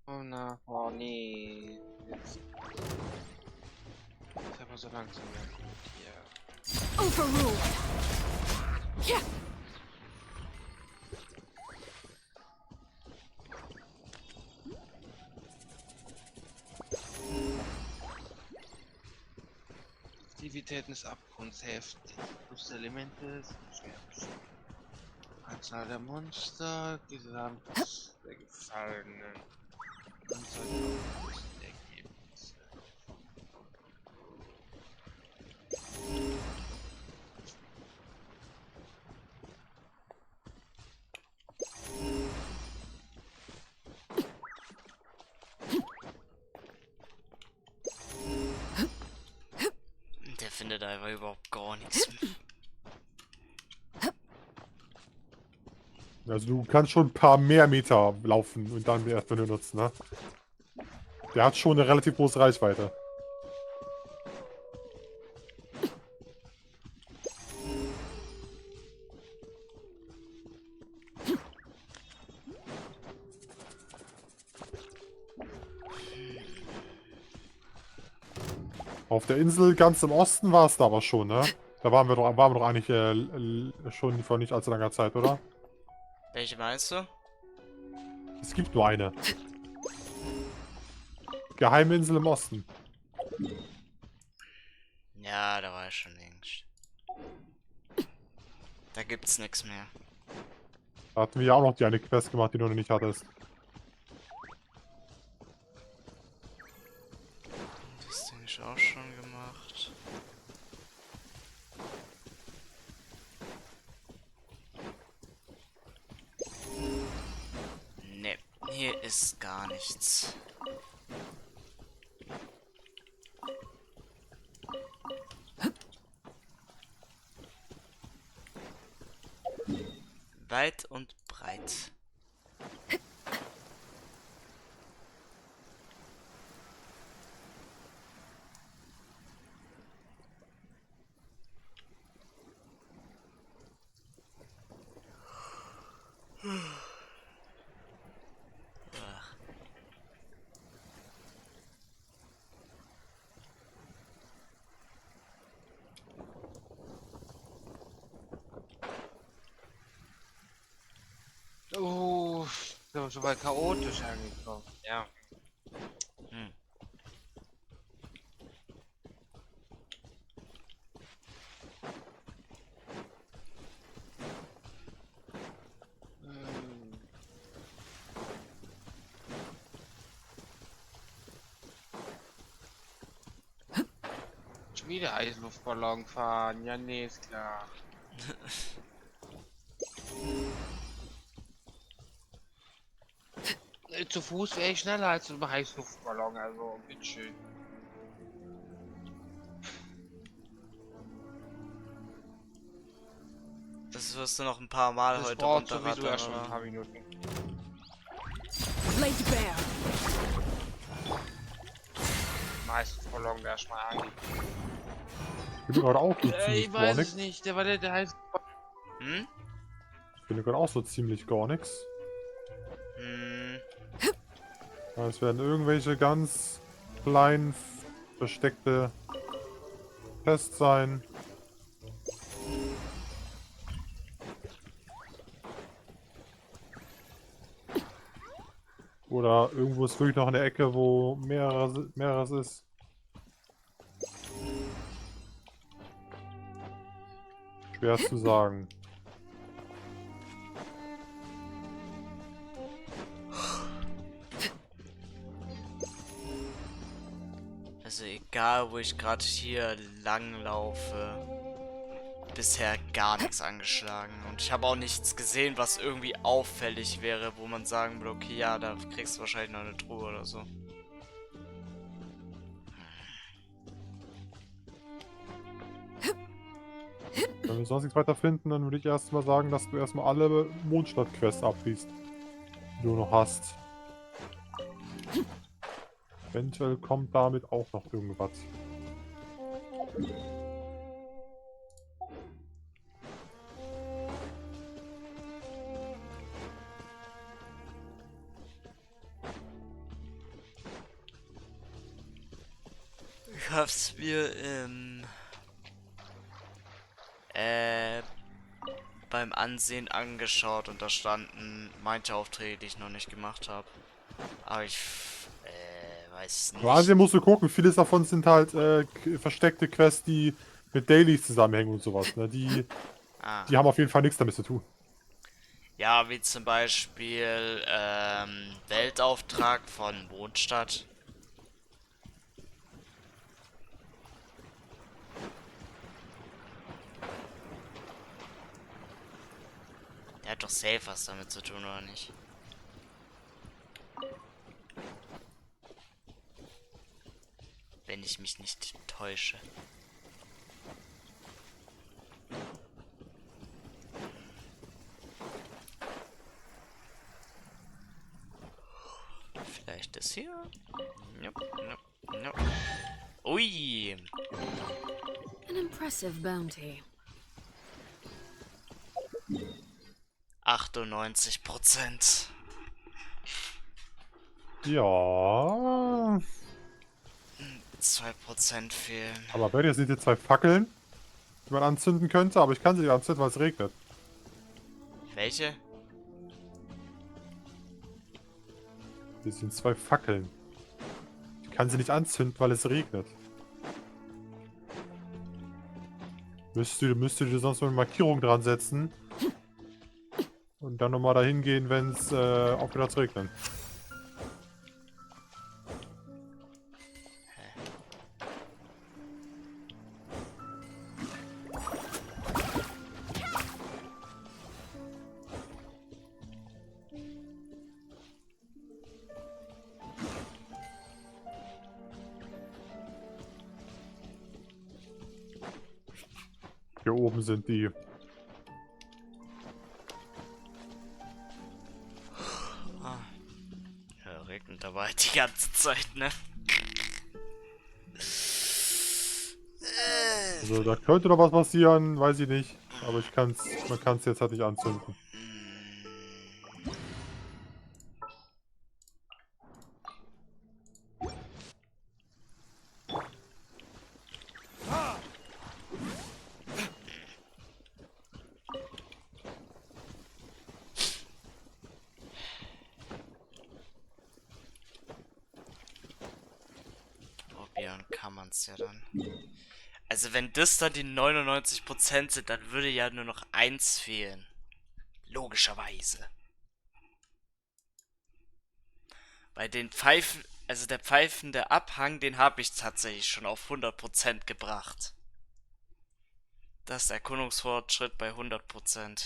Oh na, oh nee. Jetzt. Ist aber so langsam hier. Overruled. Yeah. Aktivitäten des Abgrunds heftig. Plus Elemente sind schwer. Anzahl der Monster, Gesamt der Gefallenen. Anzahl der Ergebnisse. Der findet einfach überhaupt gar nichts. Also du kannst schon ein paar mehr Meter laufen und dann erst benutzen, ne? Der hat schon eine relativ große Reichweite. Auf der Insel ganz im Osten war es da aber schon, ne? Da waren wir doch eigentlich schon vor nicht allzu langer Zeit, oder? Welche meinst du? Es gibt nur eine. Geheime Insel im Osten. Ja, da war ich schon längst. Da gibt's nichts mehr. Da hatten wir ja auch noch die eine Quest gemacht, die du noch nicht hattest. Das Ding ich auch schon gemacht. Ne, hier ist gar nichts. Weit und breit. So weit chaotisch angekommen. Ja. Schon wieder Eisluftballon fahren. Ja, nee, ist klar. Zu Fuß wäre ich schneller als im Heißluftballon, also bitteschön. Das wirst du noch ein paar Mal Das heute braucht sowieso runterrattern, ja schon ein oder? paar Minuten. Heißluftballon wäre schon mal angekommen. Ich bin gerade auch so ziemlich Ich gar weiß nix. es nicht, der war der heißt. Hm? Ich bin gerade auch so ziemlich gar nix. Hm. Es werden irgendwelche ganz kleinen, versteckte Tests sein. Oder irgendwo ist wirklich noch eine Ecke, wo mehreres ist. Schwer zu sagen. Also egal, wo ich gerade hier lang laufe, bisher gar nichts angeschlagen. Und ich habe auch nichts gesehen, was irgendwie auffällig wäre, wo man sagen würde, okay, ja, da kriegst du wahrscheinlich noch eine Truhe oder so. Wenn wir sonst nichts weiter finden, dann würde ich erstmal sagen, dass du erstmal alle Mondstadt-Quests abschließt, die du noch hast. Eventuell kommt damit auch noch irgendwas. Ich hab's mir beim Ansehen angeschaut und da standen manche Aufträge, die ich noch nicht gemacht habe. Aber ich weiß nicht. Quasi musst du gucken, vieles davon sind halt versteckte Quests, die mit Dailies zusammenhängen und sowas. Ne? Die haben auf jeden Fall nichts damit zu tun. Ja, wie zum Beispiel Weltauftrag von Mondstadt. Der hat doch safe was damit zu tun, oder nicht? Wenn ich mich nicht täusche. Vielleicht das hier? Nope, nope, nope. Ui. An impressive bounty. 98%. Ja. 2% fehlen. Aber bei dir sind hier 2 Fackeln, die man anzünden könnte, aber ich kann sie nicht anzünden, weil es regnet. Welche? Hier sind 2 Fackeln. Ich kann sie nicht anzünden, weil es regnet. Müsste dir sonst mal eine Markierung dran setzen. Und dann nochmal dahin gehen, wenn es aufhört zu regnen. Hier oben sind die. Ja, regnet aber halt die ganze Zeit, ne? Also da könnte noch was passieren, weiß ich nicht. Aber man kann es jetzt halt nicht anzünden. Probieren kann man es ja dann. Also wenn das dann die 99% sind, dann würde ja nur noch 1 fehlen. Logischerweise. Bei den Pfeifen, also der pfeifende Abhang, den habe ich tatsächlich schon auf 100% gebracht. Das ist der Erkundungsfortschritt bei 100%.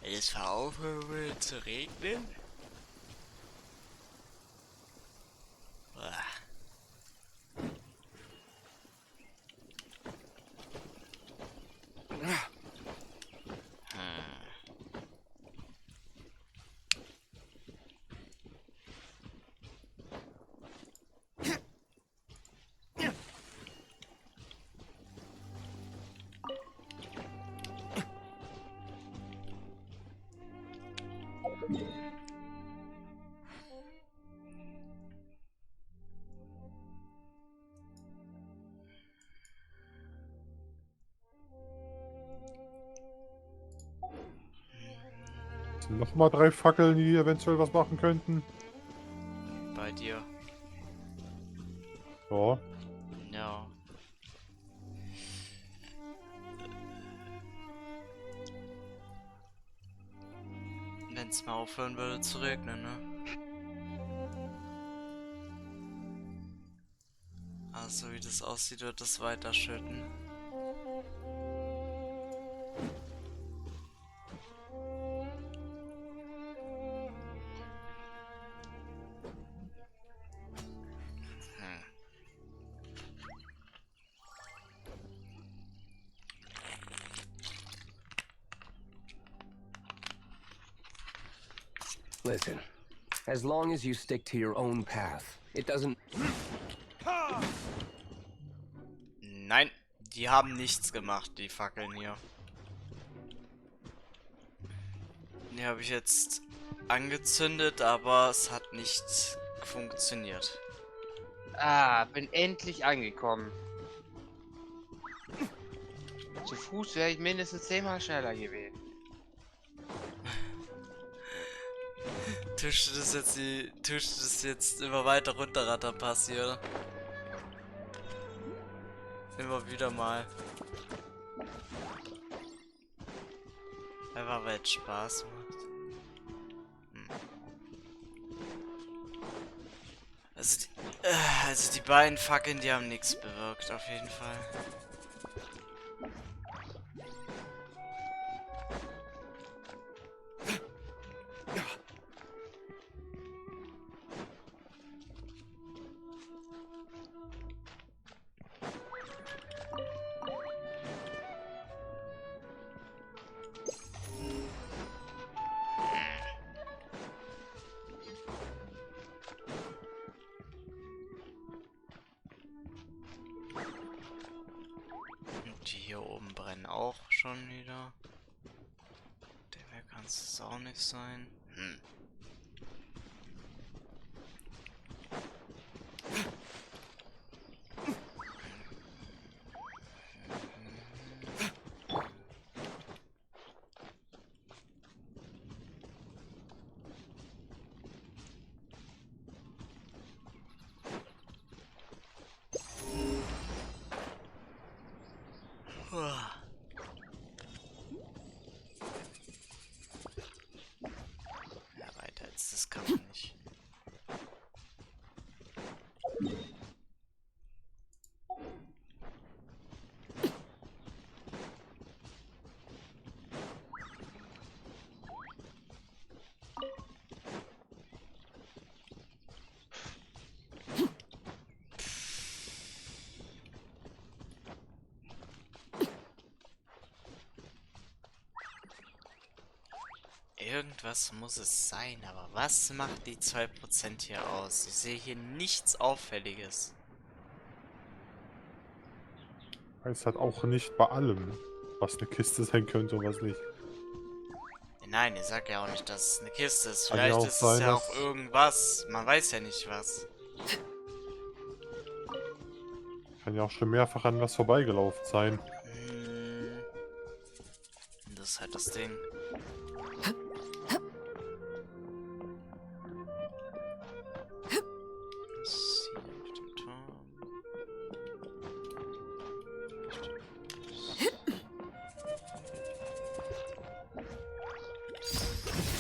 Wenn es aufhören will zu regnen. Nochmal 3 Fackeln, die eventuell was machen könnten. Bei dir. Ja. Ja. Wenn es mal aufhören würde zu regnen, ne? Also wie das aussieht, wird es weiter schütten. Listen, as long as you stick to your own path, it doesn't... Nein, die haben nichts gemacht, die Fackeln hier. Die habe ich jetzt angezündet, aber es hat nicht funktioniert. Ah, bin endlich angekommen. Zu Fuß wäre ich mindestens 10-mal schneller gewesen. Tust du das jetzt immer weiter runterrattern, Passi, oder? Immer wieder mal. Einfach weil es Spaß macht. Also die beiden Fackeln, die haben nichts bewirkt, auf jeden Fall. Die hier oben brennen auch schon wieder. Der mehr kann es auch nicht sein. Ja, weiter als das kann man nicht. Irgendwas muss es sein, aber was macht die 2% hier aus? Ich sehe hier nichts Auffälliges. Weiß halt auch nicht bei allem, was eine Kiste sein könnte und was nicht. Nein, ich sag ja auch nicht, dass es eine Kiste ist. Kann ja Vielleicht auch ist es sein, ja dass- auch irgendwas. Man weiß ja nicht was. Kann ja auch schon mehrfach an was vorbeigelaufen sein. Das ist halt das Ding.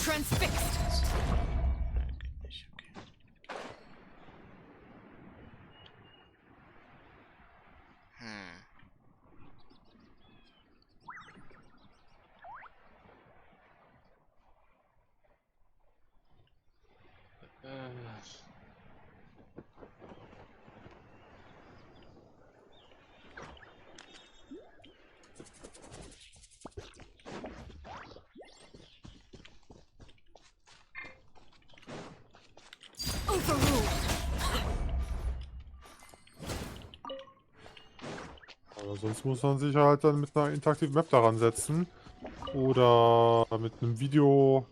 Transfixed. Aber sonst muss man sich halt dann mit einer interaktiven Map daran setzen. Oder mit einem Video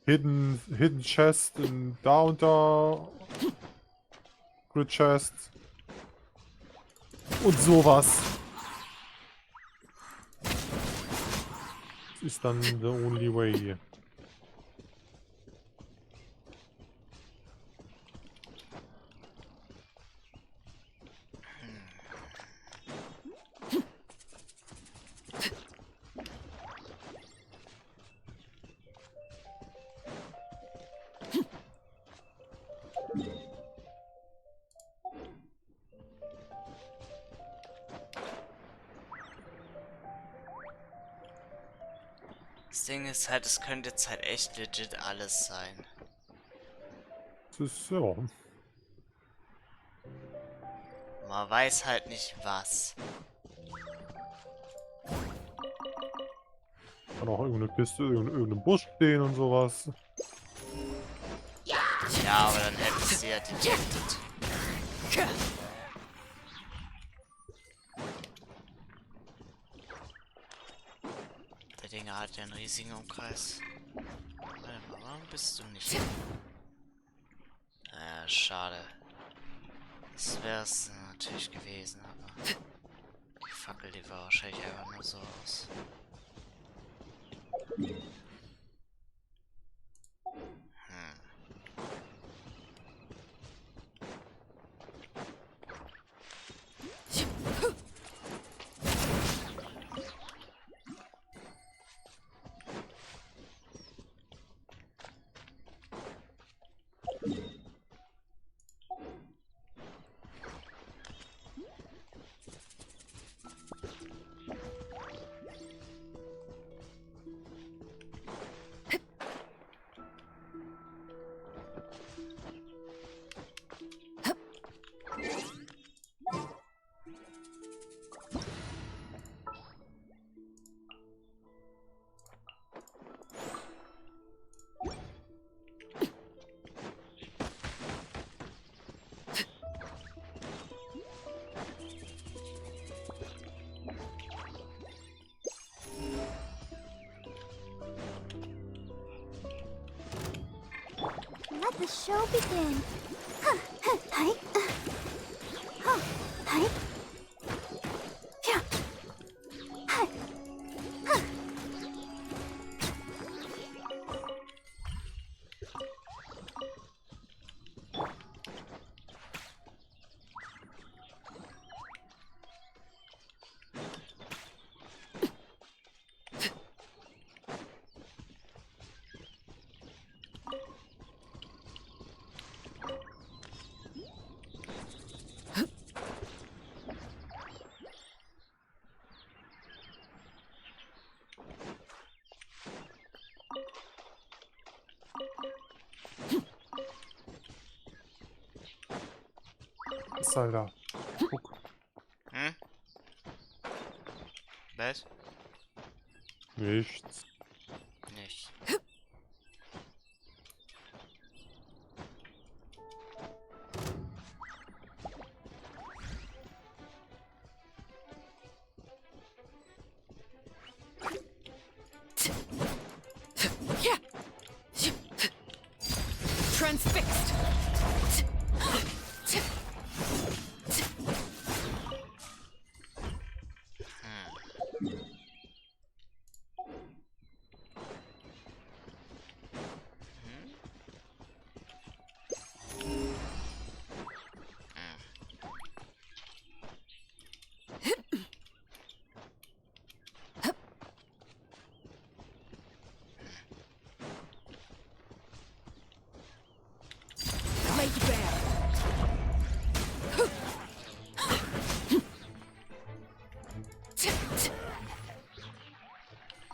Hidden Chest in da und da. Grid Chest. Und sowas. Das ist dann the only way. Das Ding ist halt, es könnte jetzt halt echt legit alles sein. Das ist ja. Man weiß halt nicht was. Kann auch irgendeine Kiste, irgendein Busch stehen und sowas. Ja, aber dann hätte ich sie ja dejected. Der Ding hat ja einen riesigen Umkreis. Warte mal, warum bist du nicht? Schade. Das wäre es natürlich gewesen, aber die Fackel, die war wahrscheinlich einfach nur so aus. show begin? Hi. Hi. Phew. Hi. Was ist da? Guck. Hm? Was? Nichts. Nicht. Transfixed.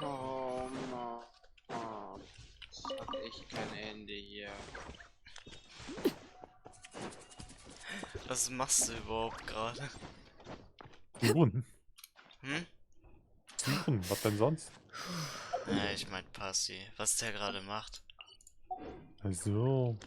Oh Mann. Das hat echt kein Ende hier. Was machst du überhaupt gerade? Suchen. Hm? Suchen. Was denn sonst? Ja, ich mein Passi. Was der gerade macht. Also.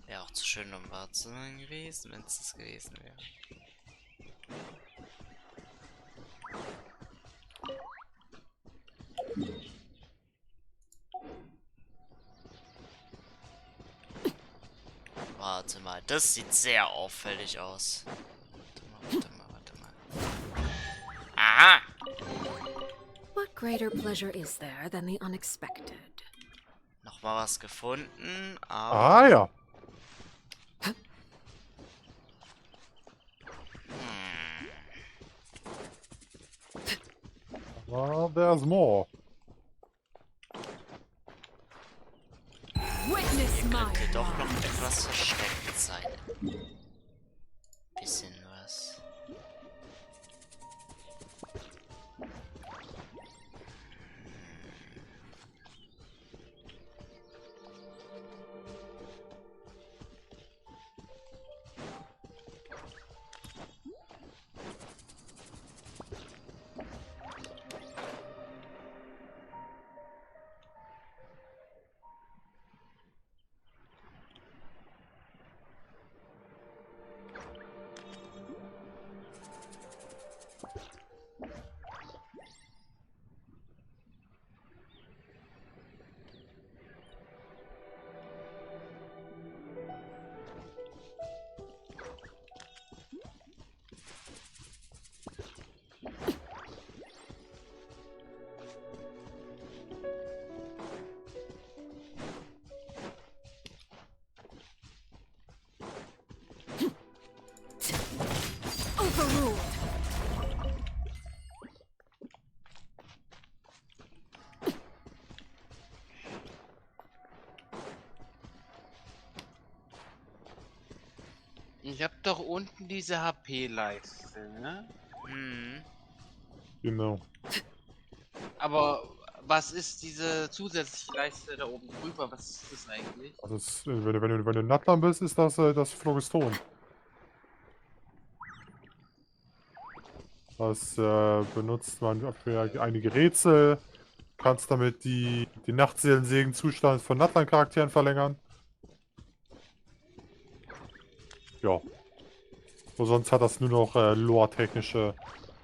Wäre auch zu schön, um wahr zu sein gewesen, wenn es das gewesen wäre. Warte mal, das sieht sehr auffällig aus. Warte mal. Aha! What greater pleasure is there than the unexpected? Nochmal was gefunden, aber... Ah ja. Well, there's more. Witness my Könnte doch noch etwas versteckt sein. Bisschen was. Overruled. Ich hab doch unten diese HP-Leiste, ne? Hm. Genau. Aber was ist diese zusätzliche Leiste da oben drüber? Was ist das eigentlich? Das ist, wenn du Nattern bist, ist das das Phlogiston. Das benutzt man für einige Rätsel. Kannst damit die Nachtseelensägen-Zustand von Natlan-Charakteren verlängern. Ja. Und sonst hat das nur noch lore-technische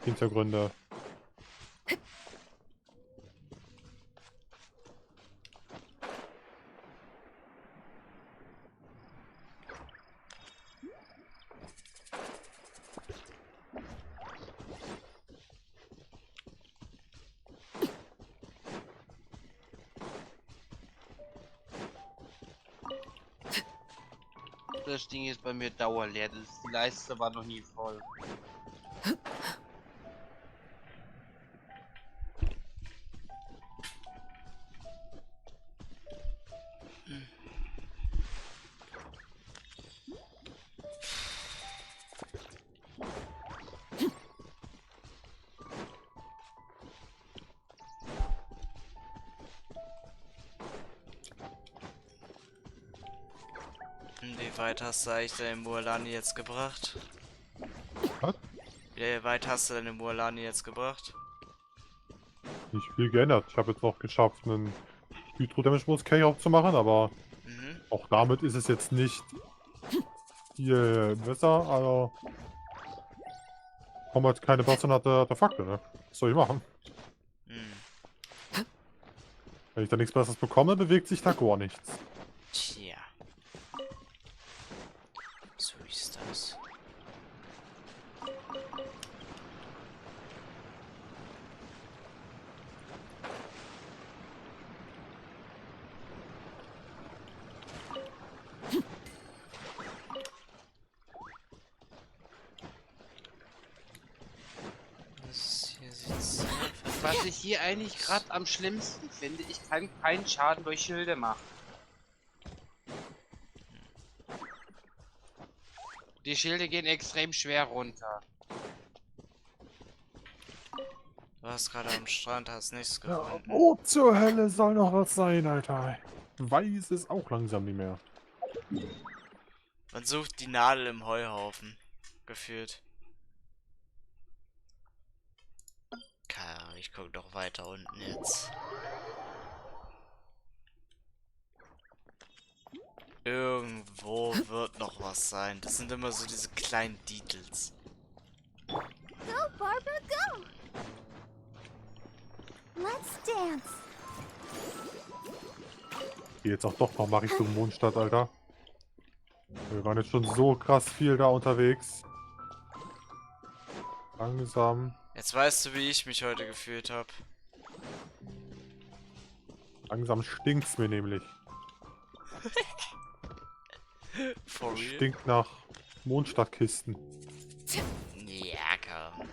Hintergründe. Das Ding ist bei mir dauerleer. Die Leiste war noch nie voll. Wie weit hast du eigentlich deine Mualani jetzt gebracht? Was? Wie weit hast du deine Mualani jetzt gebracht? Nicht viel geändert. Ich habe jetzt noch geschafft, einen Hydro-Damage-Modus Carry aufzumachen, aber auch damit ist es jetzt nicht viel besser. Also kommen halt keine personate Artefakte, ne? Was soll ich machen? Wenn ich da nichts Besseres bekomme, bewegt sich da gar nichts. Tja. So ist das. Was ich hier eigentlich gerade am schlimmsten finde, ich kann keinen Schaden durch Schilde machen. Die Schilde gehen extrem schwer runter. Du warst gerade am Strand, hast nichts gefunden. Wo zur Hölle soll noch was sein, Alter? Weiß es auch langsam nicht mehr. Man sucht die Nadel im Heuhaufen. Gefühlt. Ich guck doch weiter unten jetzt. Irgendwo wird noch was sein. Das sind immer so diese kleinen Details. Go, Barbara, go! Let's dance. Geh jetzt auch doch noch mal Richtung Mondstadt, Alter. Wir waren jetzt schon so krass viel da unterwegs. Langsam. Jetzt weißt du, wie ich mich heute gefühlt habe. Langsam stinkt's mir nämlich. For real? Stinkt nach Mondstadtkisten. Ja, komm.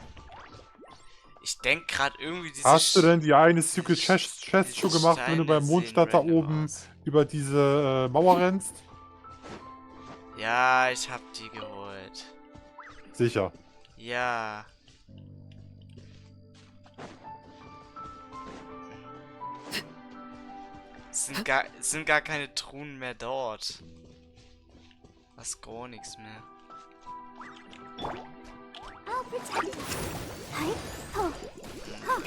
Ich denk gerade irgendwie diese... Hast du denn die eine Secret Chest schon gemacht, wenn du beim Mondstadt da oben über diese Mauer rennst? Ja, ich hab die geholt. Sicher. Ja. Es sind gar keine Truhen mehr dort. Was gar nichts mehr. I'll protect you. Hi, ho, ho.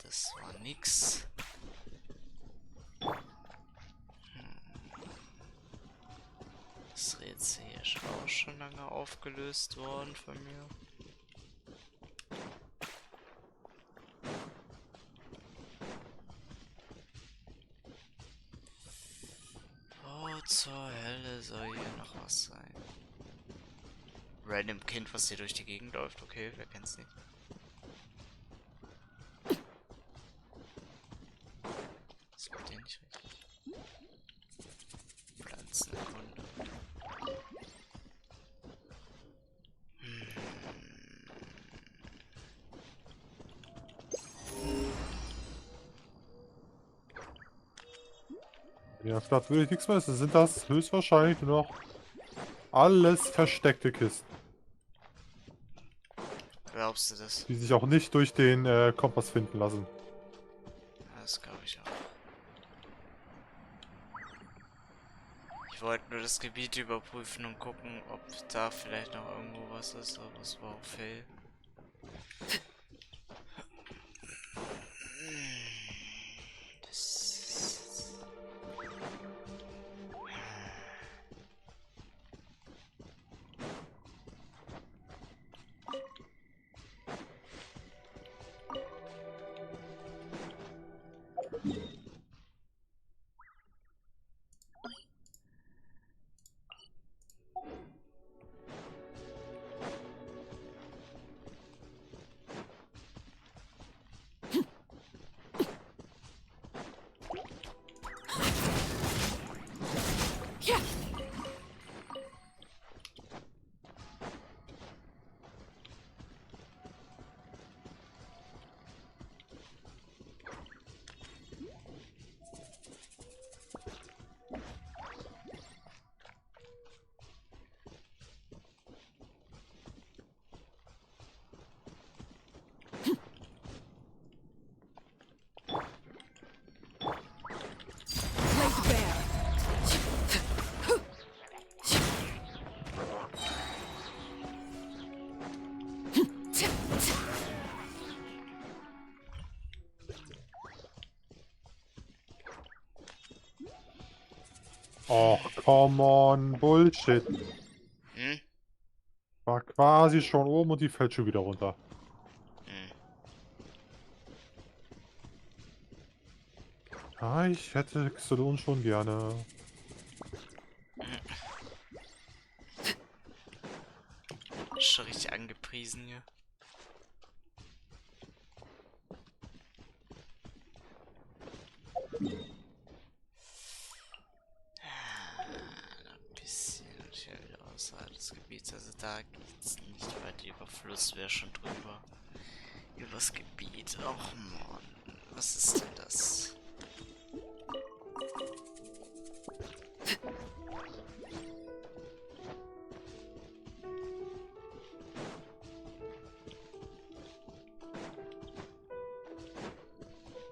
Das war nix. Das Rätsel hier ist auch schon lange aufgelöst worden von mir. Wo zur Hölle soll hier noch was sein? Random Kind, was hier durch die Gegend läuft. Okay, wer kennt's nicht? Das wird hier nicht richtig. Pflanzenkunde. In der Stadt will ich nichts mehr. Sind das höchstwahrscheinlich nur noch alles versteckte Kisten. Glaubst du das? Die sich auch nicht durch den Kompass finden lassen. Das glaube ich auch. Ich wollte nur das Gebiet überprüfen und gucken, ob da vielleicht noch irgendwo was ist, aber es war auch fail. Och, come on, Bullshit. Hm? War quasi schon oben und die fällt schon wieder runter. Ah, ich hätte Xylon schon gerne. Schon richtig angepriesen hier. Ein bisschen hier wieder außerhalb des Gebiets, also da geht's nicht weit. Über Fluss wäre schon drüber. Übers Gebiet. Och Mann, was ist denn das?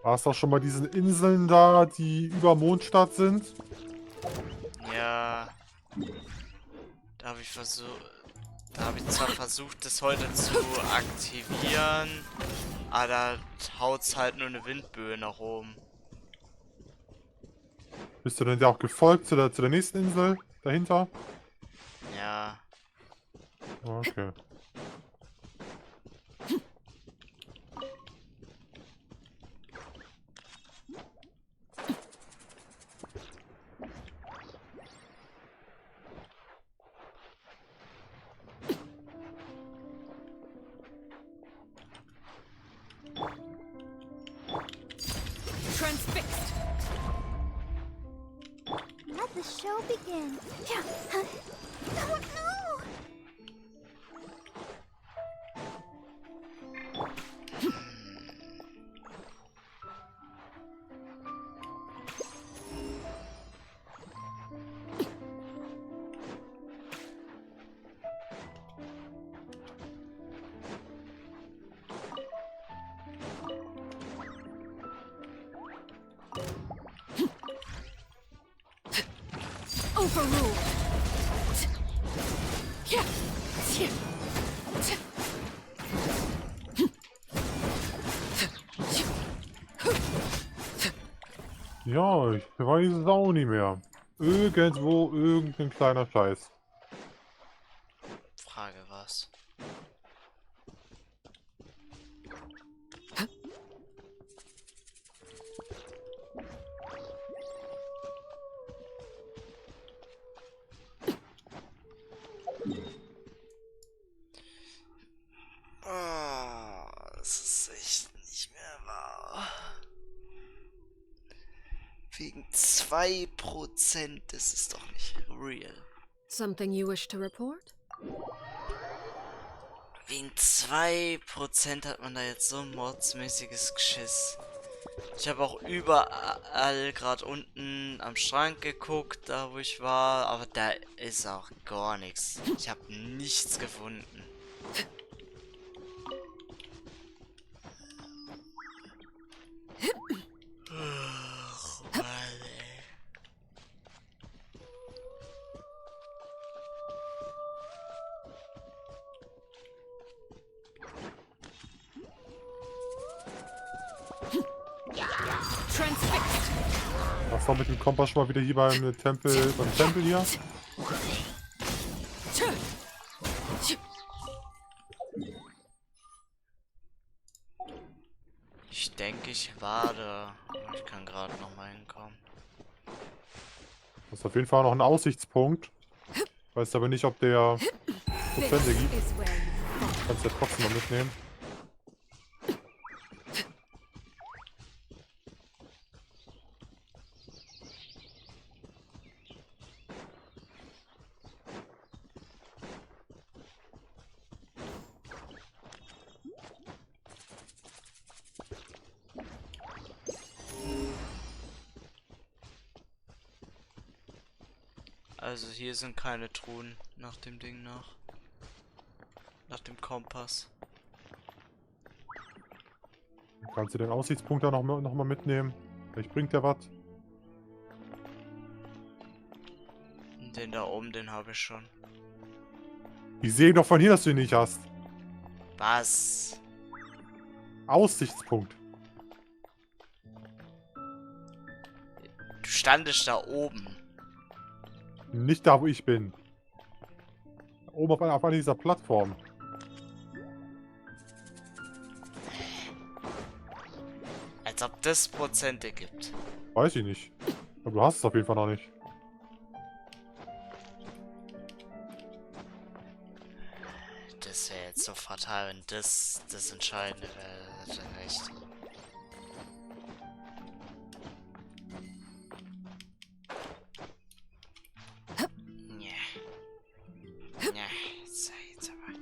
Warst du auch schon bei diesen Inseln da, die über Mondstadt sind? Ja. Da habe ich zwar versucht, das heute zu aktivieren, aber da haut's halt nur eine Windböe nach oben. Bist du denn da auch gefolgt zu der nächsten Insel dahinter? Ja. Okay. Transfixed. Let the show begin. Yeah. Oh no! Overruled. Ja, ich weiß es auch nicht mehr. Irgendwo irgendein kleiner Scheiß. Frage was? Oh, das ist echt nicht mehr wahr. Wegen 2%, das ist doch nicht real. Something you wish to report? Wegen 2% hat man da jetzt so ein mordsmäßiges Geschiss. Ich habe auch überall gerade unten am Schrank geguckt, da wo ich war, aber da ist auch gar nichts. Ich habe nichts gefunden. Was war mit dem Kompass schon mal wieder hier beim Tempel hier? Ich denke, ich war da. Ich kann gerade noch mal hinkommen. Das ist auf jeden Fall noch ein Aussichtspunkt. Weiß aber nicht, ob der Prozente gibt. Kannst ja trotzdem mal mitnehmen. Also hier sind keine Truhen nach dem Ding nach dem Kompass. Kannst du den Aussichtspunkt da noch mal mitnehmen? Vielleicht bringt der was. Den da oben, den habe ich schon. Ich sehe doch von hier, dass du ihn nicht hast. Was? Aussichtspunkt. Du standest da oben. Nicht da, wo ich bin. Oben auf einer dieser Plattform. Als ob das Prozente gibt. Weiß ich nicht. Aber du hast es auf jeden Fall noch nicht. Das wäre jetzt so fatal, wenn das Entscheidende wäre. Das wäre echt. Jetzt aber.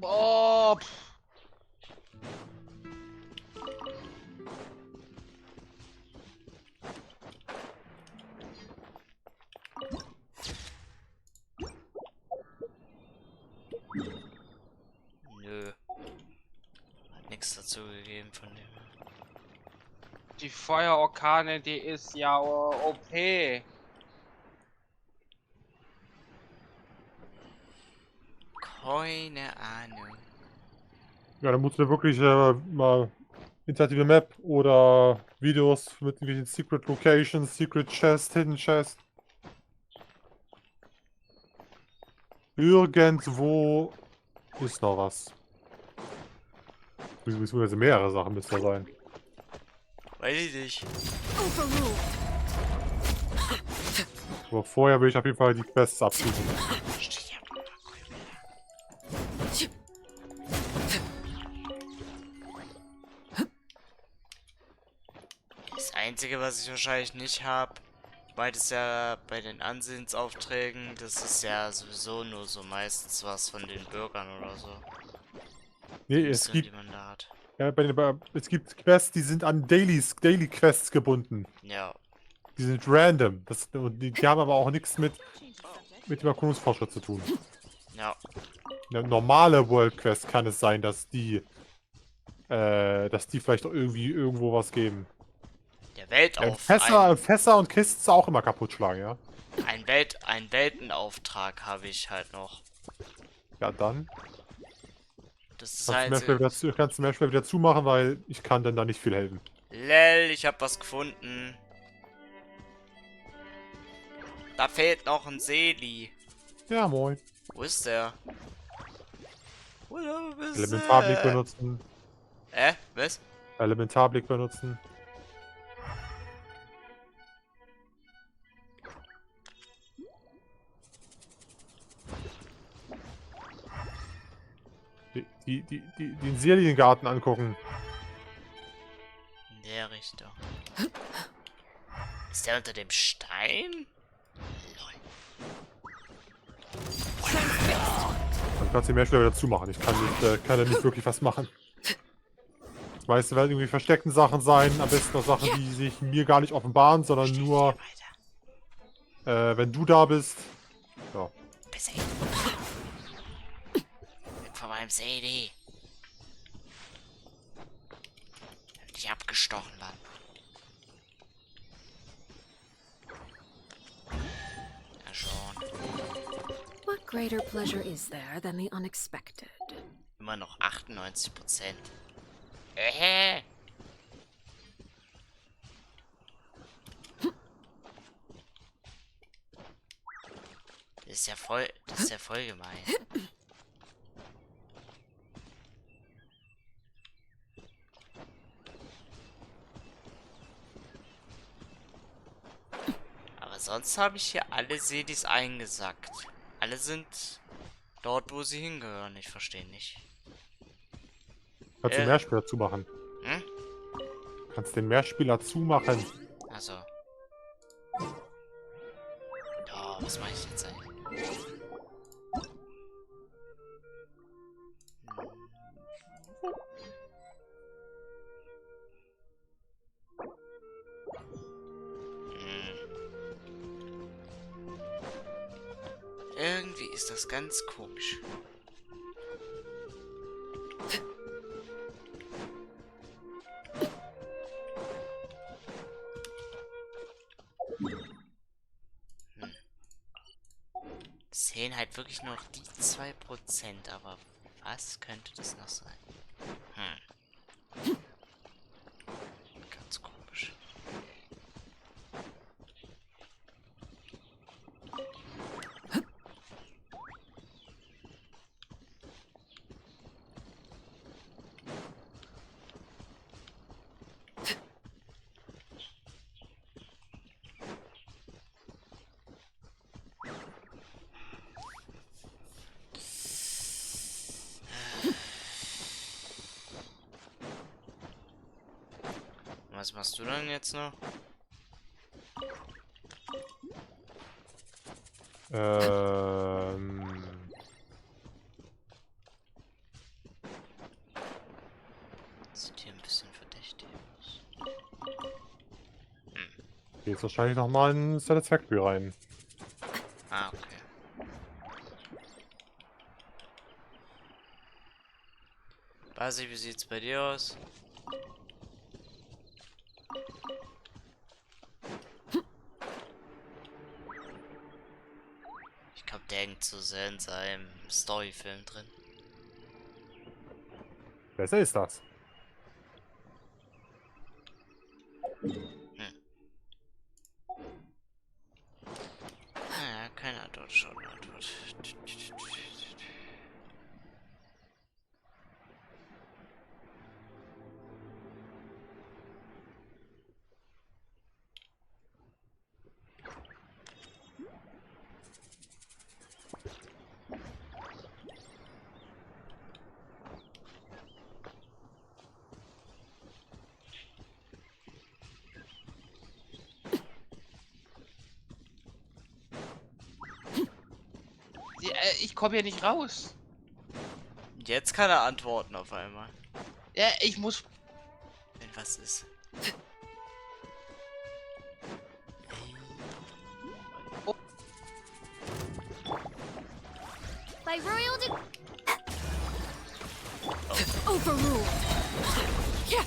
Boah. Nö. Hat nichts dazu gegeben von dem. Die Feuerorkane, die ist ja OP. Keine Ahnung. Ja, dann musst du wirklich mal interaktive Map oder Videos mit irgendwelchen Secret Locations, Secret Chest, Hidden Chest. Irgendwo ist noch was. Beziehungsweise mehrere Sachen müssen da sein. Weiß ich nicht. Aber vorher will ich auf jeden Fall die Quests abschließen. Das Einzige, was ich wahrscheinlich nicht habe, weil das ja bei den Ansehensaufträgen, das ist ja sowieso nur so meistens was von den Bürgern oder so. Nee, es gibt... Ja, es gibt Quests, die sind an Daily Quests gebunden. Ja. Die sind random. Die haben aber auch nichts mit dem Erkundungsfortschritt zu tun. Ja. Eine normale World Quest kann es sein, dass die vielleicht irgendwie irgendwo was geben. Der Weltauftrag. Fässer und Kisten auch immer kaputt schlagen, ja? Ein Weltenauftrag habe ich halt noch. Ja, dann. Das ist kannst du mehr schwer wieder zumachen, weil ich kann dann da nicht viel helfen. Lel, ich habe was gefunden. Da fehlt noch ein Seeli. Ja, moin. Wo ist der? Elementarblick benutzen. Was? Elementarblick benutzen. Den Seriengarten angucken. In der Richtung. Ist der unter dem Stein? Dann kannst du die Mehrschwere wieder zumachen. Ich kann da nicht wirklich was machen. Das meiste werden irgendwie versteckten Sachen sein. Am besten noch Sachen, die sich mir gar nicht offenbaren, sondern nur wenn du da bist. Ja. Von meinem CD. Hab dich abgestochen, Mann. Ja, schon. What greater pleasure is there than the unexpected? Immer noch 98%. Das ist ja voll gemein. Aber sonst habe ich hier alle Sedis eingesackt. Alle sind dort, wo sie hingehören. Ich verstehe nicht. Kannst du Mehrspieler zumachen? Hm? Kannst den Mehrspieler zumachen? Also. Oh, was mache ich jetzt eigentlich? Irgendwie ist das ganz komisch. Sehen halt wirklich nur noch die 2%, aber was könnte das noch sein? Ganz komisch. Was machst du denn jetzt noch? Sieht hier ein bisschen verdächtig aus. Geht wahrscheinlich nochmal in Satisfactory rein. Ah, okay. Basi, wie sieht's bei dir aus? Ich glaube, der hängt zu sehr in seinem Storyfilm drin. Besser ist das. Naja, keine Antwort, schon eine Antwort. Ich komme hier nicht raus. Jetzt kann er antworten auf einmal. Ja, ich muss... Wenn was ist. Oh. By royal overruled. Yeah.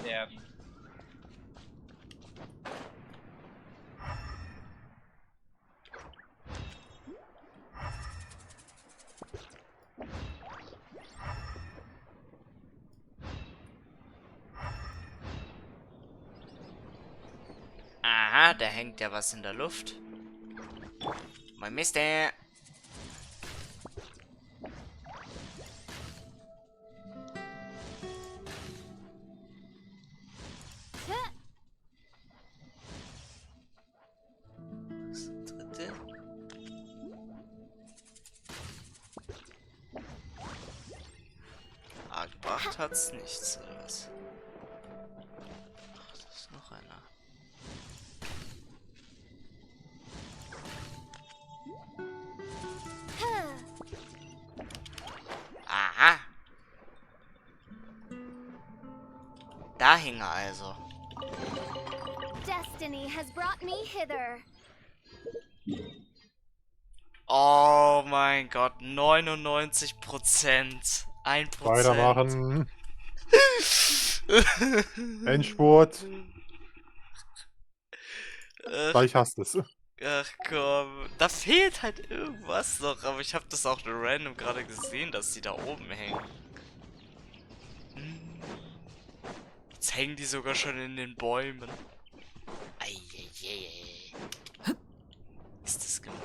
Werden. Aha, da hängt ja was in der Luft. Mein Mister. Gebracht hat's nichts, oder was? Ach, das ist noch einer. Aha! Da hing er also. destiny has brought me hither. Oh mein Gott, 99%. 1%. Weitermachen. Endspurt. Gleich hast es. Ach komm, da fehlt halt irgendwas noch, aber ich habe das auch nur random gerade gesehen, dass die da oben hängen. Jetzt hängen die sogar schon in den Bäumen. Eieiei. Ist das gemein.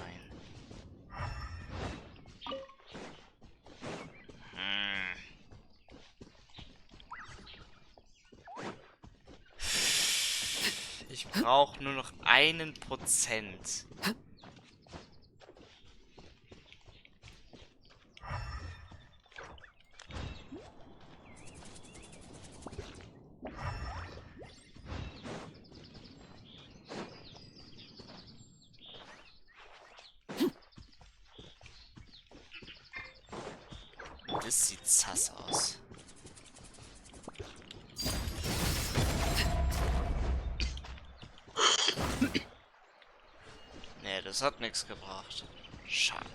Ich brauche nur noch 1%. Das sieht sass aus. Nee, das hat nichts gebracht. Schade.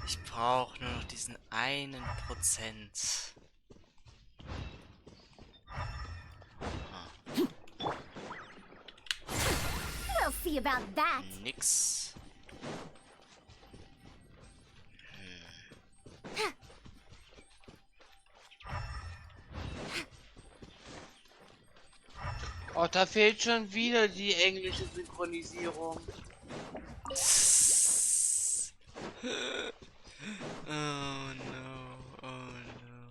Ich brauche nur noch diesen 1%. We'll see about that. Nix. Oh, da fehlt schon wieder die englische Synchronisierung. Oh no, oh no.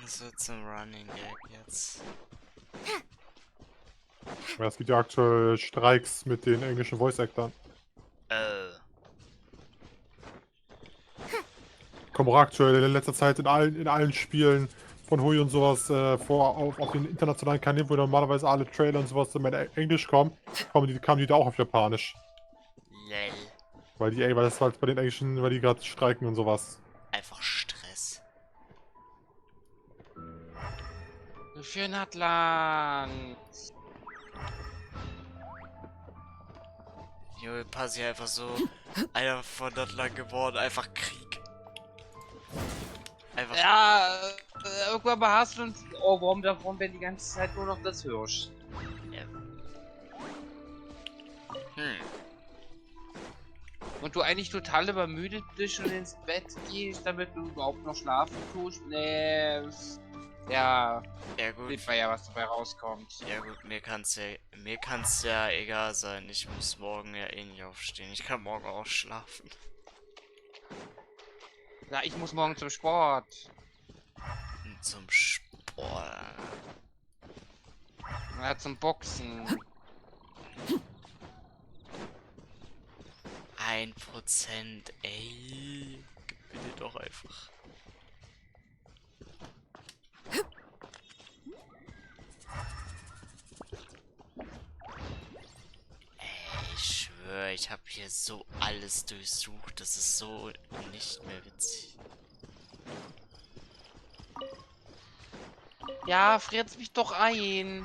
Das wird zum Running Gag jetzt. Ja, es gibt ja aktuell Streiks mit den englischen Voice-Actern. Kommen auch aktuell in letzter Zeit in allen Spielen von Hui und sowas auf den internationalen Kanälen, wo normalerweise alle Trailer und sowas in Englisch kamen die da auch auf Japanisch. Lel. Weil das halt bei den Englischen, weil die gerade streiken und sowas. Einfach Stress. Für Natland. Junge, Passi einfach so einer von Natland geworden, einfach Krieg. Einfach. Ja, irgendwann mal hast du uns Ohrwurm davon, wenn die ganze Zeit nur noch das hörst. Ja. Und du eigentlich total übermüdet bist und ins Bett gehst, damit du überhaupt noch schlafen tust. Nee. Ja. Ja gut. Sieht man ja, was dabei rauskommt. Ja gut, mir kann's ja egal sein. Ich muss morgen ja eh nicht aufstehen. Ich kann morgen auch schlafen. Na, ich muss morgen zum Sport. Zum Sport. Ja, zum Boxen. 1%, ey. Gib mir doch einfach. Ich schwöre, ich habe hier so alles durchsucht. Das ist so nicht mehr witzig. Ja, friert mich doch ein.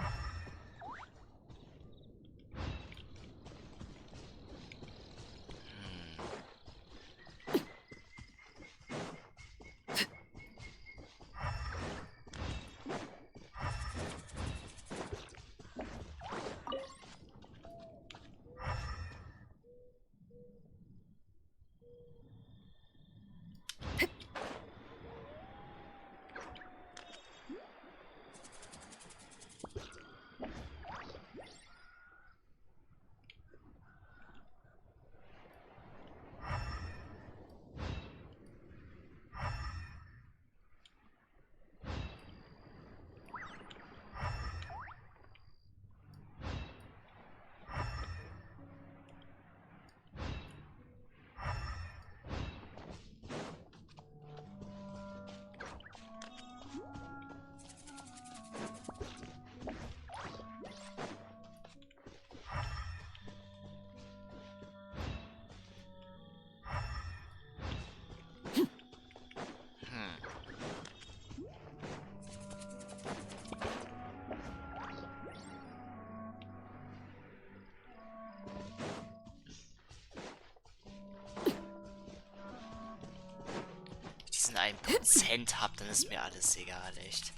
1% habe, dann ist mir alles egal, echt.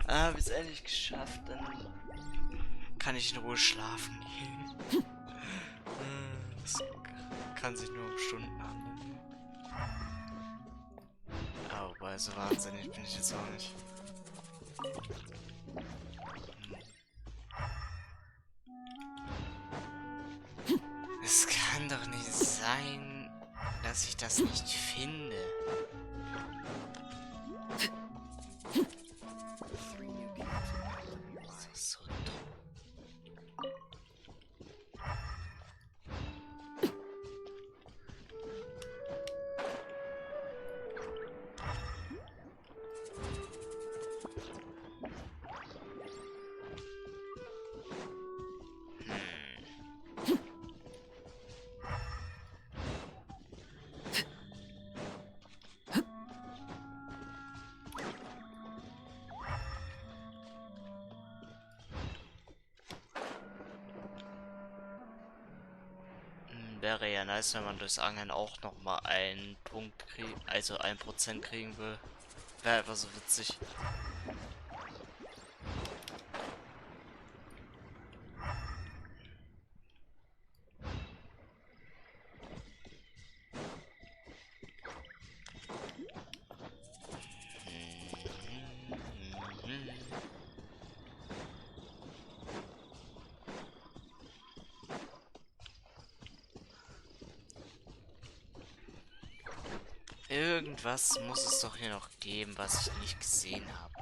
Habe ich es endlich geschafft, dann kann ich in Ruhe schlafen gehen. Das kann sich nur um Stunden handeln. Aber wobei, so wahnsinnig bin ich jetzt auch nicht. Es kann doch nicht sein, dass ich das nicht finde. Das ist so dumm. Wäre ja nice, wenn man durchs Angeln auch nochmal einen Punkt kriegt, also 1% kriegen will. Wäre einfach so witzig. Irgendwas muss es doch hier noch geben, was ich nicht gesehen habe.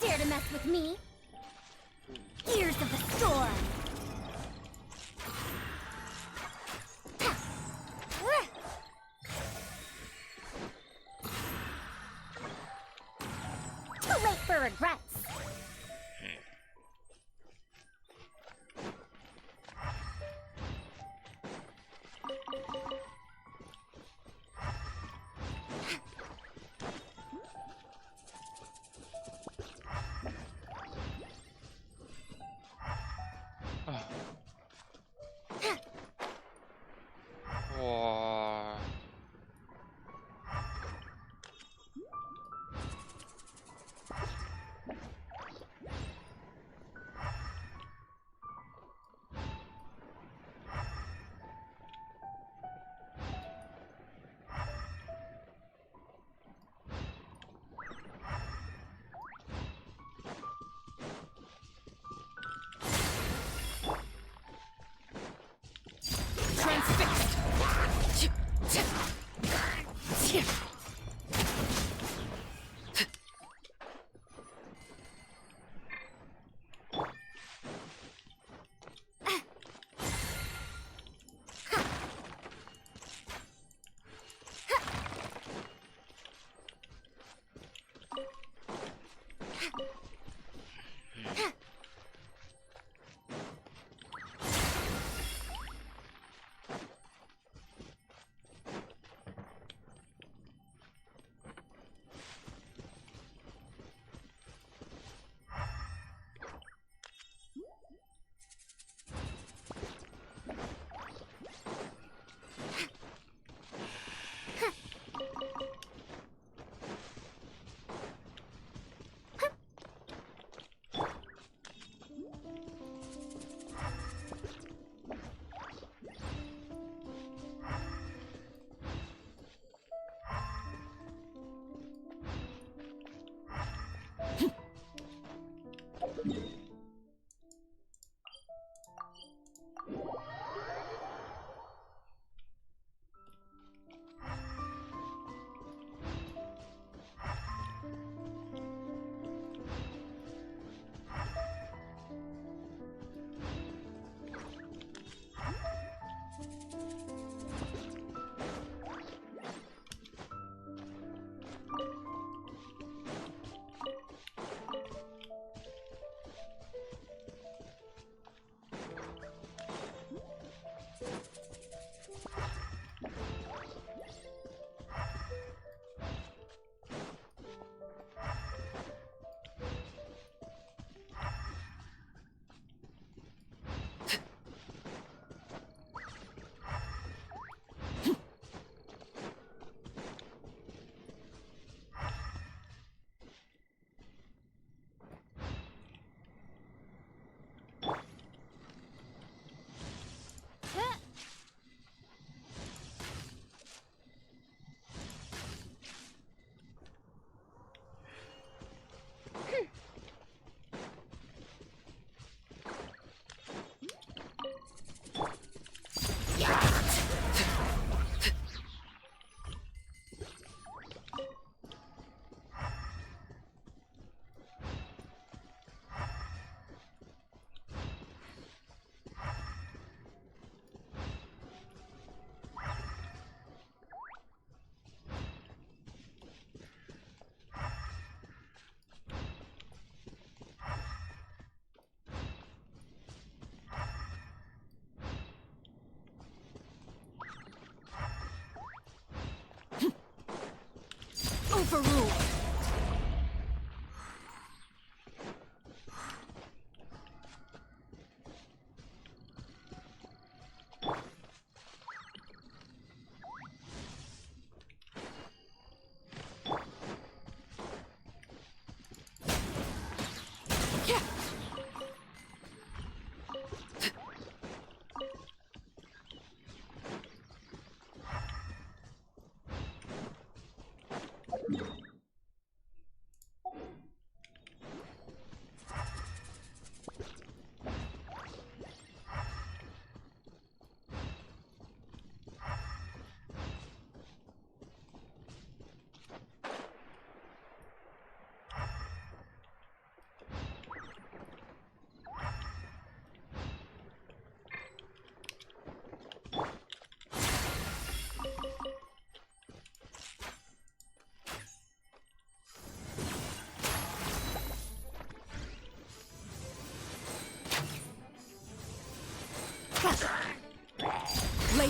Dare to mess with me? Ears of the storm! Too late for regrets! Boah.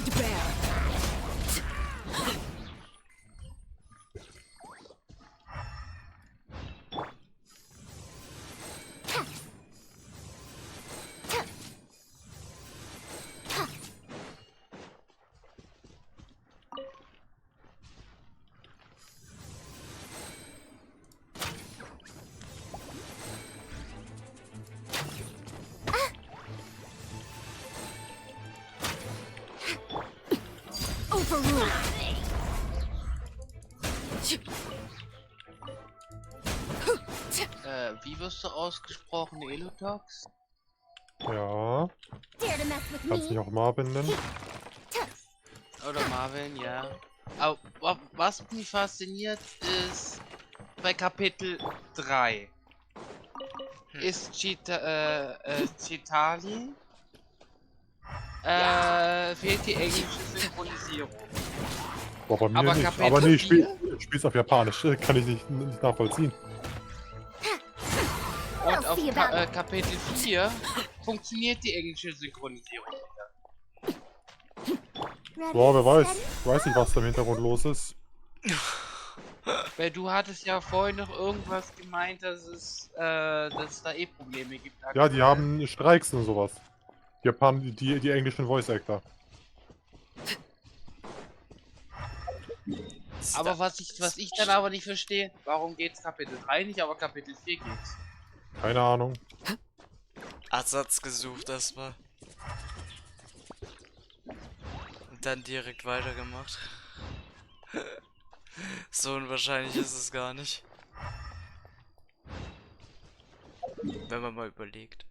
laid bare. Wie wirst du ausgesprochen, Elotox? Ja. Kannst mich auch Marvin nennen. Oder Marvin, ja. Aber was mich fasziniert ist, bei Kapitel 3 ist Chitali fehlt die englische Synchronisierung. Boah, bei mir Aber nicht. Kapitel Aber nee, ich 4? spiel's auf Japanisch. Kann ich nicht nachvollziehen. Und auf Kapitel 4 funktioniert die englische Synchronisierung wieder. Boah, wer weiß. Ich weiß nicht, was da im Hintergrund los ist. Weil du hattest ja vorhin noch irgendwas gemeint, dass es da eh Probleme gibt. Ja, die haben Streiks und sowas. Die englischen Voice Actor. Aber was ich dann aber nicht verstehe, warum geht's Kapitel 3 nicht, aber Kapitel 4 geht's? Keine Ahnung. Ersatz gesucht erstmal. Und dann direkt weitergemacht. So unwahrscheinlich ist es gar nicht. Wenn man mal überlegt.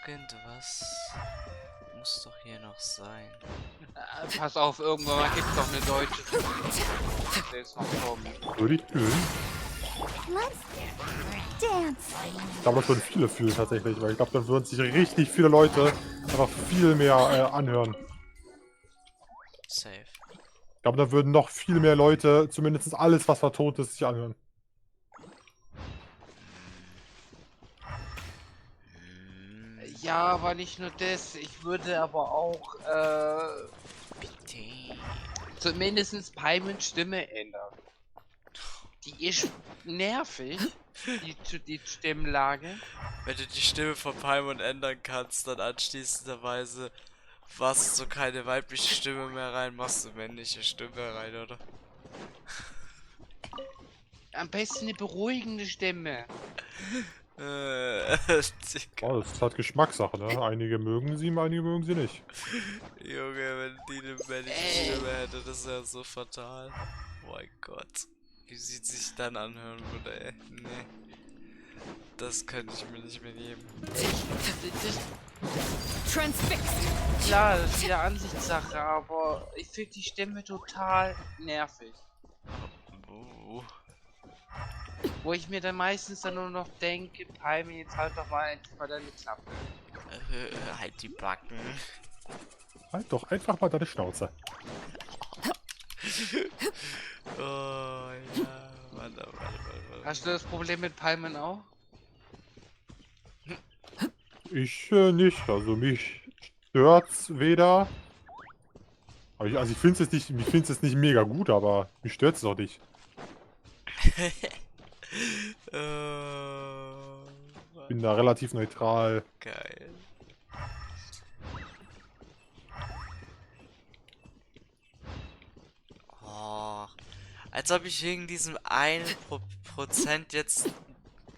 Irgendwas muss doch hier noch sein. Pass auf, irgendwann mal gibt's doch eine deutsche. Der ist noch kommen. Würde ich fühlen. Ich glaube, das würden viele fühlen tatsächlich, weil ich glaube, dann würden sich richtig viele Leute einfach viel mehr anhören. Safe. Ich glaube, dann würden noch viel mehr Leute zumindest alles, was vertont ist, sich anhören. Ja, aber nicht nur das. Ich würde aber auch zumindest Paimons Stimme ändern. Die ist nervig, die Stimmlage. Wenn du die Stimme von Paimon ändern kannst, dann anschließenderweise machst du keine weibliche Stimme mehr rein, machst du männliche Stimme rein, oder? Am besten eine beruhigende Stimme. Oh, das ist halt Geschmackssache, ne? Einige mögen sie, einige mögen sie nicht. Junge, wenn die eine männliche Stimme hätte, das wäre so fatal. Oh mein Gott. Wie sie sich dann anhören würde, ey. Nee. Das könnte ich mir nicht mehr geben. Transfixed. Klar, das ist wieder Ansichtssache, aber ich finde die Stimme total nervig. Wo ich mir dann meistens dann nur noch denke, Palme, jetzt halt doch mal endlich mal deine Klappe. Halt die Backen. Halt doch einfach mal deine Schnauze. Oh ja, warte. Hast du das Problem mit Palmen auch? Ich nicht, also mich stört's weder. Aber ich finde es jetzt nicht mega gut, aber mich stört's auch nicht. Bin da relativ neutral. Geil. Oh, als ob ich wegen diesem 1% jetzt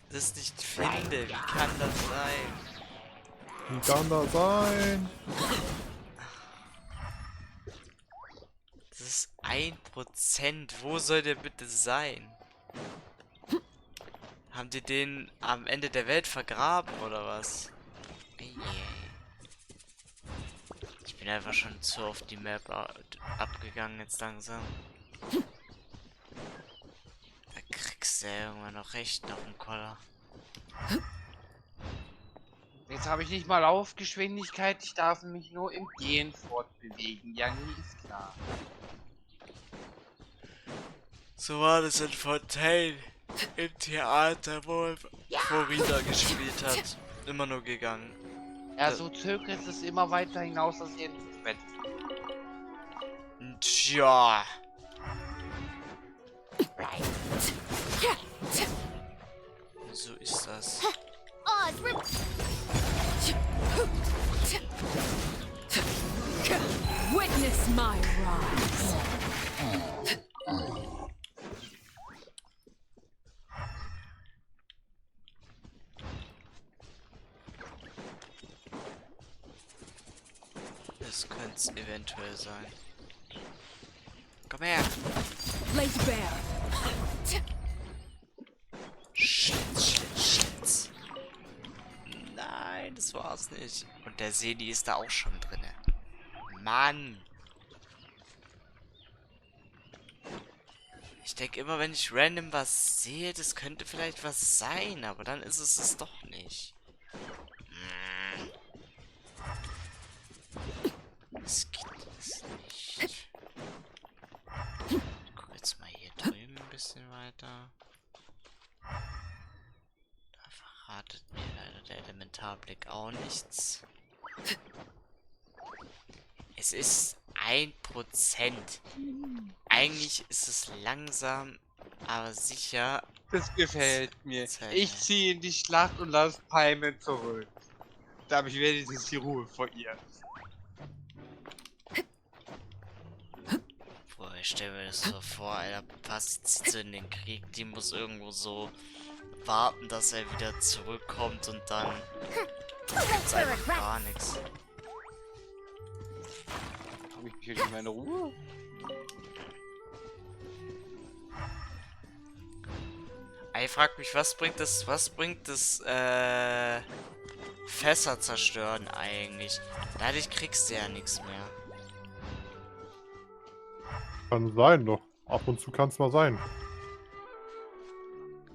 das nicht finde. Wie kann das sein? Wie kann das sein? Das ist 1%. Wo soll der bitte sein? Haben die den am Ende der Welt vergraben oder was? Ich bin einfach schon zu auf die Map abgegangen jetzt langsam. Da kriegst du ja irgendwann noch recht auf den Koller. Jetzt habe ich nicht mal Laufgeschwindigkeit, ich darf mich nur im Gehen fortbewegen. Ja, nie ist klar. So war das in Fontaine. im Theater, wo Florida gespielt hat, immer nur gegangen. Ja, so zögert es immer weiter hinaus, dass ihr ins Bett. Tja. So ist das. Witness my rise. Das könnte es eventuell sein. Komm her! Lace bear. Shit. Nein, das war's nicht. Und der Seli ist da auch schon drin. Mann! Ich denke immer, wenn ich random was sehe, das könnte vielleicht was sein, aber dann ist es doch nicht. Das geht das nicht. Ich guck jetzt mal hier drüben ein bisschen weiter. Da verratet mir leider der Elementarblick auch nichts. Es ist 1%. Eigentlich ist es langsam, aber sicher. Das gefällt mir. Ich ziehe in die Schlacht und lasse Palme zurück. Da habe ich wenigstens die Ruhe vor ihr. Boah, ich stelle mir das so vor, Alter, passt so in den Krieg. Die muss irgendwo so warten, dass er wieder zurückkommt und dann gibt's einfach gar nichts. Habe ich hier meine Ruhe? Ich frag mich, was bringt das Fässer zerstören eigentlich? Dadurch kriegst du ja nichts mehr. Kann sein, doch. Ab und zu kann es mal sein.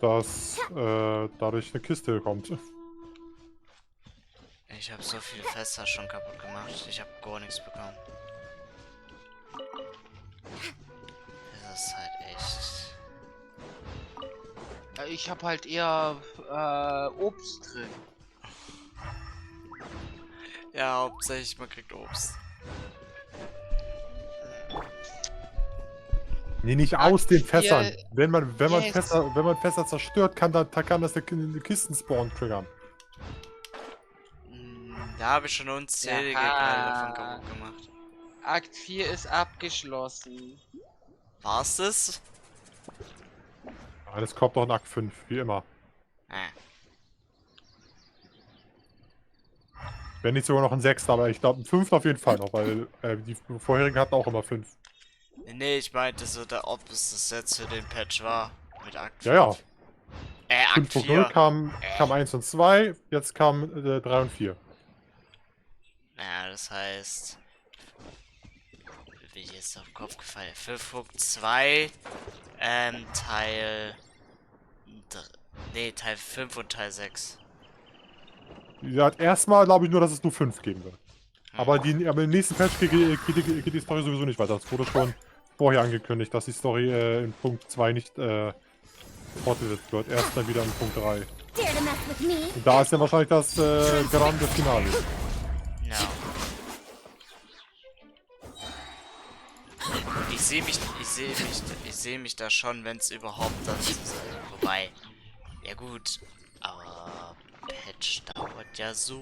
Dass dadurch eine Kiste kommt. Ich habe so viele Fässer schon kaputt gemacht. Ich habe gar nichts bekommen. Das ist halt echt... Ich habe halt eher Obst drin. Ja, hauptsächlich man kriegt Obst. Nee, nicht aus den Fässern. Wenn man Fässer zerstört, kann das eine Kistenspawn triggern. Da habe ich schon unzählige Teile davon kaputt gemacht. Akt 4 ist abgeschlossen. War's das? Alles kommt doch in Akt 5, wie immer. Wenn nicht sogar noch ein 6. Aber ich glaube ein 5. auf jeden Fall noch, weil die vorherigen hatten auch immer 5. Nee, ich meinte so, ob es das jetzt für den Patch war. Mit Akt 5. Ja, ja. Akt 4. 5.0 kam 1 und 2, jetzt kam 3 und 4. Ja, das heißt... Wie ich jetzt auf den Kopf gefallen. 5.2, Teil... Nee, Teil 5 und Teil 6. Ja, erstmal glaube ich nur, dass es nur 5 geben wird. Aber im nächsten Patch geht die Story sowieso nicht weiter. Es wurde schon vorher angekündigt, dass die Story in Punkt 2 nicht fortgesetzt wird. Erst dann wieder in Punkt 3. Und da ist ja wahrscheinlich das Grande Finale. Ja. Ich sehe mich da schon, wenn es überhaupt dann ist. Wobei, ja gut, aber Patch dauert ja so